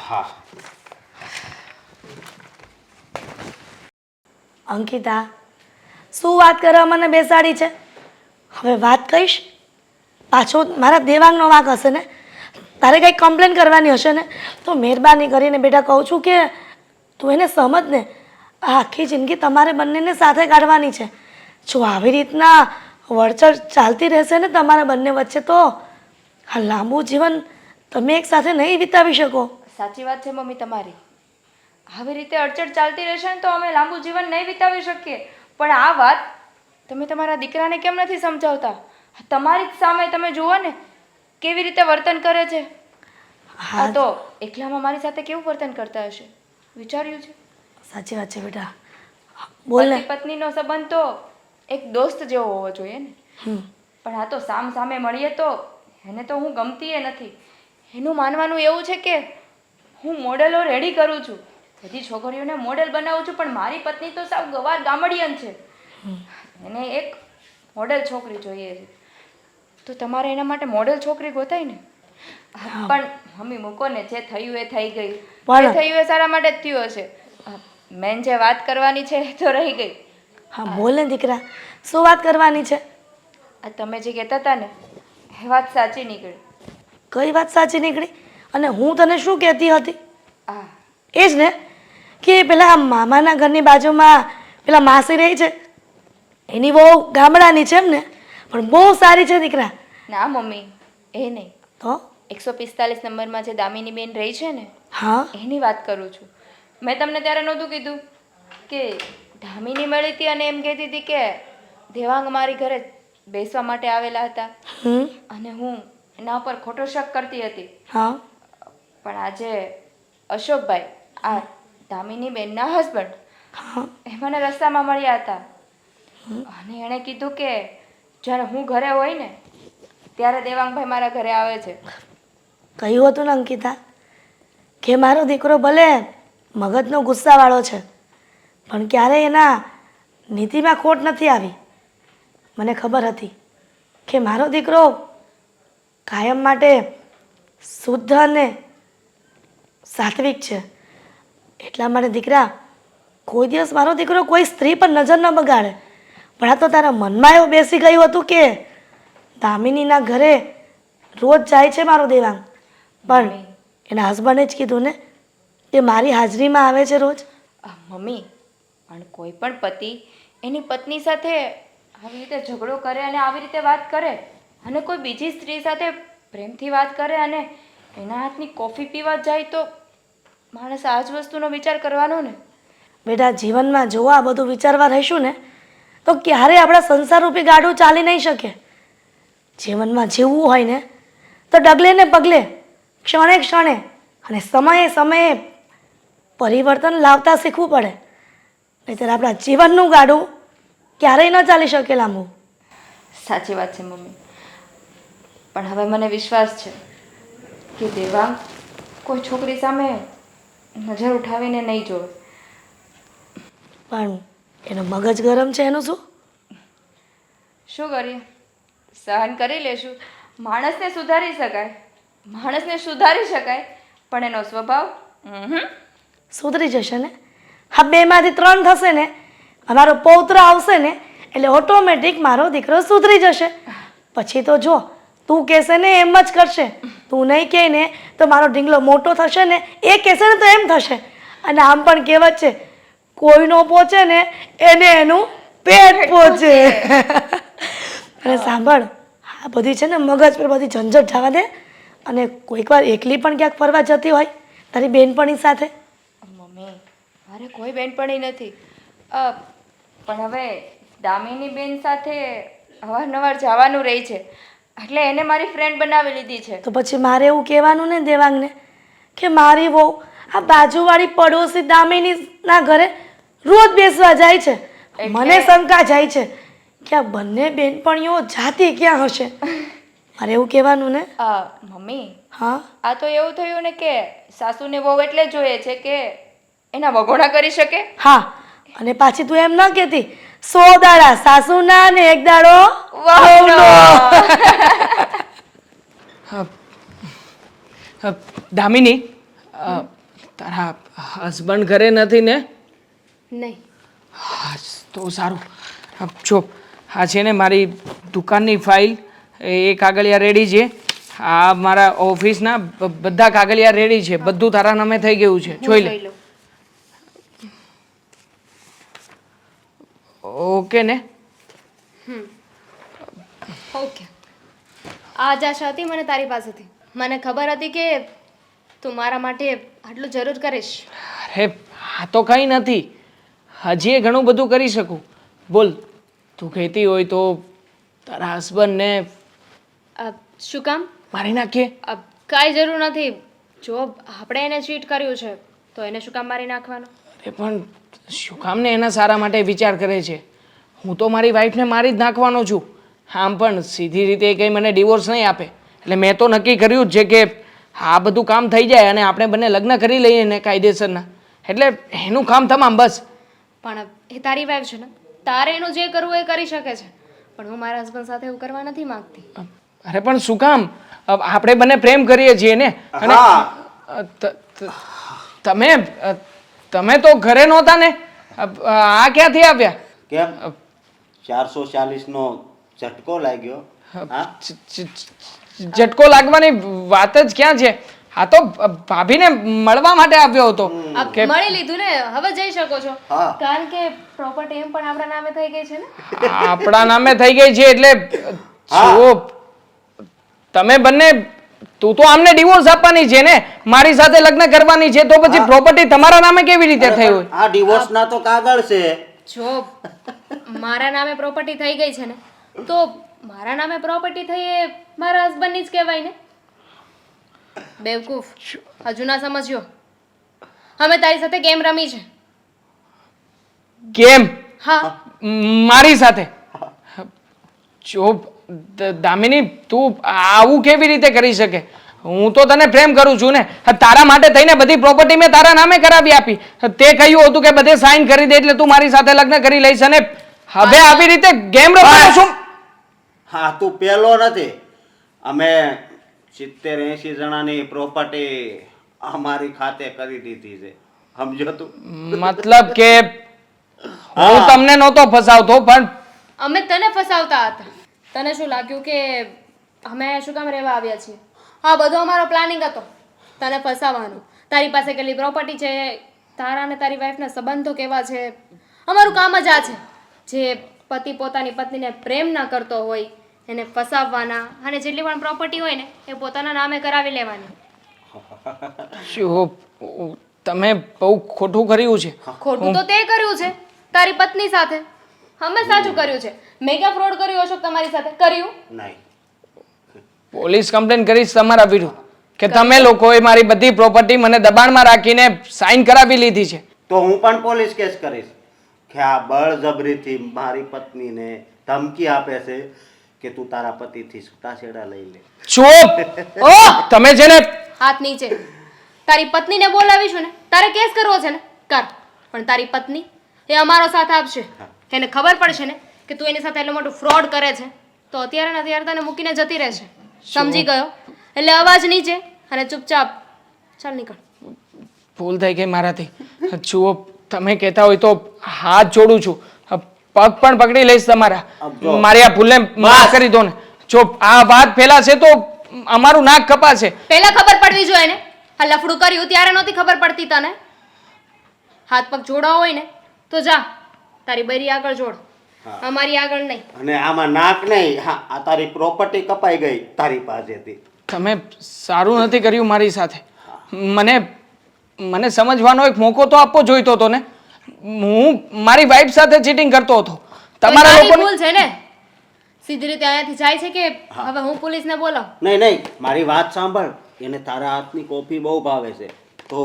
હા. અંકિતા, શું વાત કરવા મને બેસાડી છે? હવે વાત કહીશ પાછો મારા દેવાંગનો વાંક હશે ને? તારે કંઈક કમ્પ્લેન કરવાની હશે ને? તો મહેરબાની કરીને બેટા કહું છું કે તું એને સમજ ને. આ આખી જિંદગી તમારે બંનેને સાથે કાઢવાની છે. જો આવી રીતના વળચળ ચાલતી રહેશે ને તમારા બંને વચ્ચે, તો આ લાંબુ જીવન તમે એક સાથે નહીં વિતાવી શકો. સાચી વાત છે મમ્મી તમારી. આવી રીતે અડચણ ચાલતી રહેશે ને તો અમે લાંબુ જીવન નહીં વિતાવી શકીએ. પણ આ વાત તમે તમારા દીકરાને કેમ નથી સમજાવતા? તમારી જ સામે તમે જુઓ ને કેવી રીતે વર્તન કરે છે. હા, તો એકલામાં મારી સાથે કેવું વર્તન કરતા હશે, વિચાર્યું છે? સાચી વાત છે બેટા, બોલ ને. પતિ પત્નીનો સંબંધ તો એક દોસ્ત જેવો હોવો જોઈએ ને. પણ આ તો સામ સામે મળીએ તો એને તો હું ગમતી એ નથી. એનું માનવાનું એવું છે કે હું મોડેલો રેડી કરું છું, બધી છોકરીઓને મોડેલ બનાવું છું, પણ મારી પત્ની તો સાવ ગવાર ગામડિયન છે. એને એક મોડેલ છોકરી જોઈએ છે. તો તમારે એના માટે મોડેલ છોકરી ગોતાય ને. પણ મમ્મી મૂકો ને, જે થયું એ થઈ ગયું. જે થયું એ સારા માટે જ થયું હશે. મેન જે વાત કરવાની છે એ તો રહી ગઈ. હા બોલ ને દીકરા, શું વાત કરવાની છે? આ તમે જે કહેતા હતા ને એ વાત સાચી નીકળી. કઈ વાત સાચી નીકળી? અને હું તને શું કહેતી હતી? આ એ જ ને કે પેલા મામાના ઘરની બાજુમાં પેલા માસી રહી છે, એની બહુ ગામડાની છે એમ ને, પણ બહુ સારી છે દીકરા. ના મમ્મી, એ નહીં. તો 145 નંબરમાં જે દામિની બેન રહી છે ને, હા, એની વાત કરું છું. મેં તમને ત્યારે નહોતું કીધું કે દામિની મળી હતી અને એમ કહેતી હતી કે દેવાંગ મારી ઘરે બેસવા માટે આવેલા હતા અને હું એના ઉપર ખોટો શક કરતી હતી. હા, પણ આજે અશોકભાઈ, આ દામિની બેનના હસબન્ડ, એ મને રસ્તામાં મળ્યા હતા અને એણે કીધું કે જ્યારે હું ઘરે હોય ને ત્યારે દેવાંગભાઈ મારા ઘરે આવે છે. કહ્યું હતું ને અંકિતા કે મારો દીકરો ભલે મગજનો ગુસ્સાવાળો છે, પણ ક્યારેય એના નીતિમાં ખોટ નથી આવી. મને ખબર હતી કે મારો દીકરો કાયમ માટે શુદ્ધ અને સાત્વિક છે. એટલા માટે દીકરા, કોઈ દિવસ મારો દીકરો કોઈ સ્ત્રી પર નજર ન બગાડે. પણ આ તો તારા મનમાં એવું બેસી ગયું હતું કે દામિનીના ઘરે રોજ જાય છે મારો દેવાંગ, પણ એના હસબન્ડે જ કીધું ને કે મારી હાજરીમાં આવે છે રોજ. મમ્મી, પણ કોઈ પણ પતિ એની પત્ની સાથે આવી રીતે ઝઘડો કરે અને આવી રીતે વાત કરે અને કોઈ બીજી સ્ત્રી સાથે પ્રેમથી વાત કરે અને એના હાથની કોફી પીવા જાય તો માણસ આ જ વસ્તુનો વિચાર કરવાનો ને. બેટા, જીવનમાં જો આ બધું વિચારવા રહીશું ને તો ક્યારેય આપણા સંસારરૂપી ગાડું ચાલી નહીં શકે. જીવનમાં જીવવું હોય ને તો ડગલે ને પગલે, ક્ષણે ક્ષણે અને સમયે સમયે પરિવર્તન લાવતા શીખવું પડે. નહીંતર આપણા જીવનનું ગાડું ક્યારેય ન ચાલી શકે લાંબુ. સાચી વાત છે મમ્મી, પણ હવે મને વિશ્વાસ છે કે દેવાંગ કોઈ છોકરી સામે નજર ઉઠાવીને નહીં જોવે. પણ એનો મગજ ગરમ છે, એનું શું? શું કરીએ, સહન કરી લેશું. માણસને સુધારી શકાય, માણસને સુધારી શકાય, પણ એનો સ્વભાવ સુધરી જશે ને. હા, 2માંથી 3 થશે ને, અમારો પૌત્ર આવશે ને એટલે ઓટોમેટિક મારો દીકરો સુધરી જશે. પછી તો જો તું કહેશે ને એમ જ કરશે, તું નહીં કહે ને તો મારો ઢીંગલો મોટો થશે ને એ કહેશે ને તો એમ થશે. અને આમ પણ કહેવત છે, કોઈનો પહોંચે ને એને એનું પેટ પહોંચે. અને સાંભળ, આ બધી છે ને મગજ પર બધી ઝંઝટ જવા દે અને કોઈક વાર એકલી પણ ક્યાંક ફરવા જતી હોય તારી બેનપણી સાથે. મમ્મી, મારે કોઈ બેનપણી નથી. પણ હવે દામિની બેન સાથે અવારનવાર જવાનું રહે છે એટલે એને મારી ફ્રેન્ડ બનાવી લીધી છે. તો પછી મારે એવું કહેવાનું ને દેવાંગને કે મારી વહુ આ બાજુવાળી પડોશી દામિનીના ઘરે રોજ બેસવા જાય છે. મને શંકા જાય છે કે આ બંને બેનપણીઓ જાતી ક્યાં હશે. મારે એવું કહેવાનું ને. મમ્મી હા આ તો એવું થયું ને કે સાસુને વહુ એટલે જ જોઈએ છે કે એના વગોણા કરી શકે. હા અને પાછી તું એમ ન કહેતી 100 દાડા સાસુના ને 1 દાડો વહુનો. દામિની તારા હસબન્ડ ઘરે નથી ને? નહીં. હા તો સારું. જો આ છે ને મારી દુકાનની ફાઇલ, એ કાગળિયા રેડી છે. આ મારા ઓફિસના બધા કાગળિયા રેડી છે. બધું તારા નામે થઈ ગયું છે. જોઈ લે. લઉં. ઓકે ને? ઓકે. આ જ આશા હતી મને તારી પાસેથી. મને ખબર હતી કે તું મારા માટે આટલું જરૂર કરીશ. અરે આ તો કંઈ નથી. હજી એ ઘણું બધું કરી શકું. બોલ, તું કહેતી હોય તો તારા હસબન્ડને શું કામ? મારી નાખીએ. કાંઈ જરૂર નથી. જો આપણે એને ચીટ કર્યું છે તો એને શું કામ મારી નાખવાનો? અરે પણ શું કામ ને એના સારા માટે વિચાર કરે છે? હું તો મારી વાઈફને મારી જ નાખવાનો છું. આમ પણ સીધી રીતે એ કંઈ મને ડિવોર્સ નહીં આપે. એટલે મેં તો નક્કી કર્યું જ છે કે આ બધું કામ થઈ જાય અને આપણે બંને લગ્ન કરી લઈએ ને કાયદેસરના. એટલે એનું કામ તમામ બસ. પણ એ તારી વાઈફ છે ને, તારે એનું જે કરવું એ કરી શકે છે. પણ હું મારા હસબન્ડ સાથે એવું કરવા નથી માંગતી. અરે પણ શું કામ? આપણે બંને પ્રેમ કરીએ છીએ ને. અને તમે તમે તો ઘરે નહોતા ને? આ ક્યાંથી આવ્યા? કેમ 440 નો ઝટકો લાગ્યો? હા ઝટકો લાગવાની વાત જ ક્યાં છે? આ તો ભાભીને મળવા માટે આવ્યો હતો. મળી લીધું ને, હવે જઈ શકો છો. હા. કારણ કે પ્રોપર્ટી એમ પણ આપણા નામે થઈ ગઈ છે ને. આપણા નામે થઈ ગઈ છે એટલે જુઓ, તમે બંને, તું તો આમને ડિવોર્સ આપવાની છે ને, મારી સાથે લગ્ન કરવાની છે, તો પછી પ્રોપર્ટી તમારા નામે કેવી રીતે થઈ હોય? આ ડિવોર્સ ના તો કાગળ છે. જો મારા નામે પ્રોપર્ટી થઈ ગઈ છે ને, તો મારા નામે પ્રોપર્ટી થઈ એ મારા હસબન્ડની જ કહેવાય ને. બેવકૂફ, હજુ ના સમજ્યો. અમે તારી સાથે ગેમ રમી છે. કેમ? હા. મારી સાથે? જો દામિની, તું આવું કેવી રીતે કરી શકે? હું તો તને પ્રેમ કરું છું ને. તારા માટે થઈને બધી પ્રોપર્ટી મેં તારા નામે કરાવી આપી. તે કહ્યું હતું કે બધે સાઈન કરી દે એટલે તું મારી સાથે લગ્ન કરી લઈશ, અને હવે આવી રીતે ગેમ રમવાનો છું? હા, તું પેલો નથી. અમે 70-80 જણાની પ્રોપર્ટી અમારી ખાતે કરી દીધી છે. સમજો તું? મતલબ કે હું તમને નહોતો ફસાવતો, પણ અમે તને ફસાવતા હતા. તને શું લાગ્યું કે અમે શું કામ રહેવા આવ્યા છીએ? હા, બધો અમારો પ્લાનિંગ હતો તને ફસાવવાનો. તારી પાસે કેટલી પ્રોપર્ટી છે, તારા અને તારી વાઈફના સંબંધો કેવા છે, અમારું કામ જ આ છે. જે પતિ પોતાની પત્નીને પ્રેમ ના કરતો હોય એને ફસાવવાના, અને જેટલી પણ પ્રોપર્ટી હોય ને એ પોતાના નામે કરાવી લેવાની. શું તમે બહુ ખોટું કર્યું છે? ખોટું તો તે કર્યું છે તારી પત્ની સાથે. અમે સાચું કર્યું છે. મેં ક્યાં ફ્રોડ કર્યું અશોક તમારી સાથે? કર્યું નહીં. પોલીસ કમ્પ્લેન કરીશ તમારા વિરુદ્ધ કે તમે લોકોએ મારી બધી પ્રોપર્ટી મને દબાણમાં રાખીને સાઈન કરાવી લીધી છે. તો હું પણ પોલીસ કેસ કરીશ કે આ બળજબરીથી મારી પત્નીને ધમકી આપે છે કે તું તારા પતિથી છૂટાછેડા લઈ લે. ચૂપ! તમે છે ને, હાથ નીચે. તારી પત્નીને બોલાવીશું ને, તારે કેસ કરવો છે ને, કર. પણ તારી પત્ની એ અમારો સાથ આપશે. એને ખબર પડશે ને કે તું એની સાથે એટલું મોટું ફ્રોડ કરે છે, તો અત્યારે ને અત્યારે તને મૂકીને જતી રહેશે. સમજી ગયો? એટલે અવાજ નીચે અને ચૂપચાપ ચાલ નીકળ. ભૂલ થઈ ગઈ મારાથી. જુઓ, તમે કહેતા હોય તો હાથ જોડું છું, પગ પણ પકડી લઈશ તમારા. મારી આ ભૂલને માફ કરી દો ને. જો આ વાત ફેલાશે તો અમારું નાક કપાશે. પહેલા ખબર પડવી જોઈએ ને. આ લફડું કર્યું ત્યારે નહોતી ખબર પડતી તને. હાથ પગ જોડાવો હોય ને તો જા તારી બૈરી આગળ જોડ, અમારી આગળ નહીં. અને આમાં નાક નહીં. હા, આ તારી પ્રોપર્ટી કપાઈ ગઈ તારી પાસેથી. તમે સારું નથી કર્યું મારી સાથે. મને સમજવાનો એક મોકો તો આપવો જોઈતો હતો ને. હું મારી વાઈફ સાથે ચીટિંગ કરતો હતો, તમારા તારી લોકોની ભૂલ છે ને સીધી રીતે અહીંયાથી જાય છે કે હવે હું પોલીસને બોલાવું? નહીં નહીં, મારી વાત સાંભળ. એને તારા હાથની કોફી બહુ ભાવે છે, તો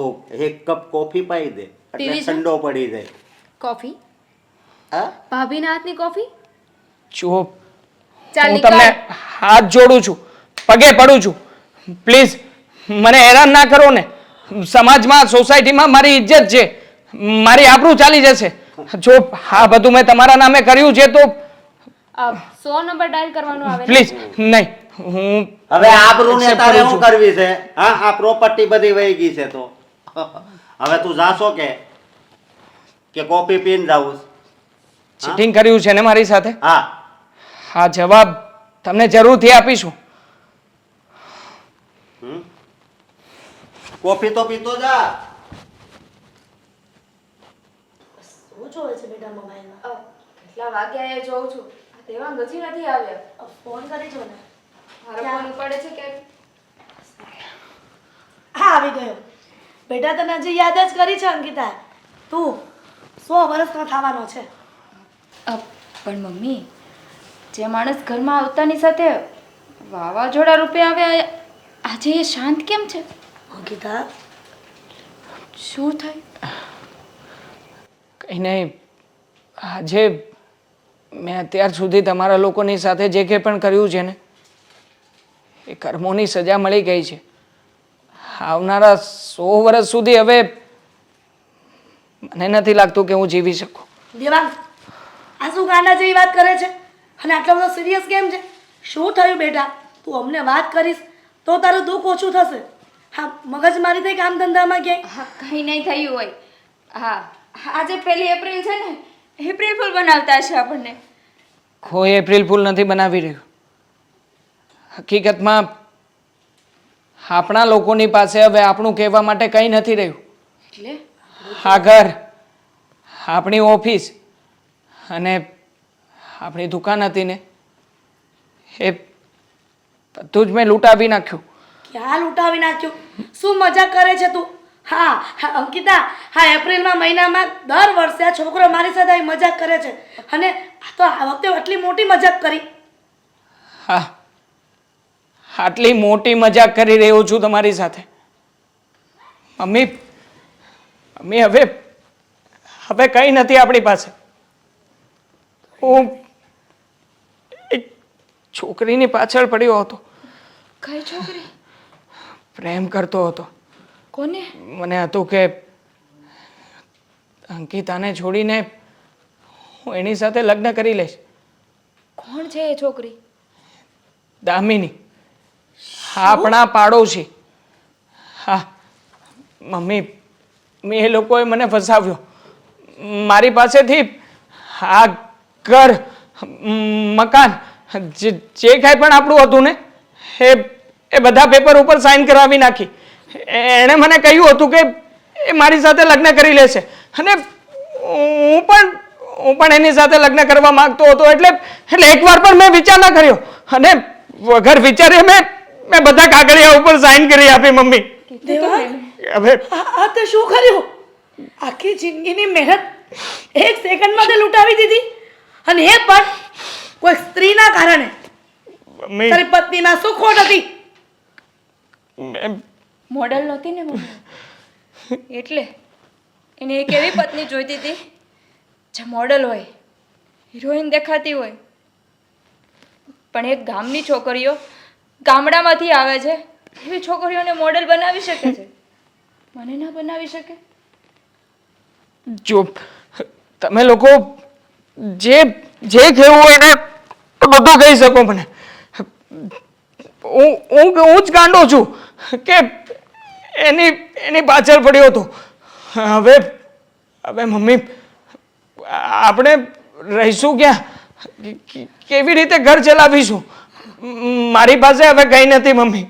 એક કપ કોફી પાઈ દે એટલે પીવી છે? ઠંડો પડી જાય. કોફી? હા, ભાભીના હાથની કોફી? જુઓ ચાલ હું નીકળ. તમને હાથ જોડું છું, પગે પડું છું, પ્લીઝ મને હેરાન ના કરો ને. સમાજમાં સોસાયટીમાં મારી ઇજ્જત છે, મારી આબરૂ ચાલી જશે. જો આ બધું મેં તમારા નામે કર્યું છે તો 100 નંબર ડાયલ કરવાનો આવે ને? પ્લીઝ નહીં. હું હવે આબરૂને accept તારે કરું શું છું. કરવી છે? હા, આ પ્રોપર્ટી બધી વહી ગઈ છે તો હવે તું જાશો કે કોફી પીને જાવું? ચીટિંગ કર્યું છે ને મારી સાથે? હા, હા, જવાબ તમને જરૂરથી આપીશું. કોફી તો પીતો જા. શું જોવે છે બેટા મોબાઈલમાં? કેટલા વાગ્યા એ જોઉં છું આ દેવાંગ હજી નથી આવ્યા. ફોન કરી જો ને. મારો ફોન ઉપાડે છે કે હા, આવી ગયો. બેટા તને હજી યાદ જ કરી છે અંકિતા. તું 100 વર્ષનો થવાનો છે. પણ મમ્મી, જે માણસ ઘરમાં આવતાની સાથે વાવાઝોડા રૂપે આવ્યા આજે એ શાંત કેમ છે? અંકિતા, શું થાય? કંઈ નહીં, આજે મેં અત્યાર સુધી તમારા લોકોની સાથે જે કંઈ પણ કર્યું છે ને એ કર્મોની સજા મળી ગઈ છે. આવનારા 100 વર્ષ સુધી હવે મને નથી લાગતું કે હું જીવી શકું. દેવાંગ, આ શું ગાંડા જેવી વાત કરે છે? અને આટલો બધો સિરિયસ કેમ છે? શું થયું બેટા? તું અમને વાત કરીશ તો તારું દુઃખ ઓછું થશે. હા, મગજ મારી થઈ કામ ધંધામાં ક્યાંય? હા, કંઈ નહીં થયું હોય. હા, આજે 1 એપ્રિલ છે ને, એપ્રિલ ફૂલ બનાવતા હશે આપણને. કોઈ એપ્રિલ ફૂલ નથી બનાવી રહ્યું. હકીકતમાં આપણા લોકોની પાસે હવે આપણું કહેવા માટે કંઈ નથી રહ્યું. એટલે આ ઘર, આપણી ઓફિસ અને આપણી દુકાન હતી ને એ બધું જ મેં લૂંટાવી નાખ્યું. ક્યાં લૂંટાવી નાખ્યું? શું મજાક કરે છે તું? હા હા અંકિતા, હા એપ્રિલમાં મહિનામાં દર વર્ષે આ છોકરો મારી સાથે આવી મજાક કરે છે અને આ તો આ વખતે આટલી મોટી મજાક કરી. હા, આટલી મોટી મજાક કરી રહ્યો છું તમારી સાથે. મમ્મી, મમ્મી હવે કંઈ નથી આપણી પાસે. હું એક છોકરીની પાછળ પડ્યો હતો, કઈ છોકરી? પ્રેમ કરતો હતો. કોને? મને હતું કે અંકિતાને છોડીને હું એની સાથે લગ્ન કરી લઈશ. કોણ છે એ છોકરી? દામિની, આપણા પાડોશી. હા મમ્મી, એ લોકોએ મને ફસાવ્યો. મારી પાસેથી આ ઘર, મકાન, જે કાંઈ પણ આપણું હતું ને એ બધા પેપર ઉપર સાઈન કરાવી નાખી. એણે મને કહ્યું હતું કે એ મારી સાથે લગ્ન કરી લેશે અને હું પણ એની સાથે લગ્ન કરવા માંગતો હતો. એટલે એકવાર પણ મેં વિચાર ના કર્યો અને વગર વિચારે મેં બધા કાગળિયા ઉપર સાઈન કરી આપી. મમ્મી, દેવાંગ, હવે આ તે શું કર્યું? આખી જિંદગીની મહેનત એક સેકન્ડમાં તે લૂંટાવી દીધી અને એ પણ કોઈ સ્ત્રીના કારણે. મમ્મી, તારી પત્નીમાં શું ખોટ હતી? મોડલ નહોતી ને મમ્મી, એટલે એને એક એવી પત્ની જોઈતી હતી જે મોડલ હોય, હિરોઈન દેખાતી હોય. પણ એક ગામની છોકરીઓ ગામડામાંથી આવે છે, એવી છોકરીઓને મોડલ બનાવી શકે છે, મને ના બનાવી શકે? જો તમે લોકો જે કહેવું હોય ને બધું કહી શકો મને. હું જ ગાંડો છું કે એની પાછળ પડ્યો હતો. હવે મમ્મી, આપણે રહીશું ક્યાં? કેવી રીતે ઘર ચલાવીશું? મારી પાસે હવે કંઈ નથી મમ્મી,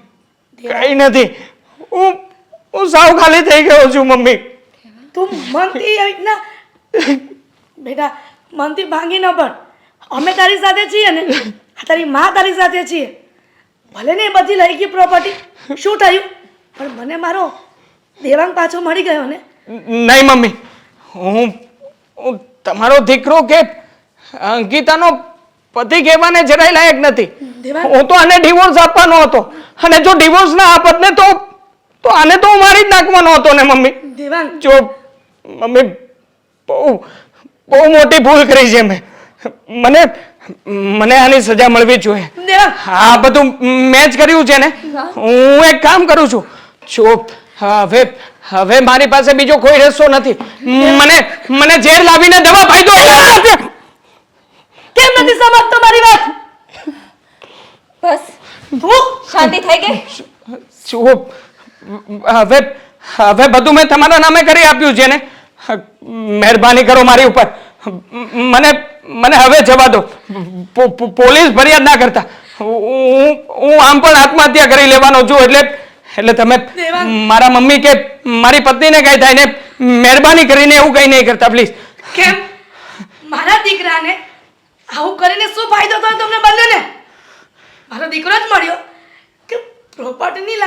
કંઈ નથી. હું સાવ ખાલી થઈ ગયો છું મમ્મી. તું મનથી એવી રીતના બેટા મનથી ભાંગી ન પડ. અમે તારી સાથે છીએ ને, તારી માં તારી સાથે છીએ. ભલે ને એ બધી લઈ ગઈ પ્રોપર્ટી, શું થયું? પણ મને મારો દેવાંગ પાછો મળી ગયો ને. નહીં મમ્મી, હું તમારો દીકરો કે અંકિતાનો પતિ કહેવાને જરાય લાયક નથી. દેવાંગ. હું તો આને ડિવોર્સ આપવાનો હતો, અને જો ડિવોર્સ ના આપત ને તો આને તો હું મારી જ નાખવાનો હતો ને મમ્મી. દેવાંગ, જો મમ્મી બહુ બહુ મોટી ભૂલ કરી છે મેં. મને મને આની સજા મળવી જ જોઈએ. દેવાંગ, આ બધું મેં જ કર્યું છે ને. હું એક કામ કરું છું. જો હવે મારી પાસે બીજો કોઈ રસ્તો નથી. મને ઝેર લાવીને દવા પાઈ દો. કેમ નથી સમજતો મારી વાત? બસ તું શાંતિ થઈ ગઈ? જો હવે બધું મેં તમારા નામે કરી આપ્યું છે ને. મહેરબાની કરો મારી ઉપર. મને હવે જવા દો. પોલીસ ફરિયાદ ના કરતા. હું આમ પણ આત્મહત્યા કરી લેવાનો છું. એટલે તમે મારા મમ્મી કે મારી પત્નીને કઈ થાય ને મહેરબાની કરીને એવું કઈ નહીં કરતા પ્લીઝ. કેમ મારા દીકરાને આવું કરીને શું ફાયદો થયો તમને બંનેને? મારો દીકરો જ મળ્યો કે પ્રોપર્ટીની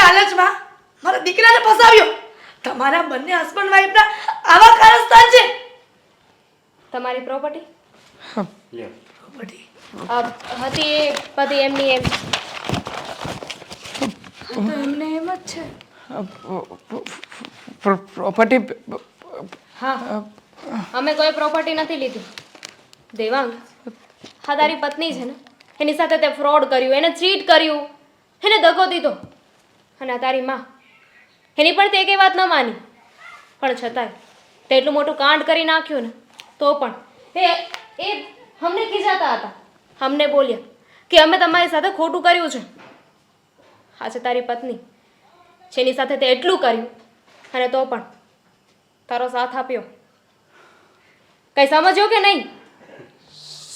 લાલચમાં મારા દીકરાને ફસાવ્યો. તમારા બંને હસબન્ડ વાઈફના આવા કારસ્તાન છે. તમારી પ્રોપર્ટી પ્રોપર્ટી હતી એ બધી એમની એમ. તો એમને એમ જ છે. પ્રોપર્ટી હા, અમે કોઈ પ્રોપર્ટી નથી લીધી. દેવાંગ, હા તારી પત્ની છે ને, એની સાથે તે ફ્રોડ કર્યું, એને ચીટ કર્યું, એને દગો દીધો. અને આ તારી માં, એની પણ તે એકે વાત ન માની. પણ છતાંય તે એટલું મોટું કાંડ કરી નાખ્યું ને તો પણ એ અમને ખીજાતા હતા. અમને બોલ્યા કે અમે તમારી સાથે ખોટું કર્યું છે. આજે તારી પત્ની જેની સાથે તે એટલું કર્યું અને તો પણ તારો સાથ આપ્યો. કઈ સમજ્યો કે નહીં?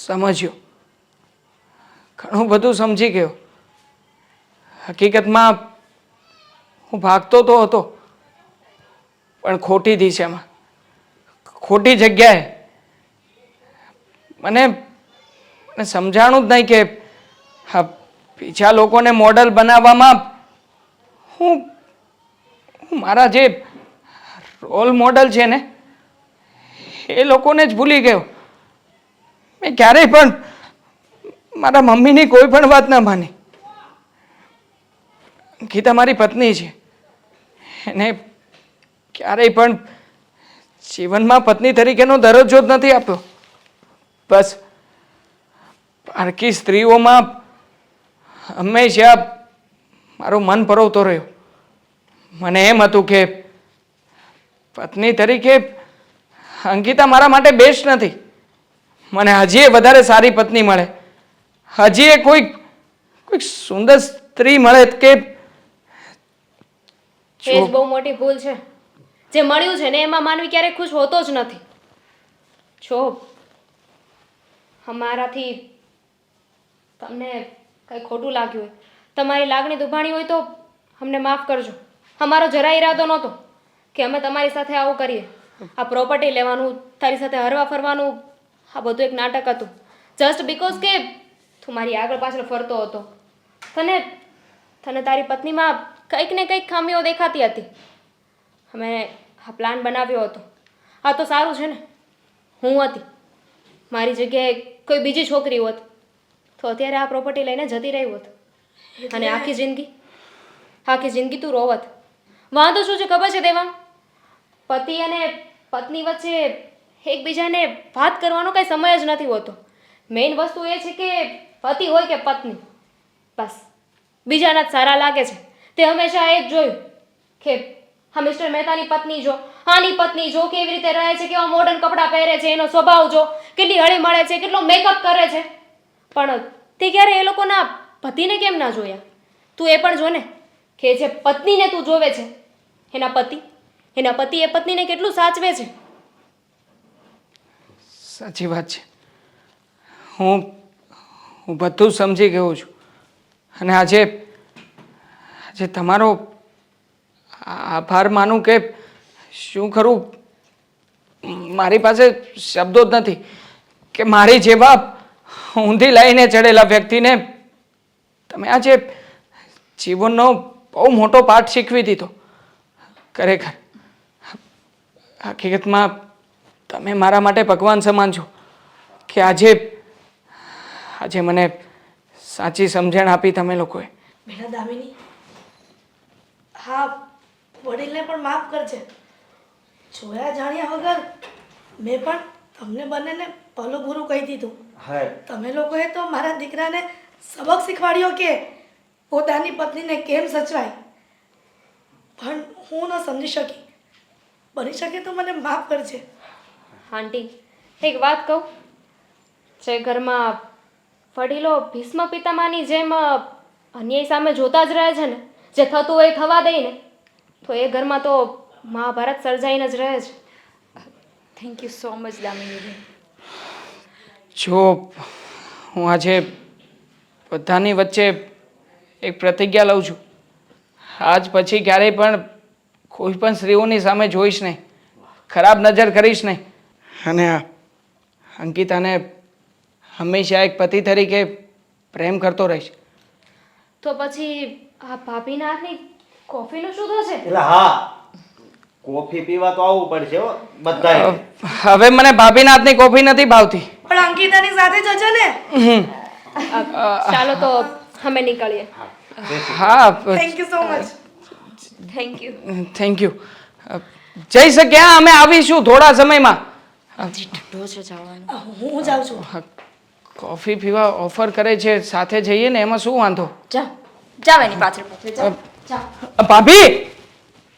સમજ્યો. ઘણું બધું સમજી ગયો. હકીકતમાં હું ભાગતો તો હતો, પણ ખોટી દિશામાં, ખોટી જગ્યાએ. મને સમજાણું જ નહીં કે બીજા લોકોને મોડલ બનાવવામાં હું મારા જે રોલ મોડલ છે ને એ લોકોને જ ભૂલી ગયો. મેં ક્યારેય પણ મારા મમ્મીની કોઈ પણ વાત ના માની. અંકિતા મારી પત્ની છે, એને ક્યારેય પણ જીવનમાં પત્ની તરીકેનો દરજ્જો જ નથી આપ્યો. બસ બાકી સ્ત્રીઓમાં હંમેશા મારું મન પરોવતો રહ્યો. મને એમ હતું કે પત્ની તરીકે અંકિતા મારા માટે બેસ્ટ નથી. મને હજી વધારે સારી પત્ની મળે, હજી કોઈક સુંદર સ્ત્રી મળે કે એ જ બહુ મોટી ભૂલ છે. જે મળ્યું છે ને એમાં માનવી ક્યારેય ખુશ હોતો જ નથી. જો અમારાથી તમને કંઈ ખોટું લાગ્યું હોય, તમારી લાગણી દુભાણી હોય તો અમને માફ કરજો. અમારો જરાય ઈરાદો નહોતો કે અમે તમારી સાથે આવું કરીએ. આ પ્રોપર્ટી લેવાનું, તારી સાથે હરવા ફરવાનું, આ બધું એક નાટક હતું. જસ્ટ બીકોઝ કે તું મારી આગળ પાછળ ફરતો હતો. તને તારી પત્નીમાં કંઈક ને કંઈક ખામીઓ દેખાતી હતી. અમે આ પ્લાન બનાવ્યો હતો. આ તો સારું છે ને, હું હતી, મારી જગ્યાએ કોઈ બીજી છોકરી હોત તો અત્યારે આ પ્રોપર્ટી લઈને જતી રહી હોત અને આખી જિંદગી તું રોવત. વાંધો શું છે ખબર છે દેવાંગ? પતિ અને પત્ની વચ્ચે એકબીજાને વાત કરવાનો કંઈ સમય જ નથી હોતો. મેઇન વસ્તુ એ છે કે પતિ હોય કે પત્ની, બસ બીજાના જ સારા લાગે છે. તે હંમેશા એ જ જોયું કે હા મિસ્ટર મહેતાની પત્ની જો, આની પત્ની જો કેવી રીતે રહે છે, કેવા મોડર્ન કપડાં પહેરે છે, એનો સ્વભાવ જો, કેટલી હળી મળે છે, કેટલો મેકઅપ કરે છે. પણ તે ક્યારે એ લોકોના પતિને કેમ ના જોયા? તું એ પણ જો ને કે જે પત્નીને તું જોવે છે એના પતિ એ પત્નીને કેટલું સાચવે છે. સાચી વાત છે. હું બધું સમજી ગયો છું. અને આજે તમારો આભાર માનું કે શું કરું, મારી પાસે શબ્દો જ નથી કે મારી જેવા ઊંધી લઈને ચડેલા વ્યક્તિને તમે આજે જીવનનો બહુ મોટો પાઠ શીખવી દીધો. ખરેખર હકીકતમાં તમે મારા માટે ભગવાન સમાન છો કે આજે મને સાચી સમજણ આપી તમે લોકોએ. બેટા દામિની, હા, વડીલને પણ માફ કરજે. જોયા જાણ્યા વગર મેં પણ તમને બંનેને ભલું બુરું કહી દીધું. તમે લોકોએ તો મારા દીકરાને સબક શીખવાડ્યો કે પોતાની પત્નીને કેમ સચવાય, પણ હું ન સમજી શકી. બની શકે તો મને માફ કરજે. આંટી, એક વાત કહું, જે ઘરમાં વડીલો ભીષ્મ પિતામાની જેમ અન્યાય સામે જોતા જ રહે છે ને, જે થતું હોય એ થવા દે ને, તો એ ઘરમાં તો મહાભારત સર્જાઈને જ રહે છે. Thank you so much Daminiben. જો હું આજે બધાની વચ્ચે એક પ્રતિજ્ઞા લઉં છું, આજ પછી ક્યારેય પણ કોઈ પણ સ્ત્રીઓની સામે જોઈશ નહીં, ખરાબ નજર કરીશ નહીં, અને આ અંકિતાને હંમેશા એક પતિ તરીકે પ્રેમ કરતો રહીશ. તો પછી આ ભાભીના હાથની કોફીનું શું થશે? એટલે હા, કોફી પીવા તો આવવું પડશે હો બધાય. હવે મને ભાભીના હાથની કોફી નથી ભાવતી. પણ અંકિતાની સાથે જજો ને. ચાલો તો અમે નીકળીએ. હા, thank you so much. Thank you. Thank you. જઈ શક્યા, અમે આવીશું થોડા સમયમાં. હજી ઠંડો છે જવાનું. હું જાઉં છું. કોફી પીવા ઓફર કરે છે, સાથે જઈએ ને, એમાં શું વાંધો? જાઓ જાવ એની પાછળ પાછળ જાઓ. ભાભી